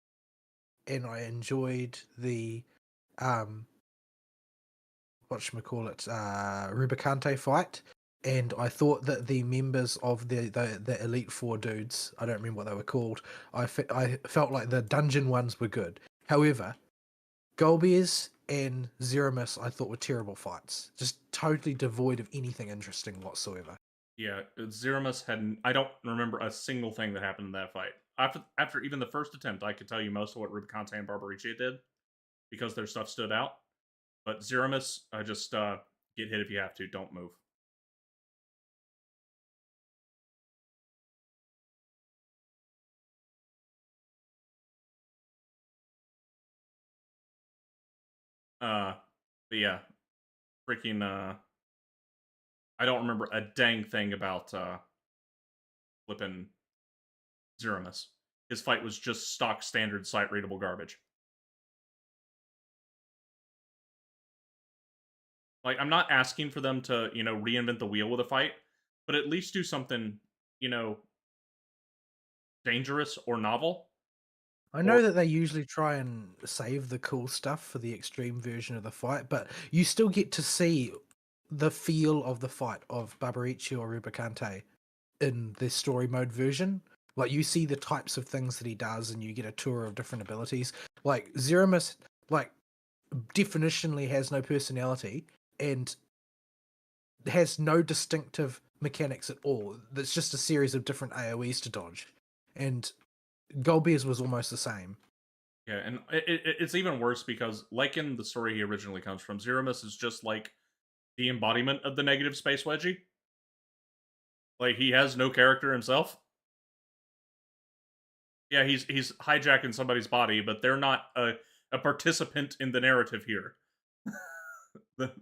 and I enjoyed the um whatchamacallit, Rubicante fight, and I thought that the members of the Elite Four dudes, I don't remember what they were called, I felt like the dungeon ones were good. However, Golbears and Zeramus I thought were terrible fights, just totally devoid of anything interesting whatsoever. Yeah, Zeramus had. I don't remember a single thing that happened in that fight. After even the first attempt, I could tell you most of what Rubicante and Barbaricia did because their stuff stood out. But Zeramus, just get hit if you have to. Don't move. Uh, but yeah, freaking. I don't remember a dang thing about flipping Zeramus. His fight was just stock standard sight readable garbage. Like, I'm not asking for them to, reinvent the wheel with a fight, but at least do something, you know, dangerous or novel. I Or know that they usually try and save the cool stuff for the extreme version of the fight, but you still get to see the feel of the fight of Barbarici or Rubicante in the story mode version. Like you see the types of things that he does, and you get a tour of different abilities. Like Zeramus, like definitionally has no personality and has no distinctive mechanics at all. It's just a series of different AoEs to dodge, and Golbear's was almost the same. yeah, and it's even worse because, like in the story he originally comes from, Zeramus is just like the embodiment of the negative space wedgie. Like, he has no character himself. Yeah, he's hijacking somebody's body, but they're not a participant in the narrative here.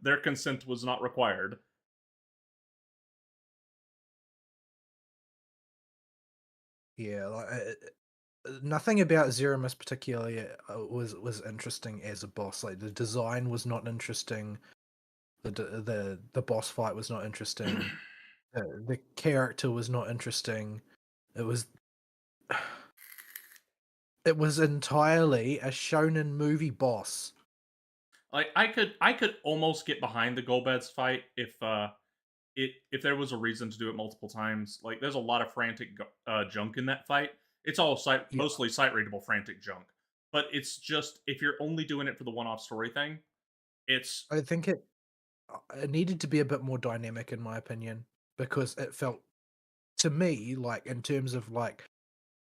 Their consent was not required. Yeah, like nothing about Zeramus particularly was interesting as a boss. Like the design was not interesting. The boss fight was not interesting. The character was not interesting. It was it was entirely a shonen movie boss. Like, I could almost get behind the Golbez fight if there was a reason to do it multiple times. Like, there's a lot of frantic junk in that fight. It's all Yeah, mostly sight readable frantic junk, but it's just if you're only doing it for the one off story thing, it's I think it needed to be a bit more dynamic in my opinion because it felt to me like in terms of like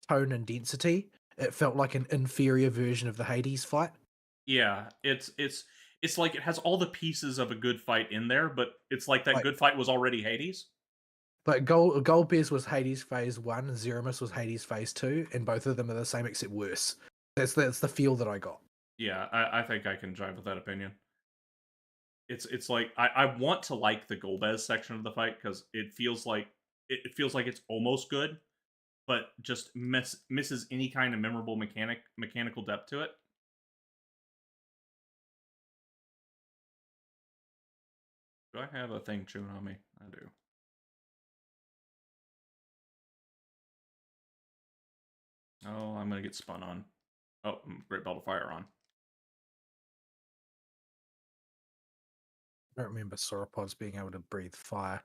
tone and density, it felt like an inferior version of the Hades fight. yeah, it's like it has all the pieces of a good fight in there, but it's like that Like good fight was already Hades. Goldbears was Hades Phase 1, and Zeramus was Hades Phase 2, and both of them are the same except worse. That's the feel that I got. Yeah, I think I can jive with that opinion. It's like I want to like the Golbez section of the fight because it feels like it's almost good, but just misses any kind of memorable mechanical depth to it. Do I have a thing chewing on me? I do. Oh, I'm gonna get spun on. Oh, Great Belt of Fire on. I don't remember sauropods being able to breathe fire.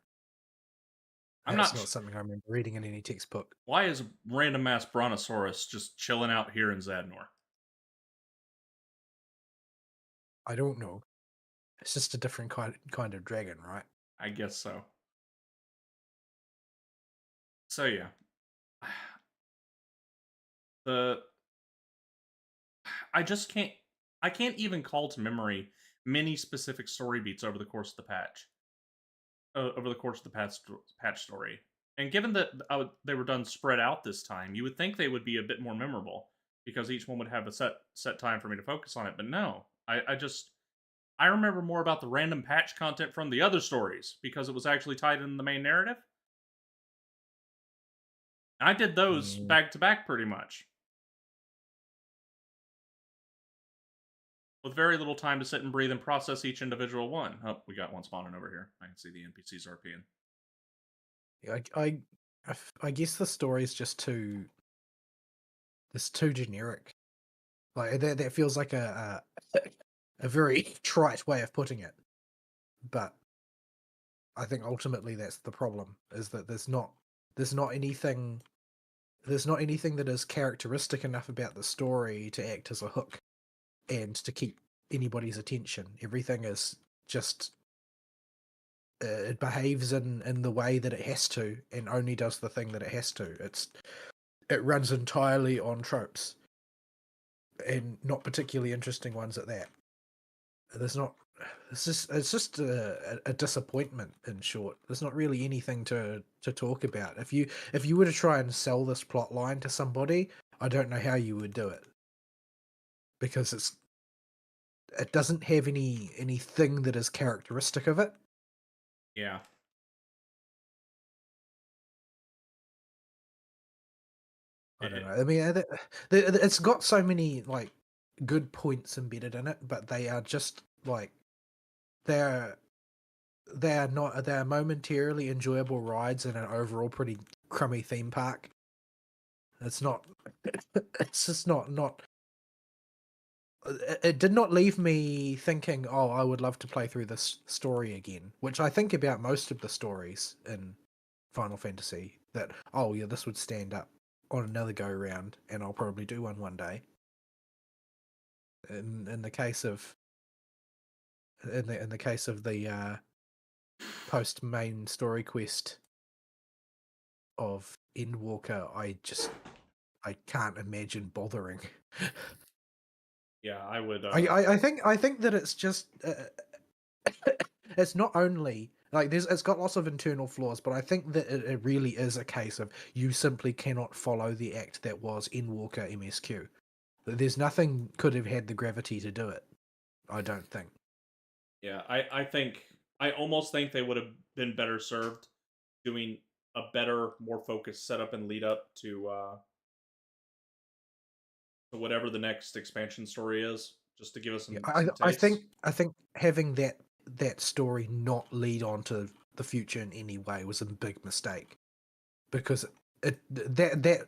I'm That's not. not something I remember reading in any textbook. Why is random ass Brontosaurus just chilling out here in Zadnor? I don't know. It's just a different kind of dragon, right? I guess so. So yeah, the I just can't. I can't even call to memory many specific story beats over the course of the patch. Over the course of the patch story. And given that they were done spread out this time, you would think they would be a bit more memorable because each one would have a set time for me to focus on it. But no, I remember more about the random patch content from the other stories because it was actually tied in the main narrative. And I did those Mm. back to back pretty much. with very little time to sit and breathe and process each individual one. Oh, we got one spawning over here. I can see the NPCs RPing. Yeah, I guess the story is just too it's too generic. Like that feels like a very trite way of putting it. But I think ultimately that's the problem, is that there's not anything there's not anything that is characteristic enough about the story to act as a hook and to keep anybody's attention. Everything is just it behaves in the way that it has to, and only does the thing that it has to. It runs entirely on tropes, and not particularly interesting ones at that. There's not. It's just a disappointment, in short. There's not really anything to talk about. If you were to try and sell this plot line to somebody, I don't know how you would do it, because it doesn't have anything that is characteristic of it. Yeah. I don't It, know. I mean, it's got so many like good points embedded in it, but they are just like they're they're momentarily enjoyable rides in an overall pretty crummy theme park. It's not. It's just not. It did not leave me thinking, oh, I would love to play through this story again, which I think about most of the stories in Final Fantasy. That, oh yeah, this would stand up on another go round, and I'll probably do one day. In the case of in the case of the post main story quest of Endwalker, I can't imagine bothering. yeah, I would. I think that it's just it's not only like it's got lots of internal flaws, but I think that it really is a case of you simply cannot follow the act that was Endwalker MSQ. There's nothing could have had the gravity to do it. I don't think. Yeah, I think I almost think they would have been better served doing a better, more focused setup and lead up to whatever the next expansion story is, just to give us Yeah, some taste. I think having that story not lead on to the future in any way was a big mistake, because that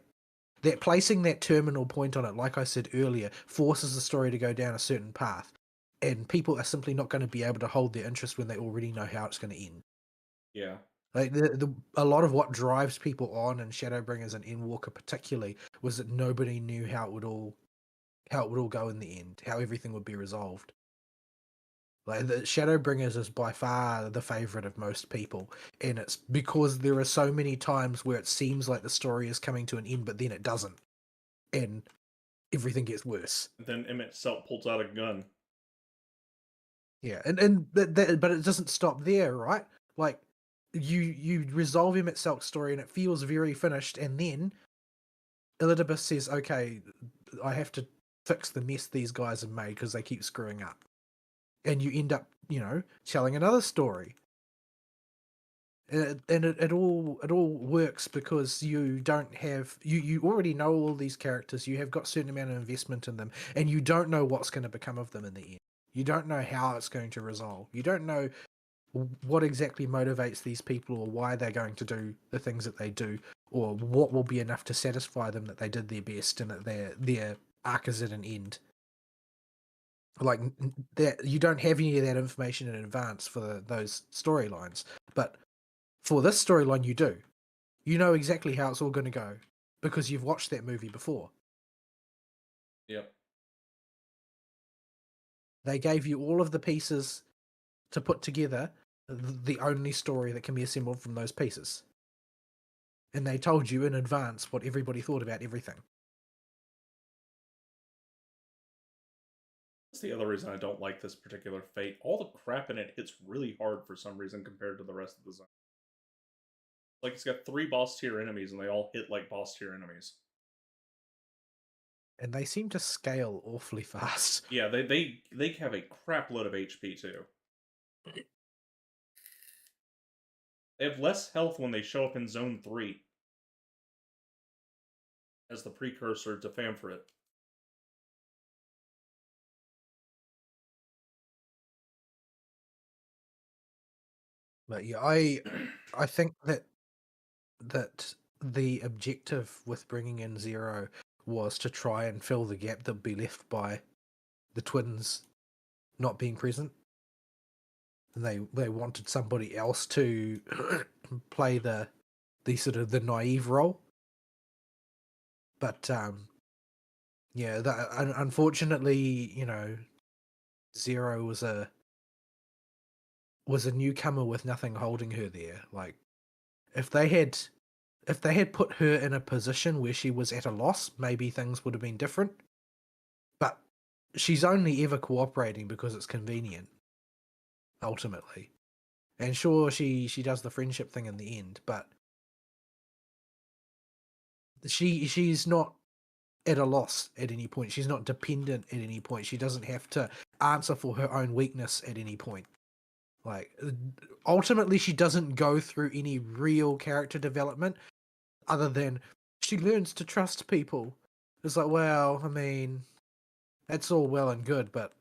placing that terminal point on it, like I said earlier, forces the story to go down a certain path, and people are simply not going to be able to hold their interest when they already know how it's going to end. Yeah, Like a lot of what drives people on in Shadowbringers and Endwalker particularly was that nobody knew how it would all go in the end, how everything would be resolved. Like the Shadowbringers is by far the favorite of most people, and it's because there are so many times where it seems like the story is coming to an end, but then it doesn't, and everything gets worse. and then Emmett Self pulls out a gun. Yeah, but it doesn't stop there, right? Like you resolve Emmett Selk's story, and it feels very finished, and then Elidibus says, "Okay, I have to fix the mess these guys have made because they keep screwing up," and you end up, telling another story. It all works because you don't have you already know all these characters. You have got a certain amount of investment in them, and you don't know what's going to become of them in the end. You don't know how it's going to resolve. You don't know what exactly motivates these people, or why they're going to do the things that they do, or what will be enough to satisfy them that they did their best and that their arc is at an end. Like that, you don't have any of that information in advance for those storylines, but for this storyline, you do. You know exactly how it's all going to go because you've watched that movie before. Yep. They gave you all of the pieces to put together the only story that can be assembled from those pieces. And they told you in advance what everybody thought about everything. That's the other reason I don't like this particular Fate. All the crap in it hits really hard for some reason compared to the rest of the zone. Like it's got 3 boss tier enemies, and they all hit like boss tier enemies. And they seem to scale awfully fast. Yeah, they have a crap load of HP too. They have less health when they show up in Zone 3 as the precursor to Famfrit. But yeah, I think that the objective with bringing in Zero was to try and fill the gap that would be left by the twins not being present. And they wanted somebody else to play the sort of the naive role. But yeah, that unfortunately, Zero was a newcomer with nothing holding her there. Like if they had put her in a position where she was at a loss, maybe things would have been different. But she's only ever cooperating because it's convenient, ultimately. And sure, she does the friendship thing in the end, but she's not at a loss at any point. She's not dependent at any point. She doesn't have to answer for her own weakness at any point. Like ultimately, she doesn't go through any real character development other than she learns to trust people. It's like, well, I mean, that's all well and good, but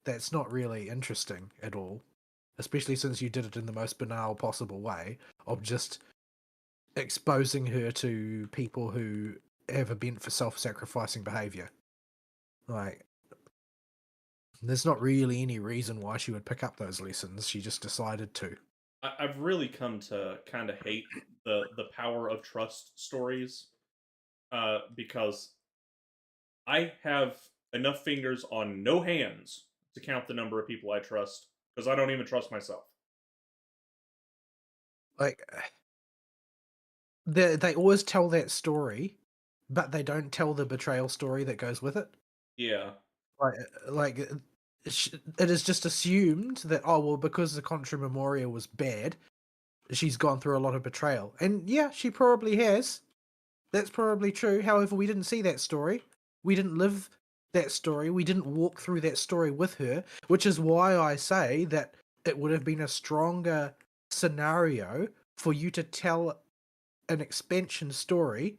that's not really interesting at all. Especially since you did it in the most banal possible way of just exposing her to people who have a bent for self-sacrificing behavior. Like, there's not really any reason why she would pick up those lessons. She just decided to. I've really come to kind of hate the power of trust stories, because I have enough fingers on no hands to count the number of people I trust because I don't even trust myself. Like, they always tell that story, but they don't tell the betrayal story that goes with it. Yeah, Like it is just assumed that, oh well, because the Contra Memoria was bad, she's gone through a lot of betrayal, and yeah, she probably has. That's probably true. However, we didn't see that story. We didn't live that story. We didn't walk through that story with her, which is why I say that it would have been a stronger scenario for you to tell an expansion story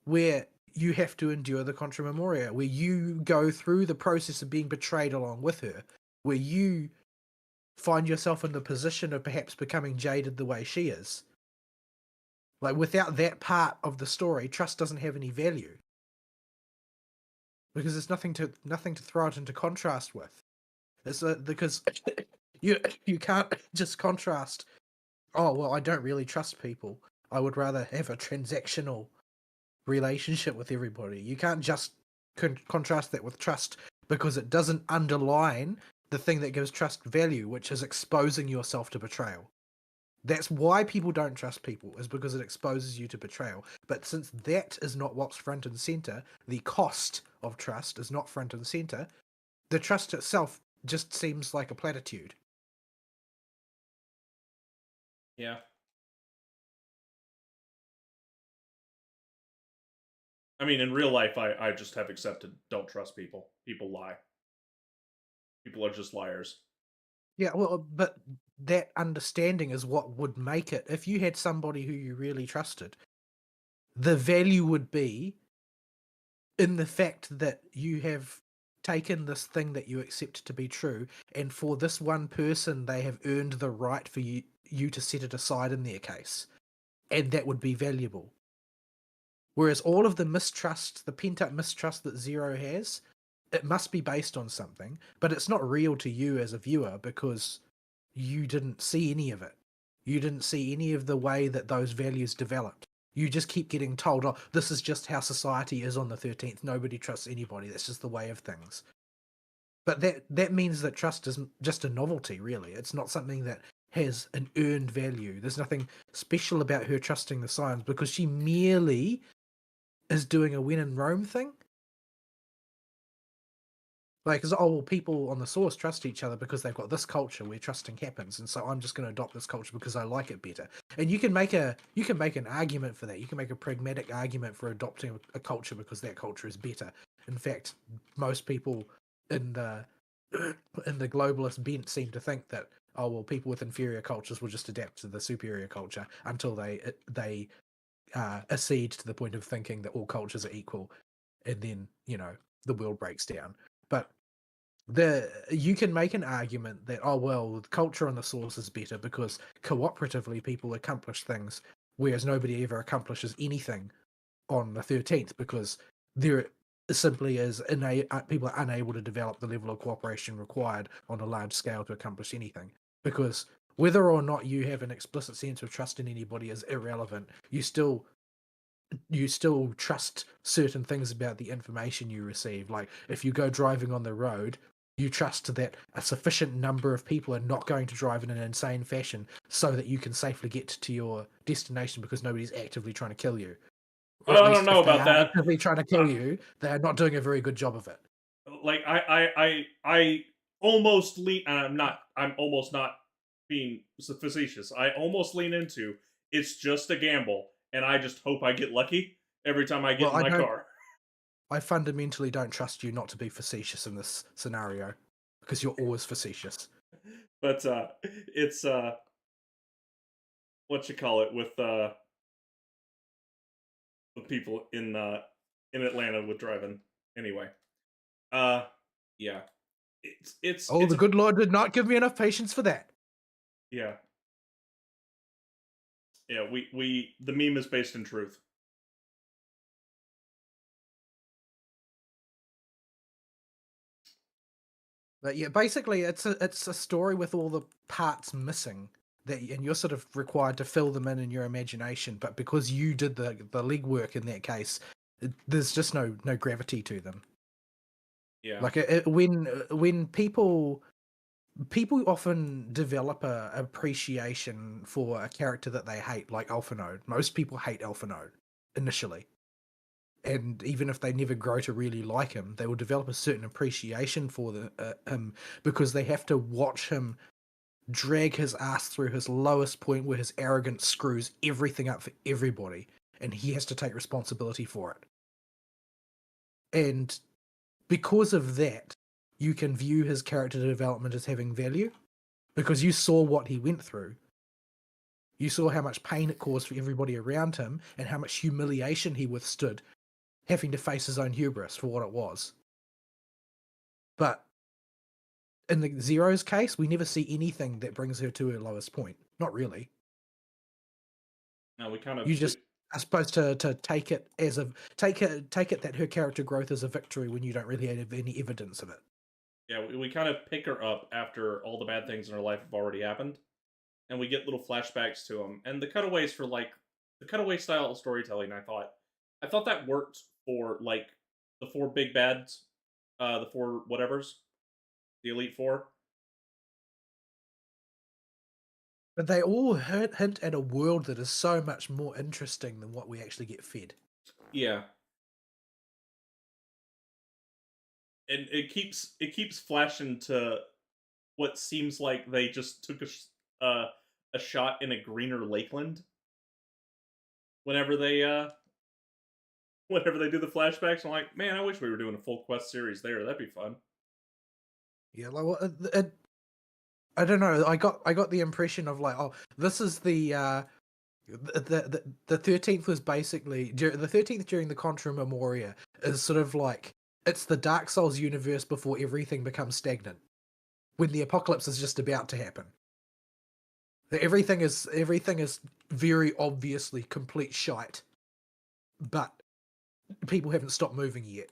where you have to endure the Contra Memoria, where you go through the process of being betrayed along with her, where you find yourself in the position of perhaps becoming jaded the way she is. Like, without that part of the story, trust doesn't have any value because there's nothing to throw it into contrast with. It's because you can't just contrast. Oh well, I don't really trust people. I would rather have a transactional relationship with everybody. You can't just contrast that with trust because it doesn't underline the thing that gives trust value, which is exposing yourself to betrayal. That's why people don't trust people, is because it exposes you to betrayal. But since that is not what's front and center, the cost of trust is not front and center, the trust itself just seems like a platitude. yeah. I mean, in real life, I just have accepted don't trust people. People lie. People are just liars. Yeah, well, but that understanding is what would make it. If you had somebody who you really trusted, the value would be in the fact that you have taken this thing that you accept to be true, and for this one person, they have earned the right for you to set it aside in their case, and that would be valuable. Whereas all of the mistrust, the pent up mistrust that Zero has, it must be based on something, but it's not real to you as a viewer because you didn't see any of it. You didn't see any of the way that those values developed. You just keep getting told, oh, this is just how society is on the 13th. Nobody trusts anybody. That's just the way of things. But that means that trust is just a novelty, really. It's not something that has an earned value. There's nothing special about her trusting the signs because she merely is doing a when in Rome thing. Like, oh well, people on the source trust each other because they've got this culture where trusting happens, and so I'm just going to adopt this culture because I like it better. And you can make an argument for that. You can make a pragmatic argument for adopting a culture because that culture is better. In fact, most people in the in the globalist bent seem to think that, oh well, people with inferior cultures will just adapt to the superior culture until they accede to the point of thinking that all cultures are equal, and then the world breaks down. But You can make an argument that, oh well, the culture on the source is better because cooperatively people accomplish things, whereas nobody ever accomplishes anything on the 13th because there simply is people are unable to develop the level of cooperation required on a large scale to accomplish anything. Because whether or not you have an explicit sense of trust in anybody is irrelevant. You still trust certain things about the information you receive. Like if you go driving on the road, you trust that a sufficient number of people are not going to drive in an insane fashion so that you can safely get to your destination because nobody's actively trying to kill you. Or at I don't least know if they about are that. actively trying to Uh, kill you, they are not doing a very good job of it. like I almost lean. I'm almost not being facetious. I almost lean into it's just a gamble, and I just hope I get lucky every time I get Well, in my car. I fundamentally don't trust you not to be facetious in this scenario because you're always facetious. But it's what you call it with people in Atlanta with driving. Anyway, uh, yeah, Oh, it's the a good Lord did not give me enough patience for that. yeah, yeah. We the meme is based in truth. But yeah, basically, it's a story with all the parts missing and you're sort of required to fill them in your imagination. But because you did the legwork in that case, there's just no gravity to them. Yeah. Like when people often develop a appreciation for a character that they hate, like Alphinaud. Most people hate Alphinaud initially. And even if they never grow to really like him, they will develop a certain appreciation for him because they have to watch him drag his ass through his lowest point where his arrogance screws everything up for everybody, and he has to take responsibility for it. And because of that, you can view his character development as having value because you saw what he went through. You saw how much pain it caused for everybody around him and how much humiliation he withstood having to face his own hubris for what it was. But in the Zero's case, we never see anything that brings her to her lowest point. Not really. Now we kind of You just are supposed to take it as a take it that her character growth is a victory when you don't really have any evidence of it. yeah we kind of pick her up after all the bad things in her life have already happened, and we get little flashbacks to them, and the cutaways for like the cutaway style of storytelling. I thought that worked for like the four big bads, the four whatevers, the Elite Four. But they all hint at a world that is so much more interesting than what we actually get fed. Yeah, and it keeps flashing to what seems like they just took a shot in a greener Lakeland whenever they whenever they do the flashbacks. I'm like, man, I wish we were doing a full quest series there. That'd be fun. Yeah, like I don't know. I got the impression of like, oh, this is the 13th was basically the 13th during the Contra Memoria is sort of like it's the Dark Souls universe before everything becomes stagnant when the apocalypse is just about to happen. Everything is very obviously complete shite, but people haven't stopped moving yet.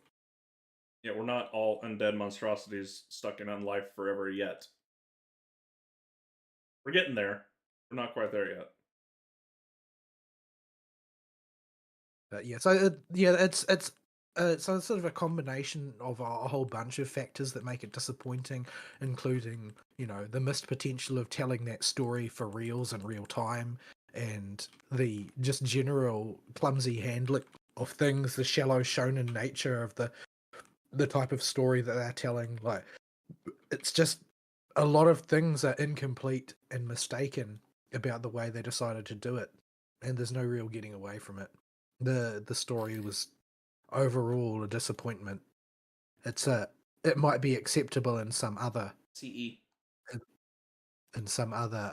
Yeah, we're not all undead monstrosities stuck in unlife forever yet. We're getting there. We're not quite there yet. But yeah, so yeah, so it's sort of a combination of a whole bunch of factors that make it disappointing, including the missed potential of telling that story for reals in real time, and the just general clumsy handling of things, the shallow shonen nature of the type of story that they're telling. Like it's just a lot of things are incomplete and mistaken about the way they decided to do it, and there's no real getting away from it. The story was overall a disappointment. It might be acceptable in some other CE. in some other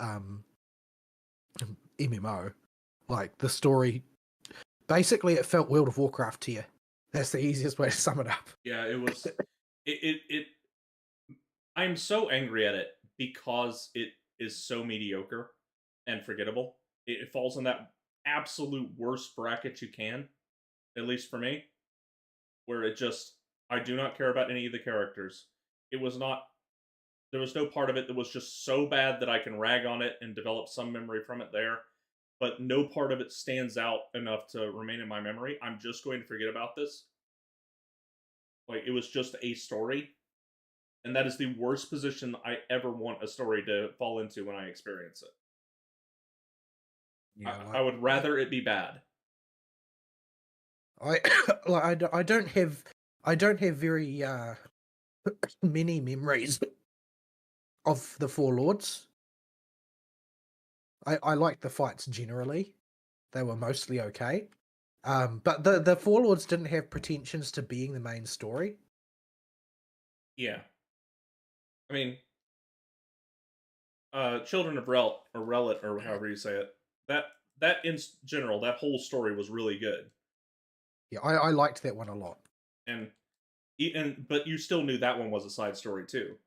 MMO. Like the story, basically, it felt World of Warcraft tier. That's the easiest way to sum it up. Yeah, it was. It I'm so angry at it because it is so mediocre and forgettable. It falls in that absolute worst bracket you can, at least for me, where it just I do not care about any of the characters. It was not there was no part of it that was just so bad that I can rag on it and develop some memory from it there, but no part of it stands out enough to remain in my memory. I'm just going to forget about this. Like it was just a story, and that is the worst position I ever want a story to fall into when I experience it. Yeah, I would rather it be bad. I like I don't have very many memories of the Four Lords. I like the fights generally. They were mostly okay. But the Four Lords didn't have pretensions to being the main story. Yeah, I mean, Children of Rel or Relit or however you say it. That that in general, that whole story was really good, Yeah, I liked that one a lot. and but you still knew that one was a side story too.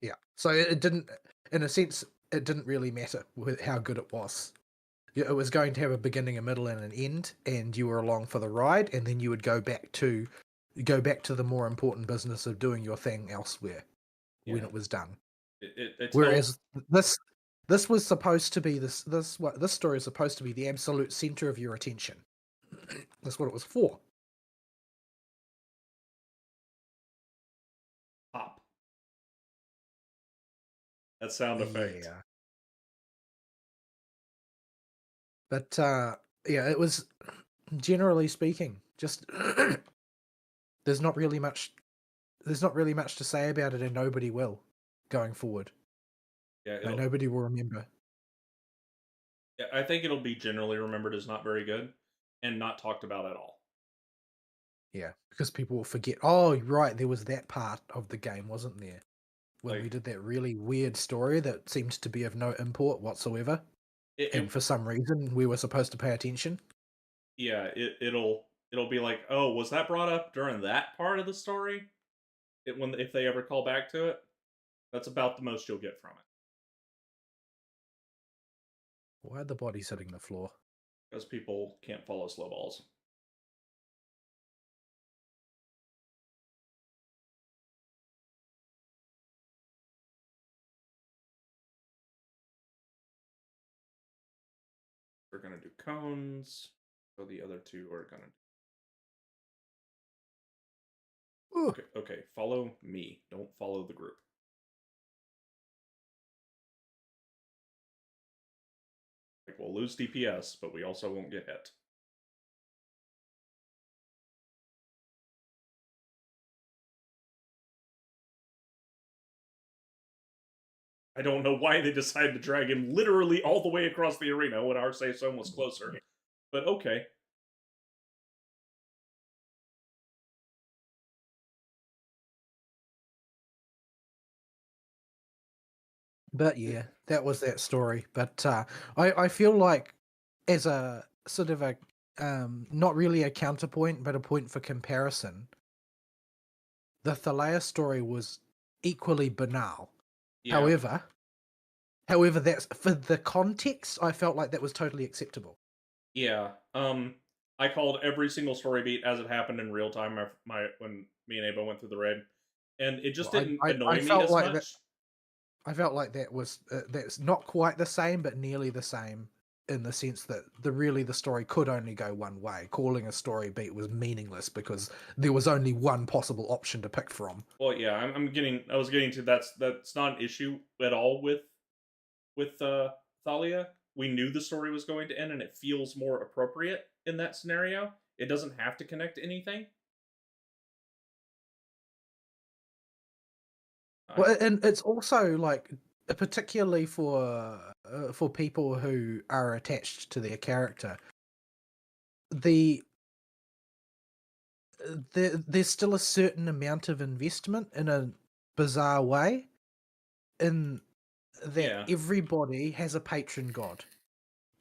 Yeah. So it didn't, in a sense, it didn't really matter how good it was. It was going to have a beginning, a middle, and an end, and you were along for the ride, and then you would go back to the more important business of doing your thing elsewhere when Yeah, it was done. it held. Whereas this was supposed to be this story is supposed to be the absolute center of your attention. That's what it was for. Pop. That sound effect. Yeah. But yeah, it was generally speaking, just there's not really much there's not really much to say about it, and nobody will going forward. Yeah, No, it'll. nobody will remember. Yeah, I think it'll be generally remembered as not very good and not talked about at all. Yeah, because people will forget. Oh, right, there was that part of the game, wasn't there? When we Like did that really weird story that seemed to be of no import whatsoever, and it for some reason we were supposed to pay attention. yeah, it'll be like, oh, was that brought up during that part of the story? When if they ever call back to it, that's about the most you'll get from it Why are the bodies hitting the floor? because people can't follow slow balls. We're gonna do cones, so the other two are gonna. Ooh. Okay, okay, follow me. Don't follow the group. Like we'll lose DPS, but we also won't get hit. I don't know why they decided to drag him literally all the way across the arena when our safe zone was closer. But okay. But yeah, that was that story. But I feel like as a sort of a not really a counterpoint, but a point for comparison, the Thalia story was equally banal. Yeah. However, however, that's for the context. I felt like that was totally acceptable. Yeah. I called every single story beat as it happened in real time when me and Ava went through the raid. And it just Well, didn't I annoy me felt as like that. much. I felt like that was that's not quite the same, but nearly the same in the sense that the story could only go one way. Calling a story beat was meaningless because there was only one possible option to pick from. Well, yeah, I was getting to that's not an issue at all with Thalia. We knew the story was going to end and it feels more appropriate in that scenario. It doesn't have to connect to anything. I, Well, and it's also like particularly for people who are attached to their character, the there's still a certain amount of investment in a bizarre way in that yeah. everybody has a patron god.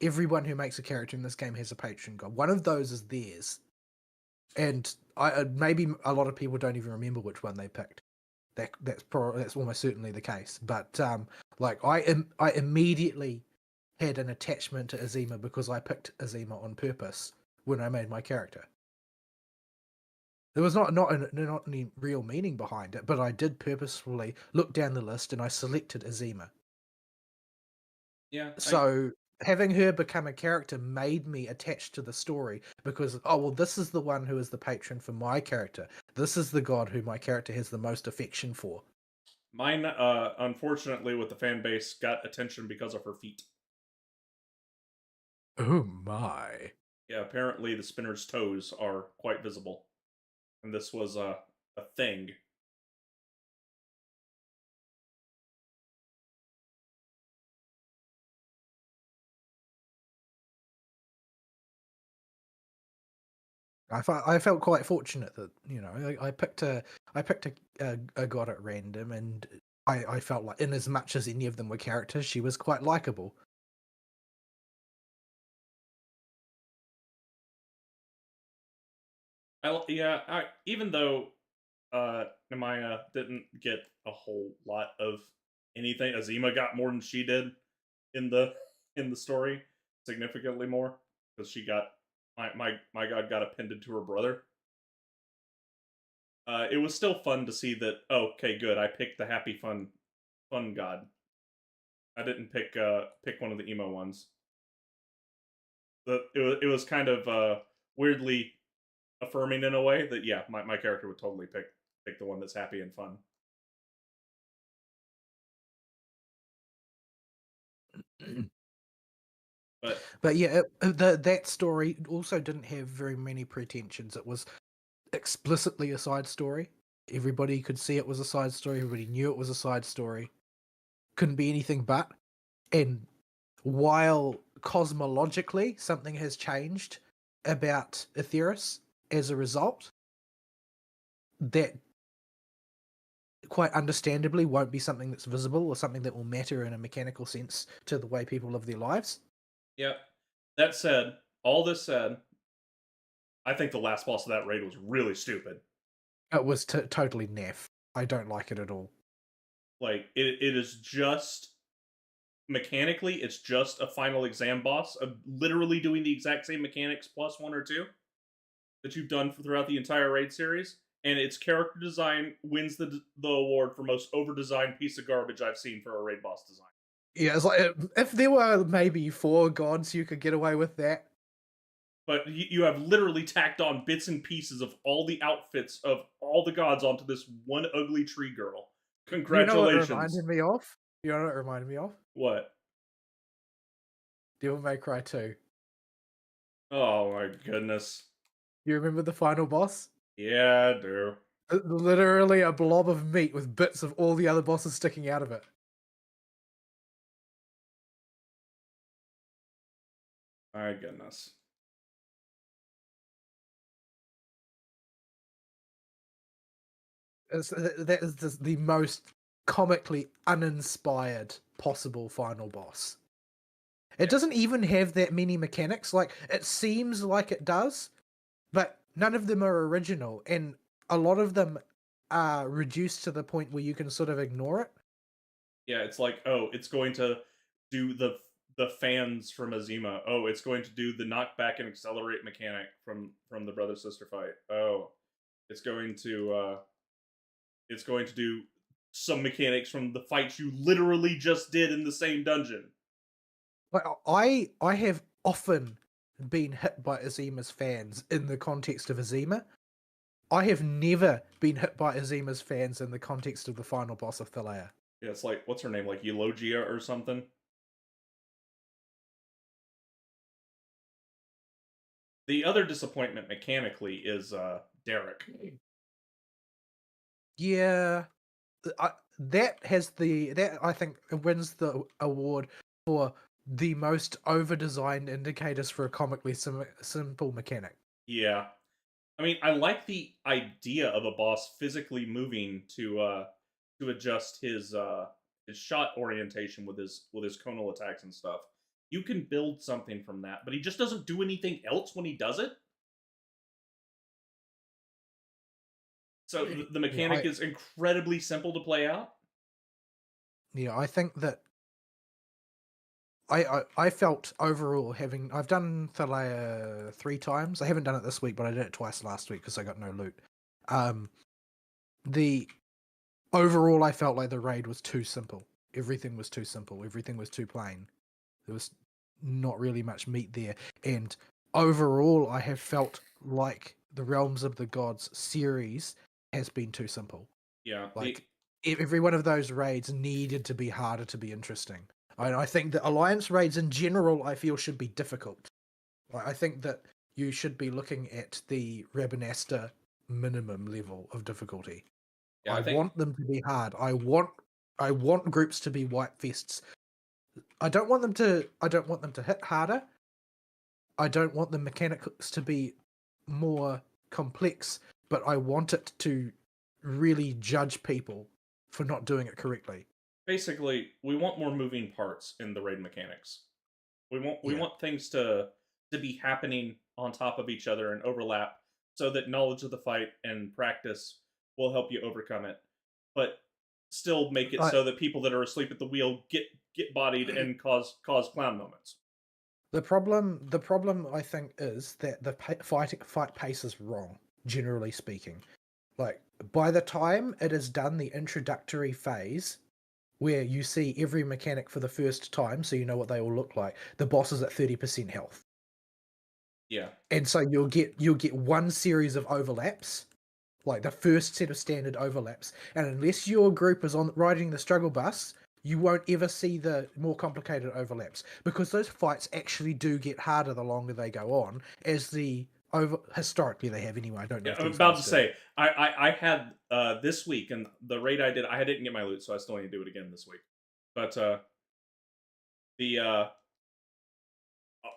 Everyone who makes a character in this game has a patron god. One of those is theirs, and I maybe a lot of people don't even remember which one they picked. That's almost certainly the case. But like I immediately had an attachment to Azima because I picked Azima on purpose when I made my character. There was not any real meaning behind it, but I did purposefully look down the list and I selected Azima. Yeah, So having her become a character made me attached to the story because, oh well, this is the one who is the patron for my character. This is the god who my character has the most affection for. mine, unfortunately, with the fan base, got attention because of her feet. Oh my. Yeah, apparently the spinner's toes are quite visible, and this was a thing. I felt quite fortunate that I picked a god at random, and I felt like in as much as any of them were characters, she was quite likable. Even though Nemaya didn't get a whole lot of anything, Azima got more than she did in the story, significantly more because she got my god got appended to her brother. It was still fun to see that. Oh, okay, good. I picked the happy fun god. I didn't pick one of the emo ones. It was kind of weirdly affirming in a way that yeah, my character would totally pick the one that's happy and fun. But But yeah, that story also didn't have very many pretensions. It was explicitly a side story. Everybody could see it was a side story. Everybody knew it was a side story. Couldn't be anything but. And while cosmologically something has changed about Aetheris as a result, that quite understandably won't be something that's visible or something that will matter in a mechanical sense to the way people live their lives. yeah, that said, all this said, I think the last boss of that raid was really stupid. It was totally naff. I don't like it at all. Like it is just mechanically, it's just a final exam boss of literally doing the exact same mechanics plus one or two that you've done throughout the entire raid series, and its character design wins the award for most over designed piece of garbage I've seen for a raid boss design. Yeah, it's like if there were maybe 4 gods, you could get away with that. But you have literally tacked on bits and pieces of all the outfits of all the gods onto this one ugly tree girl. You know what it Congratulations. reminded me of? You know what it reminded me of? What? Devil May Cry 2. Oh my goodness. You remember the final boss? Yeah, I do. Literally a blob of meat with bits of all the other bosses sticking out of it. My goodness. That is just the most comically uninspired possible final boss. It doesn't even have that many mechanics. Like, it seems like it does, but none of them are original, and a lot of them are reduced to the point where you can sort of ignore it. Yeah, it's like, oh, it's going to do the fans from Azima. Oh, it's going to do the knockback and accelerate mechanic from the brother sister fight. Oh, it's going to do some mechanics from the fights you literally just did in the same dungeon. Like, I have often been hit by Azima's fans in the context of Azima. I have never been hit by Azima's fans in the context of the final boss of Thalea. Yeah, it's like what's her name, like Eulogia or something. The other disappointment mechanically is Derek. Yeah, that I think wins the award for the most over-designed indicators for a comically simple mechanic. Yeah, I mean, I like the idea of a boss physically moving to adjust his shot orientation with his conal attacks and stuff. You can build something from that, but he just doesn't do anything else when he does it. So the Yeah, mechanic is incredibly simple to play out. I think that I felt overall I've done Thalea 3 times. I haven't done it this week, but I did it twice last week because I got no loot. Um, the overall I felt like the raid was too simple. Everything was too simple. Everything was too plain. There was not really much meat there, and overall I have felt like the Realms of the Gods series has been too simple. Yeah, Like every one of those raids needed to be harder to be interesting. I think that alliance raids in general, I feel, should be difficult. I think that you should be looking at the Rabanasta minimum level of difficulty. yeah. I I think want them to be hard. I want groups to be white fests. I don't want them to hit harder. I don't want the mechanics to be more complex, but I want it to really judge people for not doing it correctly. basically we want more moving parts in the raid mechanics. We Yeah. want things to be happening on top of each other and overlap, so that knowledge of the fight and practice will help you overcome it, but still make it I, so that people that are asleep at the wheel get bodied and cause clown moments. the problem I think is that the fight pace is wrong, generally speaking. Like by the time it is done the introductory phase where you see every mechanic for the first time so you know what they all look like, the boss is at 30% health. Yeah, And so you'll get one series of overlaps, like the first set of standard overlaps, and unless your group is on riding the struggle bus, you won't ever see the more complicated overlaps because those fights actually do get harder the longer they go on, as the over historically they have anyway. I don't know yeah. if I'm these about ones to do. say I had this week, and the raid I did, I didn't get my loot, so I still need to do it again this week. But the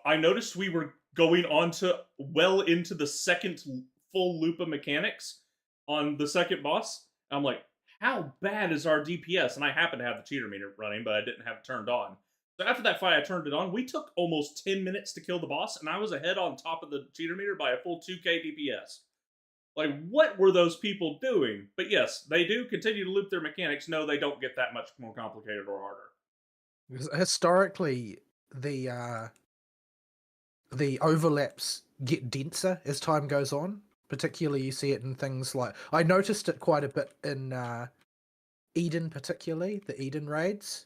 I noticed we were going on to well into the second full loop of mechanics on the second boss. I'm like, how bad is our DPS? And I happen to have the cheater meter running, but I didn't have it turned on. So after that fight, I turned it on. We took almost 10 minutes to kill the boss, and I was ahead on top of the cheater meter by a full 2k DPS. Like, what were those people doing? But yes, they do continue to loop their mechanics. No, they don't get that much more complicated or harder. Because historically, the uh, the overlaps get denser as time goes on. Particularly, you see it in things like I noticed it quite a bit in Eden, particularly the Eden raids.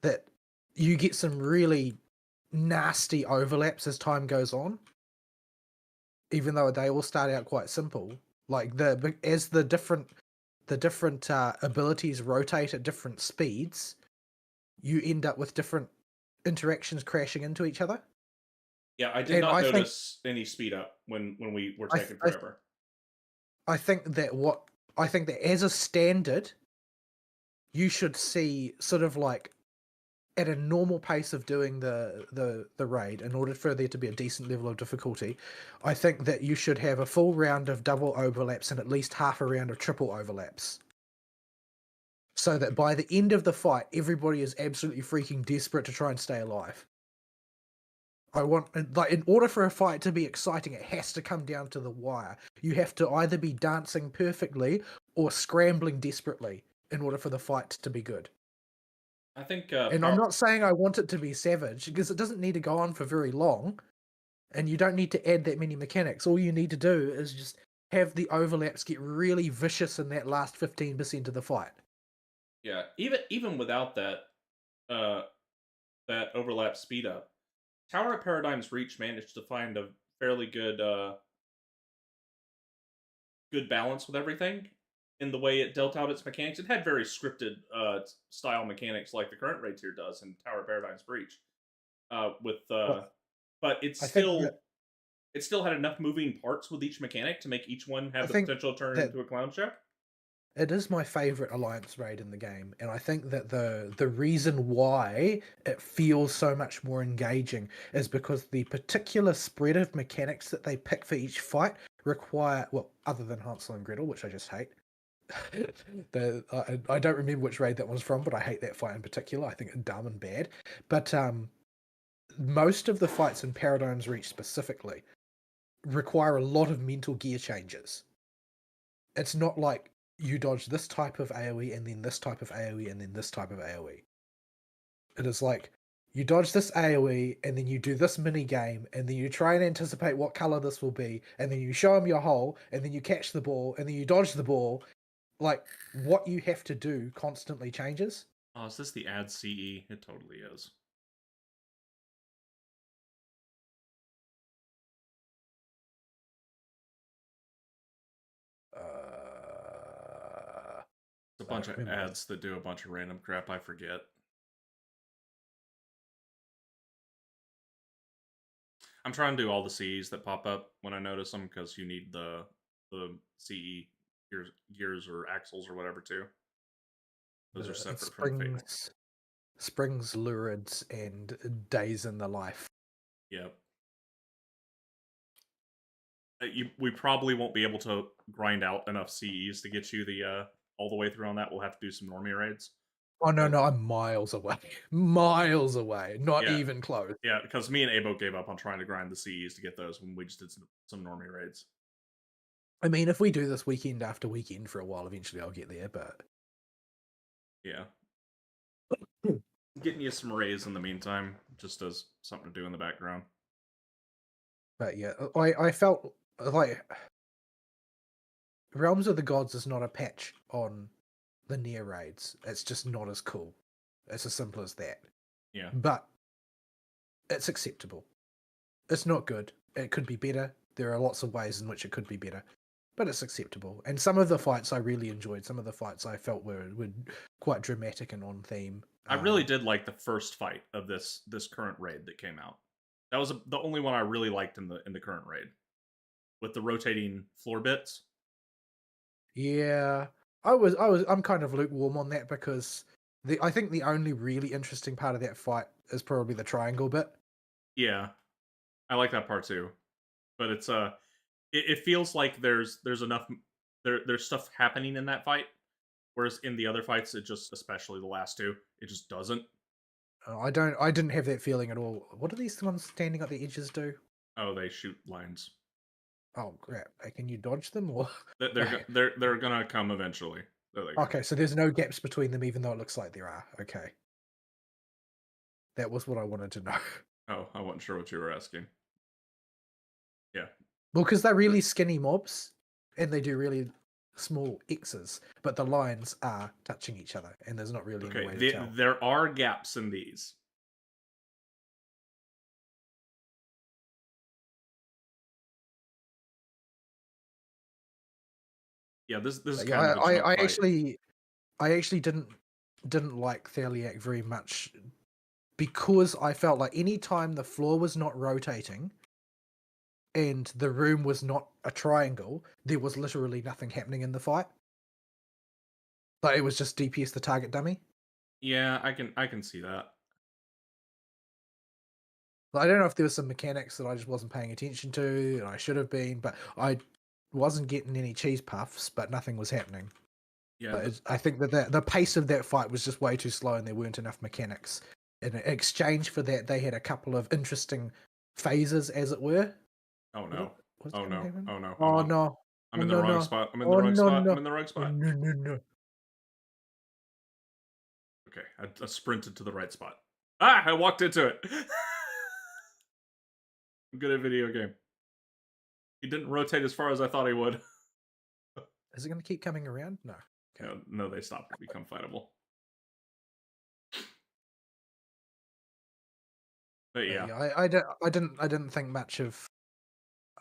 That you get some really nasty overlaps as time goes on, even though they all start out quite simple. Like as the different abilities rotate at different speeds, you end up with different interactions crashing into each other. Yeah, I did And not notice any speed up when we were I, th- taking I, th- forever. I think that as a standard, you should see sort of like at a normal pace of doing the raid in order for there to be a decent level of difficulty. I think that you should have a full round of double overlaps and at least half a round of triple overlaps, so that by the end of the fight everybody is absolutely freaking desperate to try and stay alive. I want, like, in order for a fight to be exciting, it has to come down to the wire. You have to either be dancing perfectly or scrambling desperately in order for the fight to be good. I think And I'm not saying I want it to be savage, because it doesn't need to go on for very long, and you don't need to add that many mechanics. All you need to do is just have the overlaps get really vicious in that last 15% of the fight. yeah, even without uh that overlap speed up, Tower of Paradigm's Reach managed to find a fairly good balance with everything in the way it dealt out its mechanics. It had very scripted style mechanics like the current raid tier does in Tower of Paradigm's Breach. With But but I think that it still had enough moving parts with each mechanic to make each one I have the think potential to turn that into a clown show. it is my favorite alliance raid in the game, and I think that the reason why it feels so much more engaging is because the particular spread of mechanics that they pick for each fight require, well, other than Hansel and Gretel, which I just hate. I don't remember which raid that was from, but I hate that fight in particular. I think it's dumb and bad. But most of the fights in Paradigm's Reach specifically require a lot of mental gear changes it's not like you dodge this type of AoE and then this type of AoE and then this type of AoE. It is like you dodge this AoE and then you do this mini game and then you try and anticipate what color this will be and then you show them your hole and then you catch the ball and then you dodge the ball. Like what you have to do constantly changes. Oh, is this the ad CE? It totally is. It's a I bunch don't of remember ads that do a bunch of random crap. I forget. I'm trying to do all the CEs that pop up when I notice them because you need the CE gears or axles or whatever too. Those are separate from Fatal. Springs, Lurids, and Days in the Life. Yep. We probably won't be able to grind out enough CEs to get you the all the way through on that. We'll have to do some normie raids. Oh no, I'm miles away. Miles away. Not Yeah. even close. Yeah, because me and Abo gave up on trying to grind the CEs to get those when we just did some normie raids. I mean, if we do this weekend after weekend for a while, eventually I'll get there, but yeah. Getting you some rays in the meantime, just as something to do in the background. But yeah, I felt like Realms of the Gods is not a patch on the near raids. It's just not as cool. It's as simple as that. Yeah. But it's acceptable. It's not good. It could be better. There are lots of ways in which it could be better. But it's acceptable. And some of the fights I really enjoyed. Some of the fights I felt were quite dramatic and on theme. I really did like the first fight of this current raid that came out. That was the only one I really liked in the current raid, with the rotating floor bits. Yeah, I'm kind of lukewarm on that because I think the only really interesting part of that fight is probably the triangle bit. Yeah, I like that part too, but it's it feels like there's enough there's stuff happening in that fight, whereas in the other fights it just, especially the last two, it just doesn't. I didn't have that feeling at all. What do these ones standing at the edges do? Oh, they shoot lines. Oh crap! Can you dodge them or? They're gonna come eventually. Okay, so there's no gaps between them, even though it looks like there are. Okay, that was what I wanted to know. Oh, I wasn't sure what you were asking. Yeah. Well, because they're really skinny mobs, and they do really small X's, but the lines are touching each other, and there's not really any way to tell. There are gaps in these. Yeah, this is kind of a chunk fight. I actually didn't like Thaliak very much because I felt like any time the floor was not rotating and the room was not a triangle, there was literally nothing happening in the fight. Like it was just DPS the target dummy. Yeah, I can see that. Like, I don't know if there was some mechanics that I just wasn't paying attention to and I should have been, but I wasn't getting any cheese puffs, but nothing was happening. Yeah, I think that the pace of that fight was just way too slow, and there weren't enough mechanics. In exchange for that, they had a couple of interesting phases, as it were. oh no. Oh no. Happen? Oh no. Oh no! I'm Oh in the no wrong no! spot. I'm in the Oh wrong no spot. I'm no! in the wrong Oh spot. no no no! Okay, I sprinted to the right spot. Ah, I walked into it. I'm good at video game. He didn't rotate as far as I thought he would. Is it going to keep coming around? No. Okay. No, they stopped to become fightable. But yeah, I didn't think much of.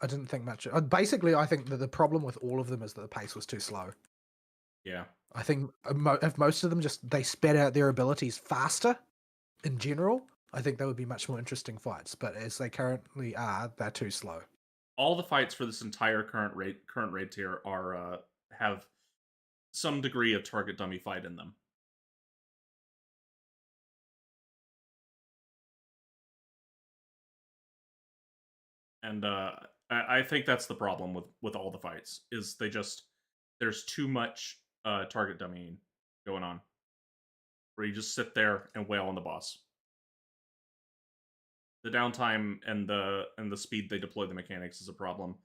I didn't think much. Basically, I think that the problem with all of them is that the pace was too slow. yeah. I think if most of them just they sped out their abilities faster, in general, I think they would be much more interesting fights. But as they currently are, they're too slow. All the fights for this entire current raid tier are have some degree of target dummy fight in them. And I think that's the problem with all the fights is there's too much target dummying going on, where you just sit there and wail on the boss. The downtime and the speed they deploy the mechanics is a problem,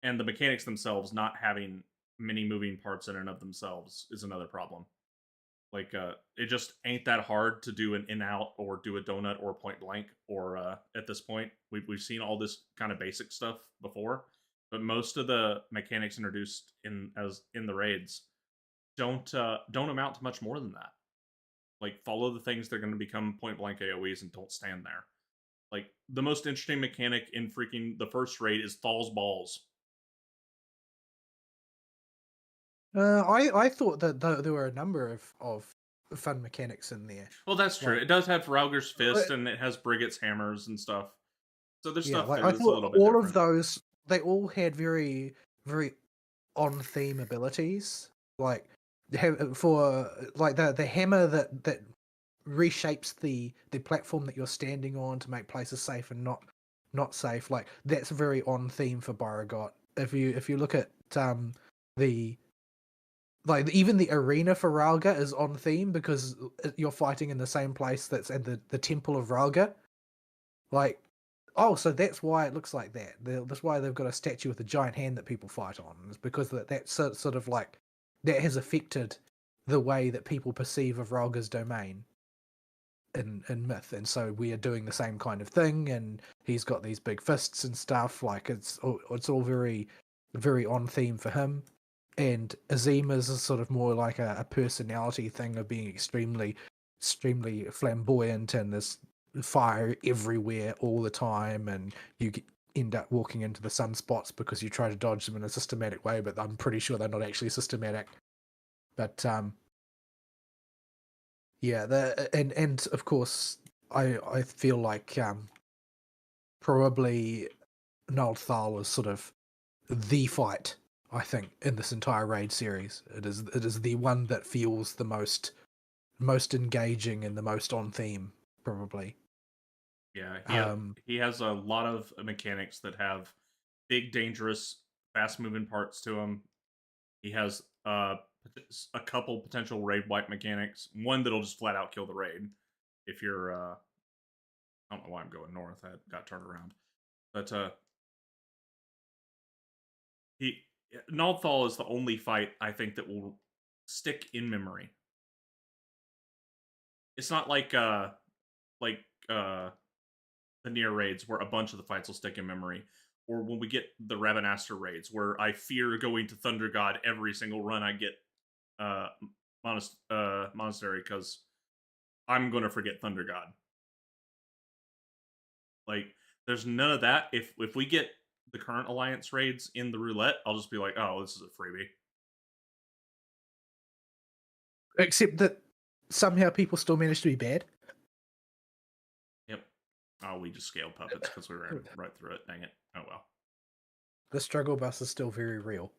and the mechanics themselves not having many moving parts in and of themselves is another problem. Like, it just ain't that hard to do an in out or do a donut or point blank. Or at this point, we've seen all this kind of basic stuff before, but most of the mechanics introduced in the raids don't amount to much more than that. Like, follow the things that are going to become point blank AOE's and don't stand there. Like, the most interesting mechanic in freaking the first raid is Thal's balls. I thought that there were a number of fun mechanics in there. Well, that's true. Like, It does have Rauger's uh, fist and it has Brigitt's hammers and stuff. So there's yeah, stuff like there I that's a thought little bit all of different. those they all had very on theme abilities. Like for like the hammer that reshapes the platform that you're standing on to make places safe and not safe. Like that's very on theme for Beauregard. If you look at the like even the arena for Rauga is on theme because you're fighting in the same place that's at the Temple of Rauga. Like, oh, so that's why it looks like that. That's why they've got a statue with a giant hand that people fight on. It's because that's sort of like that has affected the way that people perceive of Rauga's domain in myth, and so we are doing the same kind of thing. And he's got these big fists and stuff. Like it's all very on theme for him. And Azima's is sort of more like a personality thing of being extremely flamboyant, and there's fire everywhere all the time, and you end up walking into the sunspots because you try to dodge them in a systematic way, but I'm pretty sure they're not actually systematic. But yeah, and of course I feel like probably Naldthal is sort of the fight, I think, in this entire raid series. It is the one that feels the most engaging and the most on theme, probably. Yeah, Um, he has a lot of mechanics that have big, dangerous, fast moving parts to him. He has a couple potential raid wipe mechanics. One that'll just flat out kill the raid if you're. I don't know why I'm going north. I got turned around, but he Naldthal is the only fight I think that will stick in memory. It's not like uh the near raids where a bunch of the fights will stick in memory, or when we get the Ravenaster raids where I fear going to Thunder God every single run I get uh, monastery because I'm gonna forget Thunder God. Like, there's none of that. If we get the current Alliance raids in the roulette, I'll just be like, oh, this is a freebie. except that somehow people still manage to be bad. Yep. Oh, we just scaled puppets because we ran right through it. Dang it. Oh well. The struggle bus is still very real.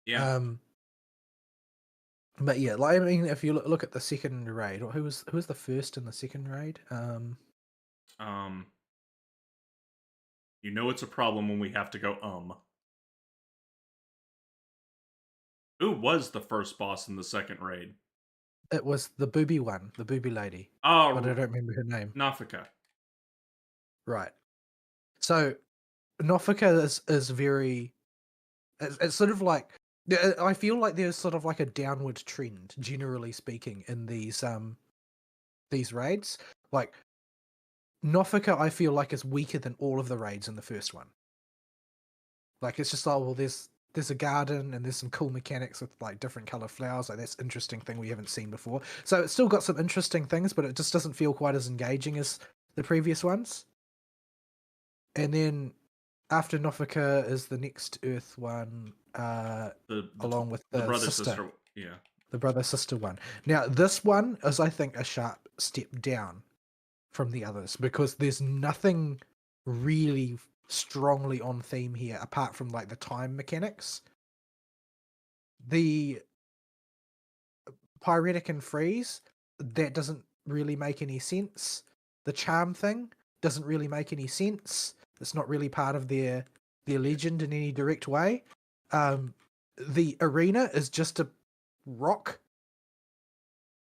Yeah. But yeah, like I mean, if you look at the second raid, who was the first in the second raid? Um. You know it's a problem when we have to go. Who was the first boss in the second raid? It was the booby one, the booby lady, but I Oh, don't remember her name. Nafika. Right. So Nofika is very. It's sort of like I feel like there's sort of like a downward trend, generally speaking, in these raids. Like Nofika, I feel like is weaker than all of the raids in the first one. Like it's just well, there's a garden and there's some cool mechanics with like different color flowers. Like that's interesting thing we haven't seen before. So it's still got some interesting things, but it just doesn't feel quite as engaging as the previous ones. And then after Nofika is the next Earth one, along with The the brother sister, sister. Yeah. the brother sister one. Now this one is, I think, a sharp step down from the others because there's nothing really strongly on theme here apart from like the time mechanics. The Pyretic and freeze, that doesn't really make any sense. The charm thing doesn't really make any sense. It's not really part of their legend in any direct way. The arena is just a rock.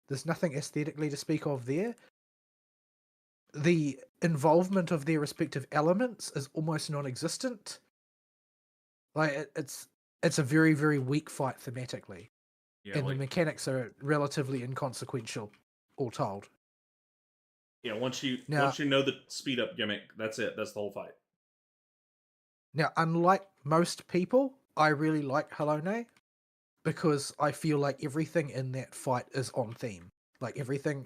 There's nothing aesthetically to speak of there. The involvement of their respective elements is almost non-existent. Like it's a very, very weak fight thematically, Yeah, and the like mechanics are relatively inconsequential, all told. yeah, Now, once you know the speed up gimmick, that's it. That's the whole fight. unlike most people, I really like Halone because I feel like everything in that fight is on theme. Like everything,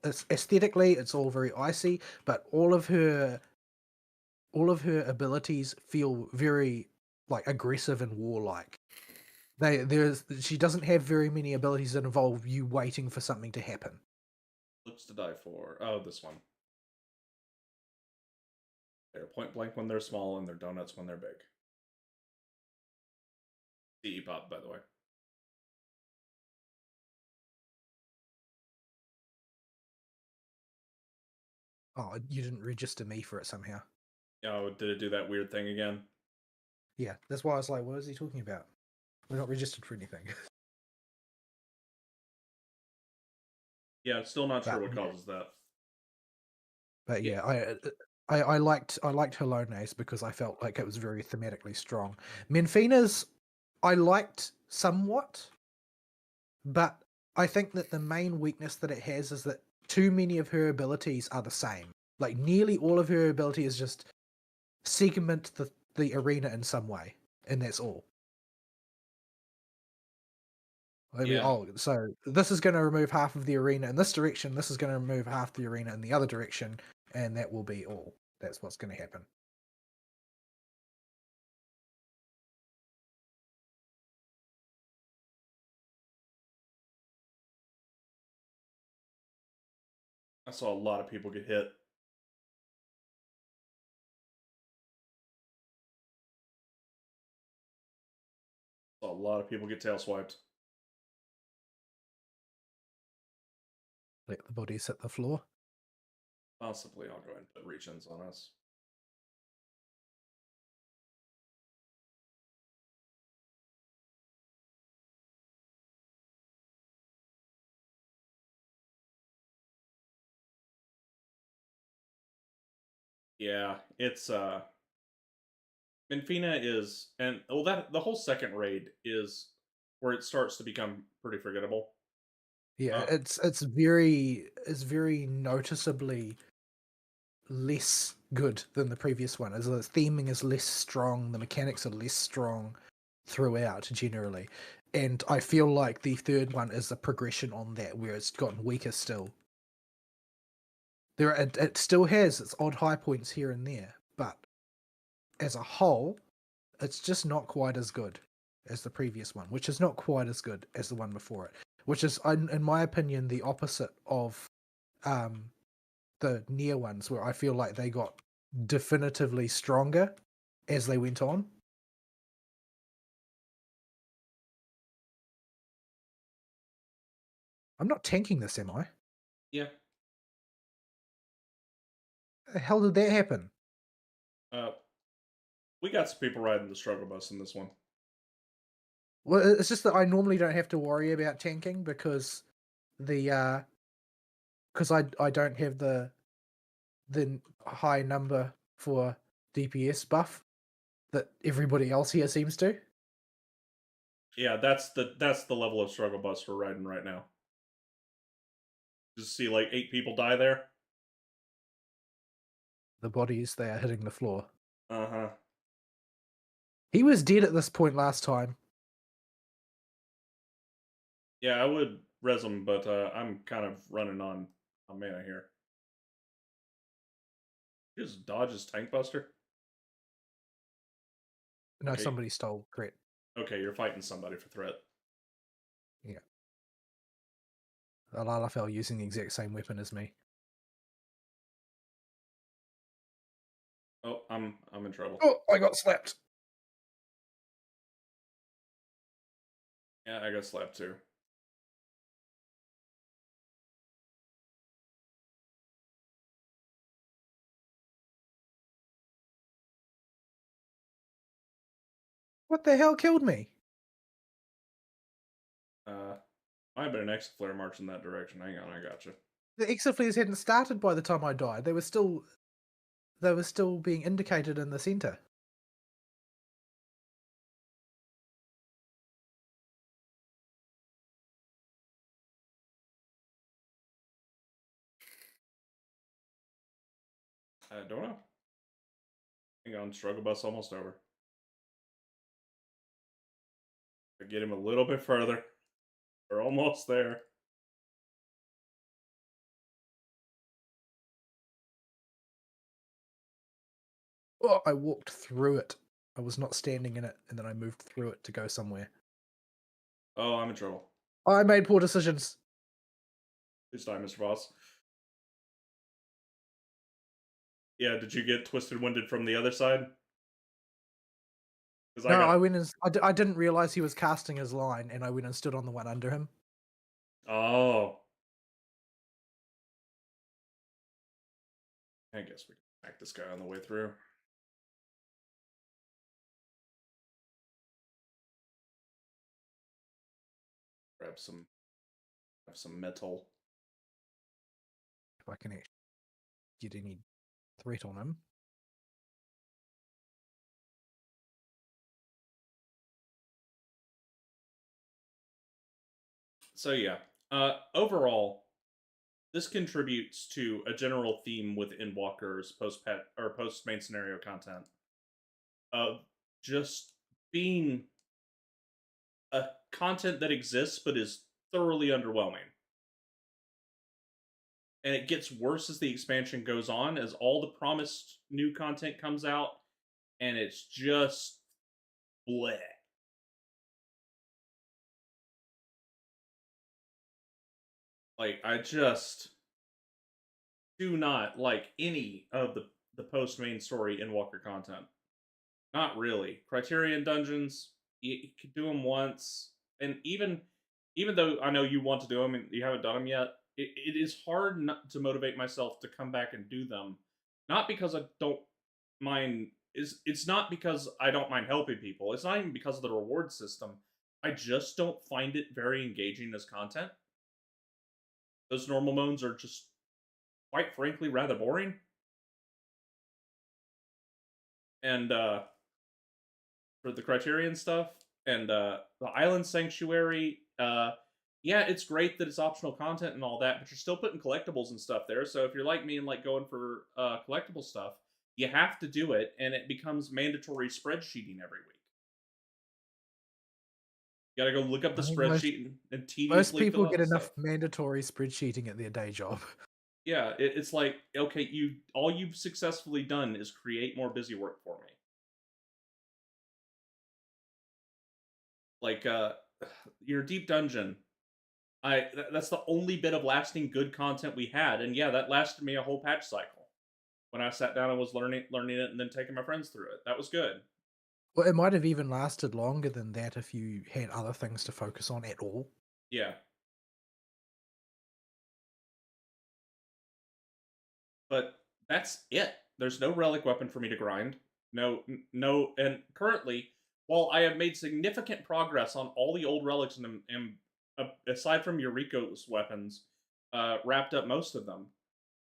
it's aesthetically, it's all very icy, but all of her abilities feel very like aggressive and warlike. She doesn't have very many abilities that involve you waiting for something to happen. Looks to die for. Oh, this one. They're point blank when they're small, and they're donuts when they're big. CE pop, by the way. Oh, you didn't register me for it somehow. Oh, did it do that weird thing again? Yeah, that's why I was like, what is he talking about? We're not registered for anything. Yeah, still not sure but what causes that. but Yeah, yeah, I liked Halone's because I felt like it was very thematically strong. Menfina's I liked somewhat, but I think that the main weakness that it has is that too many of her abilities are the same. Like nearly all of her ability is just segment the arena in some way, and that's all. yeah. So this is going to remove half of the arena in this direction. This is going to remove half the arena in the other direction, and that will be all. That's what's going to happen. I saw a lot of people get hit. Saw a lot of people get tail swiped. Let the bodies hit the floor. Possibly, I'll go ahead and put reach-ins on us. Yeah, it's Minfina is, and well, that the whole second raid is where it starts to become pretty forgettable. Yeah, Uh, it's very noticeably less good than the previous one. As the theming is less strong, the mechanics are less strong throughout generally, and I feel like the third one is a progression on that, where it's gotten weaker still. It still has its odd high points here and there, but as a whole, it's just not quite as good as the previous one, which is not quite as good as the one before it. Which is, in my opinion, the opposite of um, the near ones, where I feel like they got definitively stronger as they went on. I'm not tanking this, am I? yeah. The hell did that happen? Uh, we got some people riding the struggle bus in this one. Well, it's just that I normally don't have to worry about tanking the because I don't have the high number for DPS buff that everybody else here seems to. Yeah, that's the level of struggle bus we're riding right now. Just see like 8 people die there. The bodies, they are hitting the floor. Uh huh. He was dead at this point last time. Yeah, I would res them, but I'm kind of running on mana here. Just dodge his tank buster. No, Okay, somebody stole crit. okay, you're fighting somebody for threat. Yeah. Alalafel using the exact same weapon as me. Oh, I'm in trouble. Oh, I got slapped. Yeah, I got slapped too. What the hell killed me? Might have been an exit flare march in that direction. Hang on, I got you. The exifleers hadn't started by the time I died. They were still being indicated in the center. I don't know. Hang on, struggle bus almost over. Get him a little bit further. We're almost there. Oh, I walked through it. I was not standing in it, and then I moved through it to go somewhere. Oh, I'm in trouble. I made poor decisions. Please die, Mr. Voss. Yeah, did you get twisted winded from the other side? Because I No, got. I went and I didn't realize he was casting his line, and I went and stood on the one under him. Oh. I guess we can smack this guy on the way through. Grab some metal. If I can actually get any threat on him. So yeah. Overall, this contributes to a general theme within Walker's post main scenario content of just being a content that exists but is thoroughly underwhelming. And it gets worse as the expansion goes on, as all the promised new content comes out, and it's just bleh. Like, I just do not like any of the post main story in Walker content. Not really. Criterion dungeons, you could do them once, and even though I know you want to do them and you haven't done them yet, it is hard not to motivate myself to come back and do them. Not because I don't mind. It's not because I don't mind helping people. It's not even because of the reward system. I just don't find it very engaging as content. Those normal modes are just, quite frankly, rather boring. And for the Criterion stuff and the Island Sanctuary, yeah, it's great that it's optional content and all that, but you're still putting collectibles and stuff there. So if you're like me and like going for collectible stuff, you have to do it, and it becomes mandatory spreadsheeting every week. You got to go look up the I think spreadsheet and most tediously people fill out get the enough stuff. mandatory spreadsheeting at their day job. Yeah, it's like, okay, all you've successfully done is create more busy work for me. Like your deep dungeon, that's the only bit of lasting good content we had, and yeah, that lasted me a whole patch cycle. When I sat down and was learning it, and then taking my friends through it, that was good. Well, it might have even lasted longer than that if you had other things to focus on at all. Yeah, but that's it. There's no relic weapon for me to grind. No, and currently, while I have made significant progress on all the old relics and aside from Eureka's weapons, wrapped up most of them.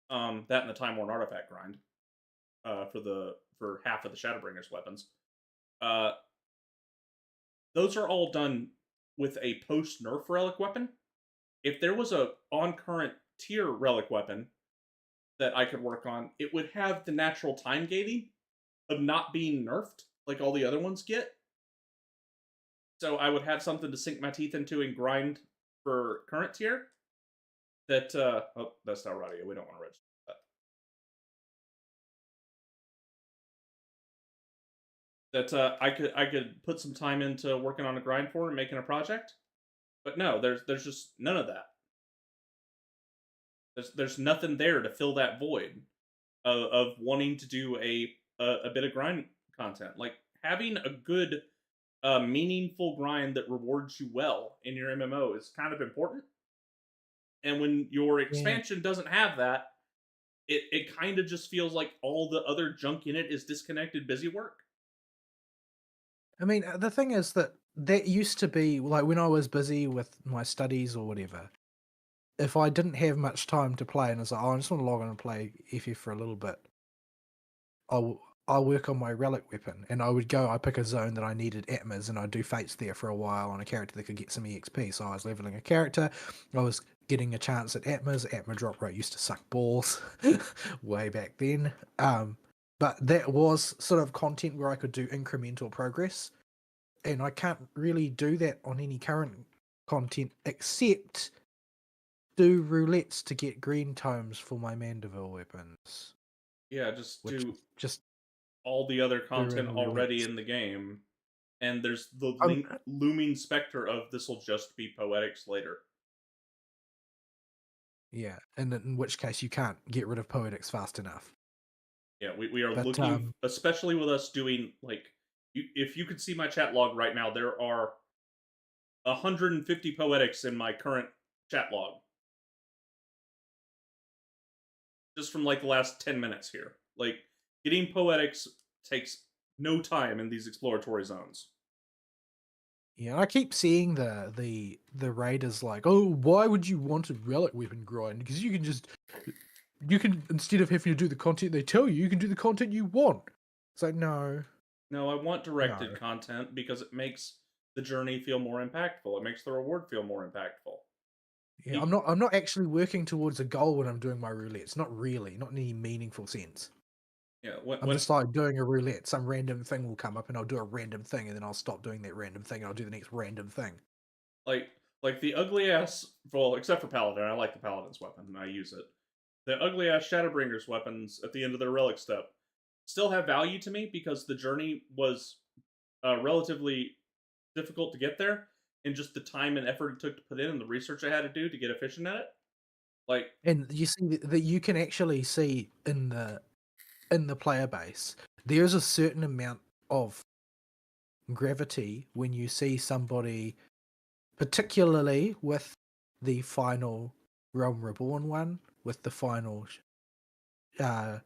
That and the Time Worn Artifact grind for half of the Shadowbringers weapons. Uh, those are all done with a post nerf relic weapon. If there was a on current tier relic weapon that I could work on, it would have the natural time gating of not being nerfed like all the other ones get. So I would have something to sink my teeth into and grind for current tier. That oh, that's not radio. We don't want to register that. That I could put some time into working on a grind for and making a project. But no, there's just none of that. There's nothing there to fill that void of wanting to do a bit of grind content. Like having a good meaningful grind that rewards you well in your MMO is kind of important. And when your Yeah. expansion doesn't have that, it kind of just feels like all the other junk in it is disconnected busy work. I mean, the thing is that used to be like when I was busy with my studies or whatever. If I didn't have much time to play and I was like, oh, I just want to log on and play FF for a little bit, I'll work on my relic weapon, and I pick a zone that I needed Atmas, and I'd do fates there for a while on a character that could get some EXP. So I was leveling a character, I was getting a chance at Atma's. Atma drop rate used to suck balls way back then. But that was sort of content where I could do incremental progress. And I can't really do that on any current content except do roulettes to get green tomes for my Mandeville weapons, Yeah, just which do is just all the other doing content already roulettes. in the game, and there's the Um, looming specter of this will just be poetics later. yeah, and in which case you can't get rid of poetics fast enough. Yeah, we are But looking, especially with us doing like, if you could see my chat log right now, there are 150 poetics in my current chat log, just from like the last 10 minutes here. Like, getting poetics takes no time in these exploratory zones. yeah, I keep seeing the raiders like, oh, why would you want a relic weapon grind? Because you can instead of having to do the content they tell you, you can do the content you want. It's like no, No, I want no. directed content because it makes the journey feel more impactful. It makes the reward feel more impactful. Yeah, I'm not actually working towards a goal when I'm doing my roulettes. Not really, not in any meaningful sense. Yeah, I'm just like doing a roulette. Some random thing will come up and I'll do a random thing and then I'll stop doing that random thing and I'll do the next random thing. like like the ugly ass, well, except for Paladin, I like the Paladin's weapon and I use it. The ugly ass Shadowbringers weapons at the end of their relic step still have value to me because the journey was relatively difficult to get there, and just the time and effort it took to put in and the research I had to do to get efficient at it. Like, And you see that you can actually see in the player base, there's a certain amount of gravity when you see somebody, particularly with the final Realm Reborn one, with the final uh,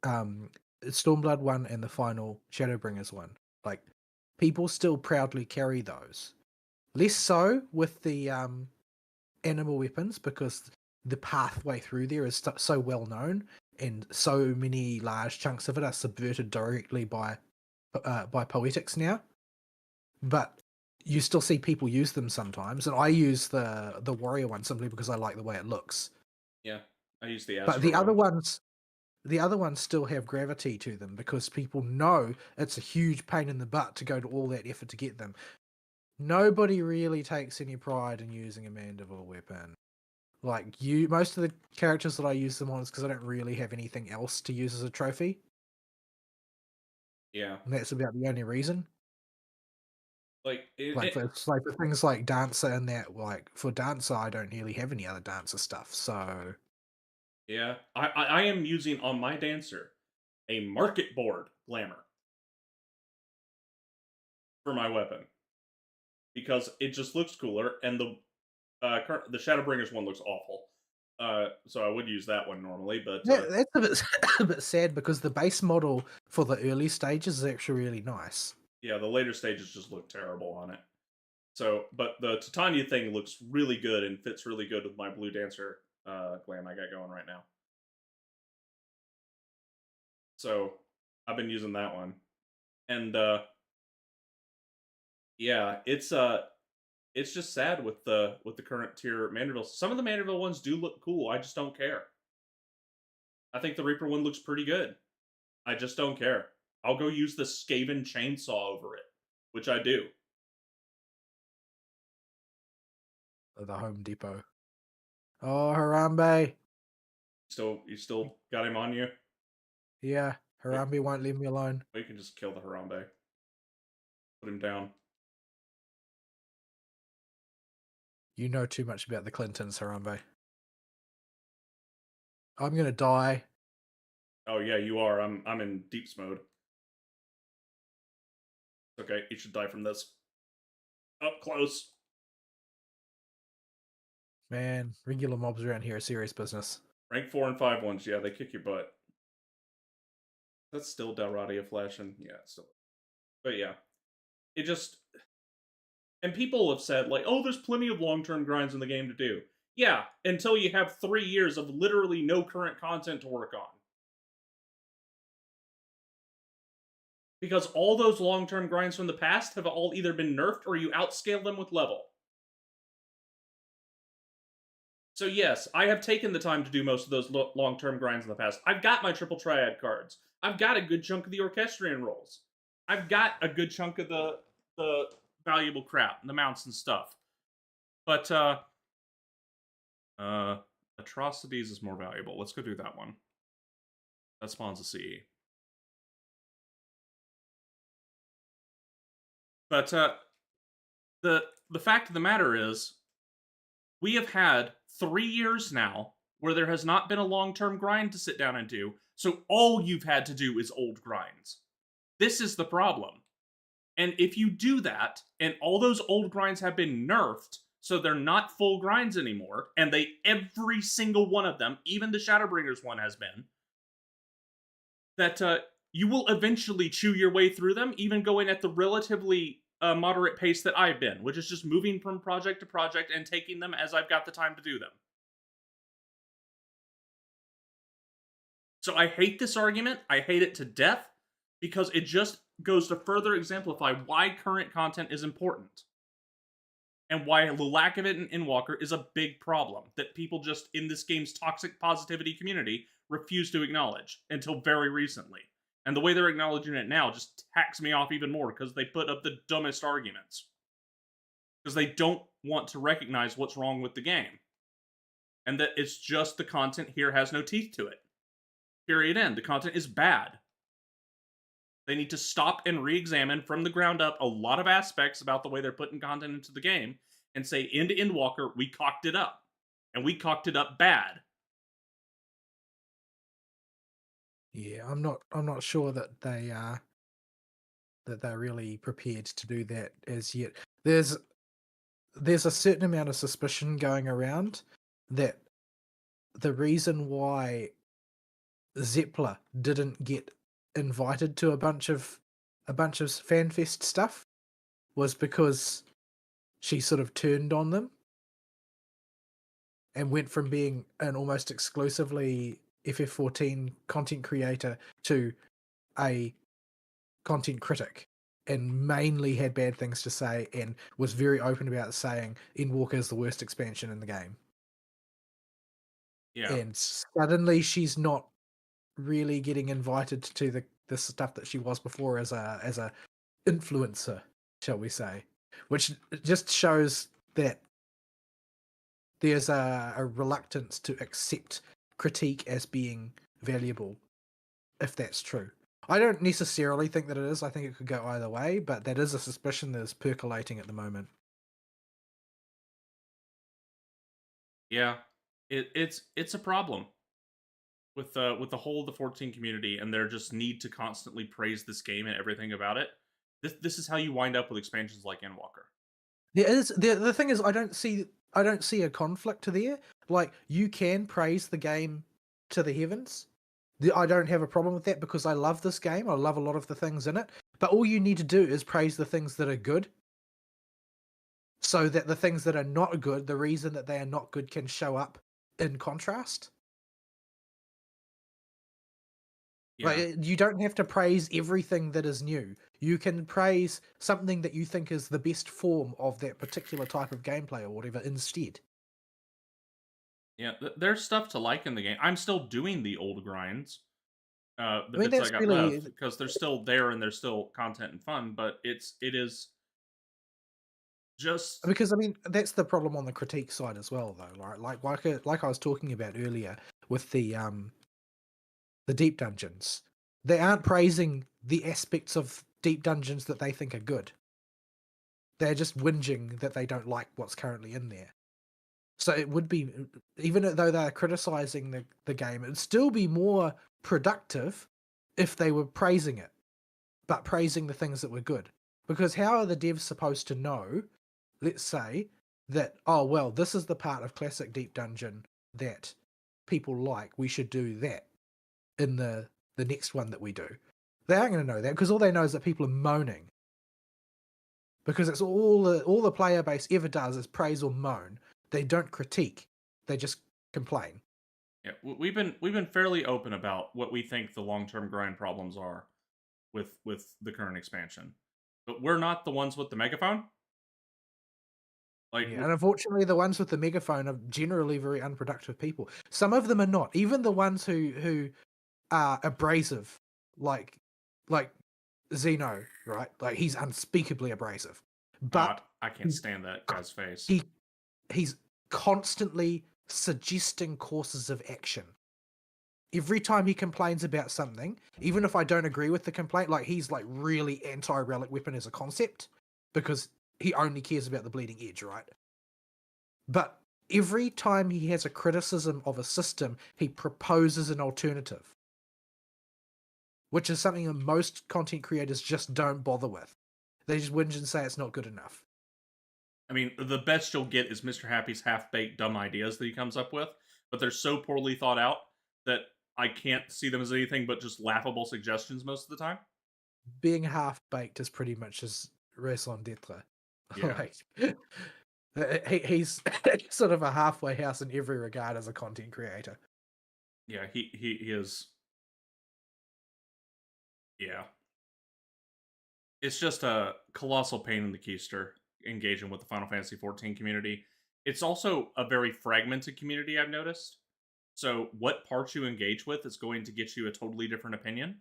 um, Stormblood one, and the final Shadowbringers one. Like, people still proudly carry those. Less so with the animal weapons because the pathway through there is so well known, and so many large chunks of it are subverted directly by poetics now. But you still see people use them sometimes, and I use the warrior one simply because I like the way it looks. yeah, I use the But Astro one. the other ones still have gravity to them because people know it's a huge pain in the butt to go to all that effort to get them. Nobody really takes any pride in using a Mandeville weapon. Like most of the characters that I use them on is because I don't really have anything else to use as a trophy, Yeah, and that's about the only reason. like Like for things like Dancer and that, like for Dancer, I don't really have any other Dancer stuff. So yeah, I am using on my dancer a market board glamour for my weapon because it just looks cooler, and the Shadowbringers one looks awful. So I would use that one normally, but yeah, that's a bit a bit sad because the base model for the early stages is actually really nice. yeah, the later stages just look terrible on it. So, but the Titania thing looks really good and fits really good with my blue dancer glam I got going right now. So I've been using that one, and yeah, it's just sad with the current tier Manderville. Some of the Manderville ones do look cool. I just don't care. I think the Reaper one looks pretty good. I just don't care. I'll go use the Skaven chainsaw over it, which I do. The Home Depot. Oh, Harambe. Still, you still got him on you. Yeah, Wait, Harambe won't leave me alone. we can just kill the Harambe. Put him down. You know too much about the Clintons, Harambe. I'm gonna die. Oh yeah, you are. I'm in deeps mode. Okay, you should die from this. Up close. Man, regular mobs around here are serious business. Rank 4 and 5 ones, yeah, they kick your butt. That's still Dalradia Flash, and yeah, still. But yeah, it just. And people have said, like, oh, there's plenty of long term grinds in the game to do. Yeah, until you have 3 years of literally no current content to work on. Because all those long term grinds from the past have all either been nerfed or you outscale them with level. So yes, I have taken the time to do most of those long-term grinds in the past. I've got my triple triad cards. I've got a good chunk of the orchestrion rolls. I've got a good chunk of the valuable crap, the mounts and stuff. But uh atrocities is more valuable. Let's go do that one. That spawns a CE. But the fact of the matter is, we have had 3 years now where there has not been a long term grind to sit down and do. So all you've had to do is old grinds. This is the problem. And if you do that, and all those old grinds have been nerfed, so they're not full grinds anymore, and every single one of them, even the Shadowbringers one has been, that you will eventually chew your way through them, even going at the relatively moderate pace that I've been, which is just moving from project to project and taking them as I've got the time to do them. So I hate this argument. I hate it to death because it just goes to further exemplify why current content is important and why the lack of it in Endwalker is a big problem that people just in this game's toxic positivity community refuse to acknowledge until very recently. And the way they're acknowledging it now just hacks me off even more because they put up the dumbest arguments. Because they don't want to recognize what's wrong with the game. And that it's just the content here has no teeth to it. Period end. The content is bad. They need to stop and re-examine from the ground up a lot of aspects about the way they're putting content into the game and say, end to Endwalker, we cocked it up. And we cocked it up bad. Yeah, I'm not sure that they're really prepared to do that as yet. There's a certain amount of suspicion going around that the reason why Zeppler didn't get invited to a bunch of FanFest stuff was because she sort of turned on them and went from being an almost exclusively FF14 content creator to a content critic, and mainly had bad things to say and was very open about saying Endwalker is the worst expansion in the game. Yeah. And suddenly she's not really getting invited to the stuff that she was before as a influencer, shall we say, which just shows that there's a reluctance to accept critique as being valuable, if that's true. I don't necessarily think that it is. I think it could go either way, but that is a suspicion that is percolating at the moment. Yeah. It's a problem with the whole of the 14 community and their just need to constantly praise this game and everything about it. This is how you wind up with expansions like Endwalker. The thing is, I don't see a conflict there. Like, you can praise the game to the heavens. I don't have a problem with that because I love this game. I love a lot of the things in it. But all you need to do is praise the things that are good, so that the things that are not good, the reason that they are not good, can show up in contrast. Yeah. Like, you don't have to praise everything that is new. You can praise something that you think is the best form of that particular type of gameplay or whatever instead. Yeah, there's stuff to like in the game. I'm still doing the old grinds, the I mean, bits I that's got really, left, because they're still there and there's still content and fun. But it is just because I mean that's the problem on the critique side as well, though. Right? Like I was talking about earlier with the deep dungeons. They aren't praising the aspects of deep dungeons that they think are good. They're just whinging that they don't like what's currently in there. So it would be, even though they're criticizing the game, it'd still be more productive if they were praising it, but praising the things that were good. Because how are the devs supposed to know, let's say, that, oh, well, this is the part of Classic Deep Dungeon that people like, we should do that in the next one that we do? They aren't going to know that because all they know is that people are moaning. Because it's all the player base ever does is praise or moan. They don't critique. They just complain. yeah. We've been fairly open about what we think the long term grind problems are with the current expansion, but we're not the ones with the megaphone. Like, Yeah, and unfortunately, the ones with the megaphone are generally very unproductive people. Some of them are not. Even the ones who are abrasive, like like Zeno, right? Like he's unspeakably abrasive, but I can't he's stand that guy's face. he he's constantly suggesting courses of action. Every time he complains about something, even if I don't agree with the complaint, like he's like really anti-relic weapon as a concept because he only cares about the bleeding edge, right? But every time he has a criticism of a system, he proposes an alternative, which is something that most content creators just don't bother with. They just whinge and say it's not good enough. I mean, the best you'll get is Mr. Happy's half-baked dumb ideas that he comes up with, but they're so poorly thought out that I can't see them as anything but just laughable suggestions most of the time. Being half baked is pretty much his raison d'etre. Yeah. Like he's sort of a halfway house in every regard as a content creator. Yeah, he is. Yeah. It's just a colossal pain in the keister engaging with the Final Fantasy 14 community. It's also a very fragmented community, I've noticed. So, what parts you engage with is going to get you a totally different opinion.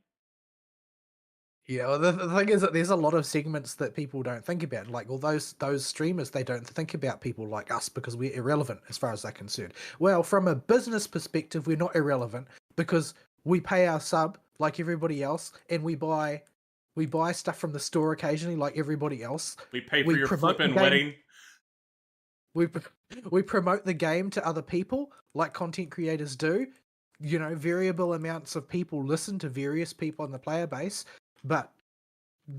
Yeah, well, the thing is that there's a lot of segments that people don't think about. Like all those streamers, they don't think about people like us because we're irrelevant as far as they're concerned. Well, from a business perspective, we're not irrelevant because we pay our sub like everybody else, and we buy stuff from the store occasionally like everybody else. We pay for We your promote the flippin' game. wedding. We we promote the game to other people like content creators do. You know, variable amounts of people listen to various people in the player base, but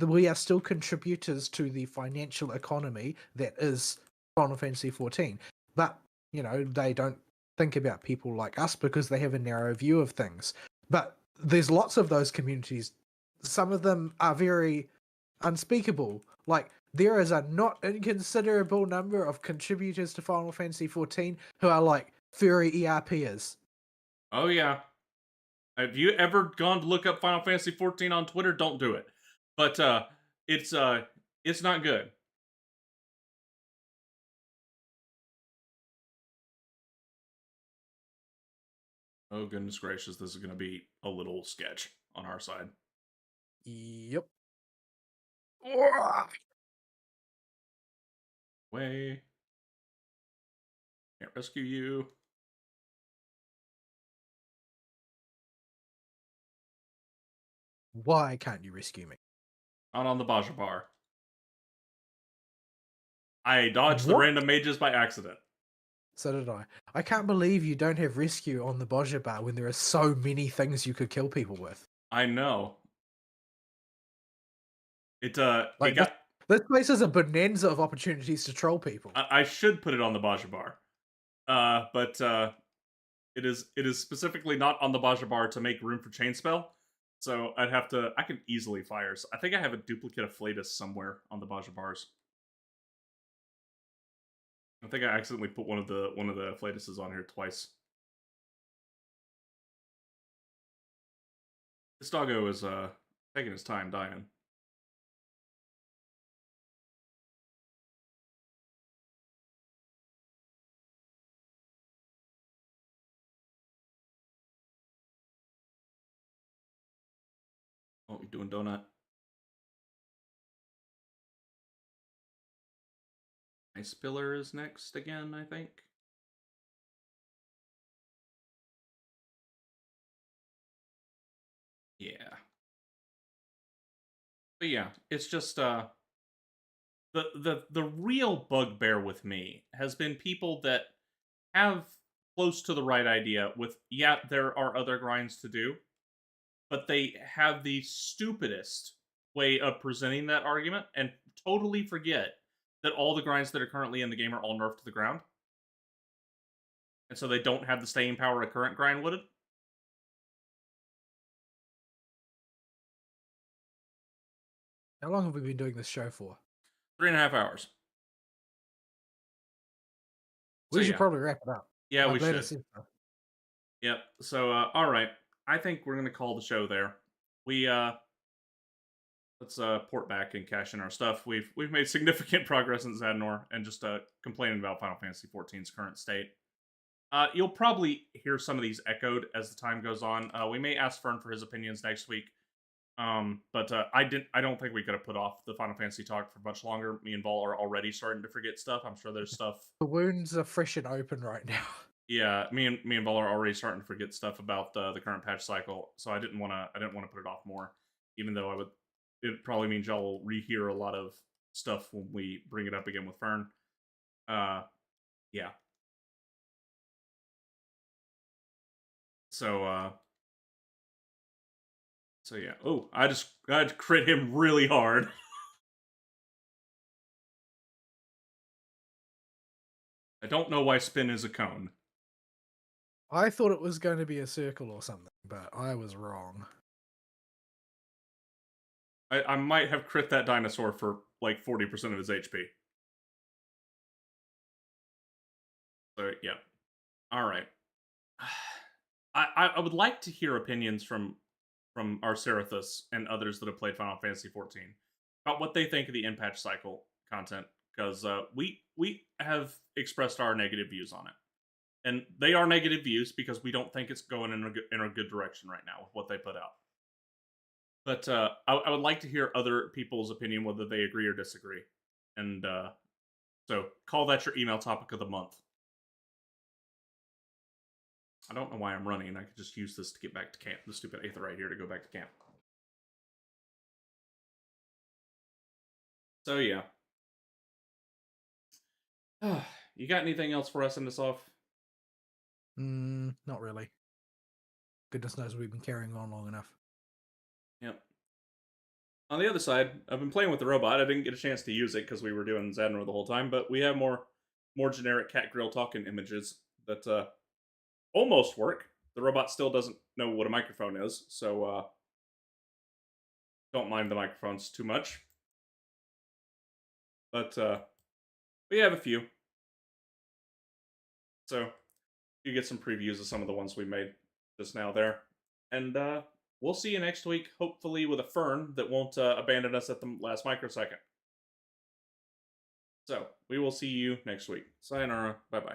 we are still contributors to the financial economy that is Final Fantasy 14. But, you know, they don't think about people like us because they have a narrow view of things. But there's lots of those communities. Some of them are very unspeakable. Like, there is a not inconsiderable number of contributors to Final Fantasy 14 who are like furry ERPers. Oh, yeah. Have you ever gone to look up Final Fantasy 14 on Twitter? Don't do it. But it's it's not good. Oh goodness gracious, this is going to be a little sketch on our side. Yep. Way can't rescue you. Why can't you rescue me? Not on the Baja Bar. I dodged the What? random mages by accident. So did I. I can't believe you don't have rescue on the Bozja bar when there are so many things you could kill people with. I know. It Like got. this place is a bonanza of opportunities to troll people. I should put it on the Baja Bar. But it is specifically not on the Baja Bar to make room for chain spell. So I'd have to. I can easily fire. I think I have a duplicate of Flatus somewhere on the Baja Bars. I think I accidentally put one of the Flatuses on here twice. This doggo is taking his time dying. What we doing, donut? Ice Pillar is next again, I think. Yeah. But yeah, it's just the real bugbear with me has been people that have close to the right idea with yeah, there are other grinds to do, but they have the stupidest way of presenting that argument and totally forget that all the grinds that are currently in the game are all nerfed to the ground. And so they don't have the staying power a current grind would. How long have we been doing this show for? 3.5 hours. So We should yeah. probably wrap it up. Yeah, I'm we glad should. it's in there. Yep. So all right. I think we're gonna call the show there. We let's let's port back and cash in our stuff. We've made significant progress in Zadnor, and just complaining about Final Fantasy XIV's current state. You'll probably hear some of these echoed as the time goes on. We may ask Fern for his opinions next week. But I don't think we could have put off the Final Fantasy talk for much longer. Me and Vol are already starting to forget stuff. I'm sure there's stuff. The wounds are fresh and open right now. Yeah, me and Vol are already starting to forget stuff about the current patch cycle. So I didn't want to put it off more, even though I would. It probably means y'all will rehear a lot of stuff when we bring it up again with Fern. Yeah. So so yeah. Oh, I crit him really hard. I don't know why spin is a cone. I thought it was going to be a circle or something, but I was wrong. I might have crit that dinosaur for like 40% of his HP. So yeah. All right. I would like to hear opinions from Arcerathus and others that have played Final Fantasy XIV about what they think of the in-patch cycle content, because we have expressed our negative views on it, and they are negative views because we don't think it's going in a good direction right now with what they put out. But I would like to hear other people's opinion, whether they agree or disagree, and so call that your email topic of the month. I don't know why I'm running. I could just use this to get back to camp. The stupid Aether right here to go back to camp. So yeah. You got anything else for us in this off? Not really. Goodness knows we've been carrying on long enough. Yep. On the other side, I've been playing with the robot. I didn't get a chance to use it because we were doing Zadnor the whole time, but we have more generic cat grill talking images that almost work. The robot still doesn't know what a microphone is, so don't mind the microphones too much. But we have a few. So you get some previews of some of the ones we made just now there. And we'll see you next week, hopefully with a Fern that won't abandon us at the last microsecond. So we will see you next week. Sayonara. Bye-bye.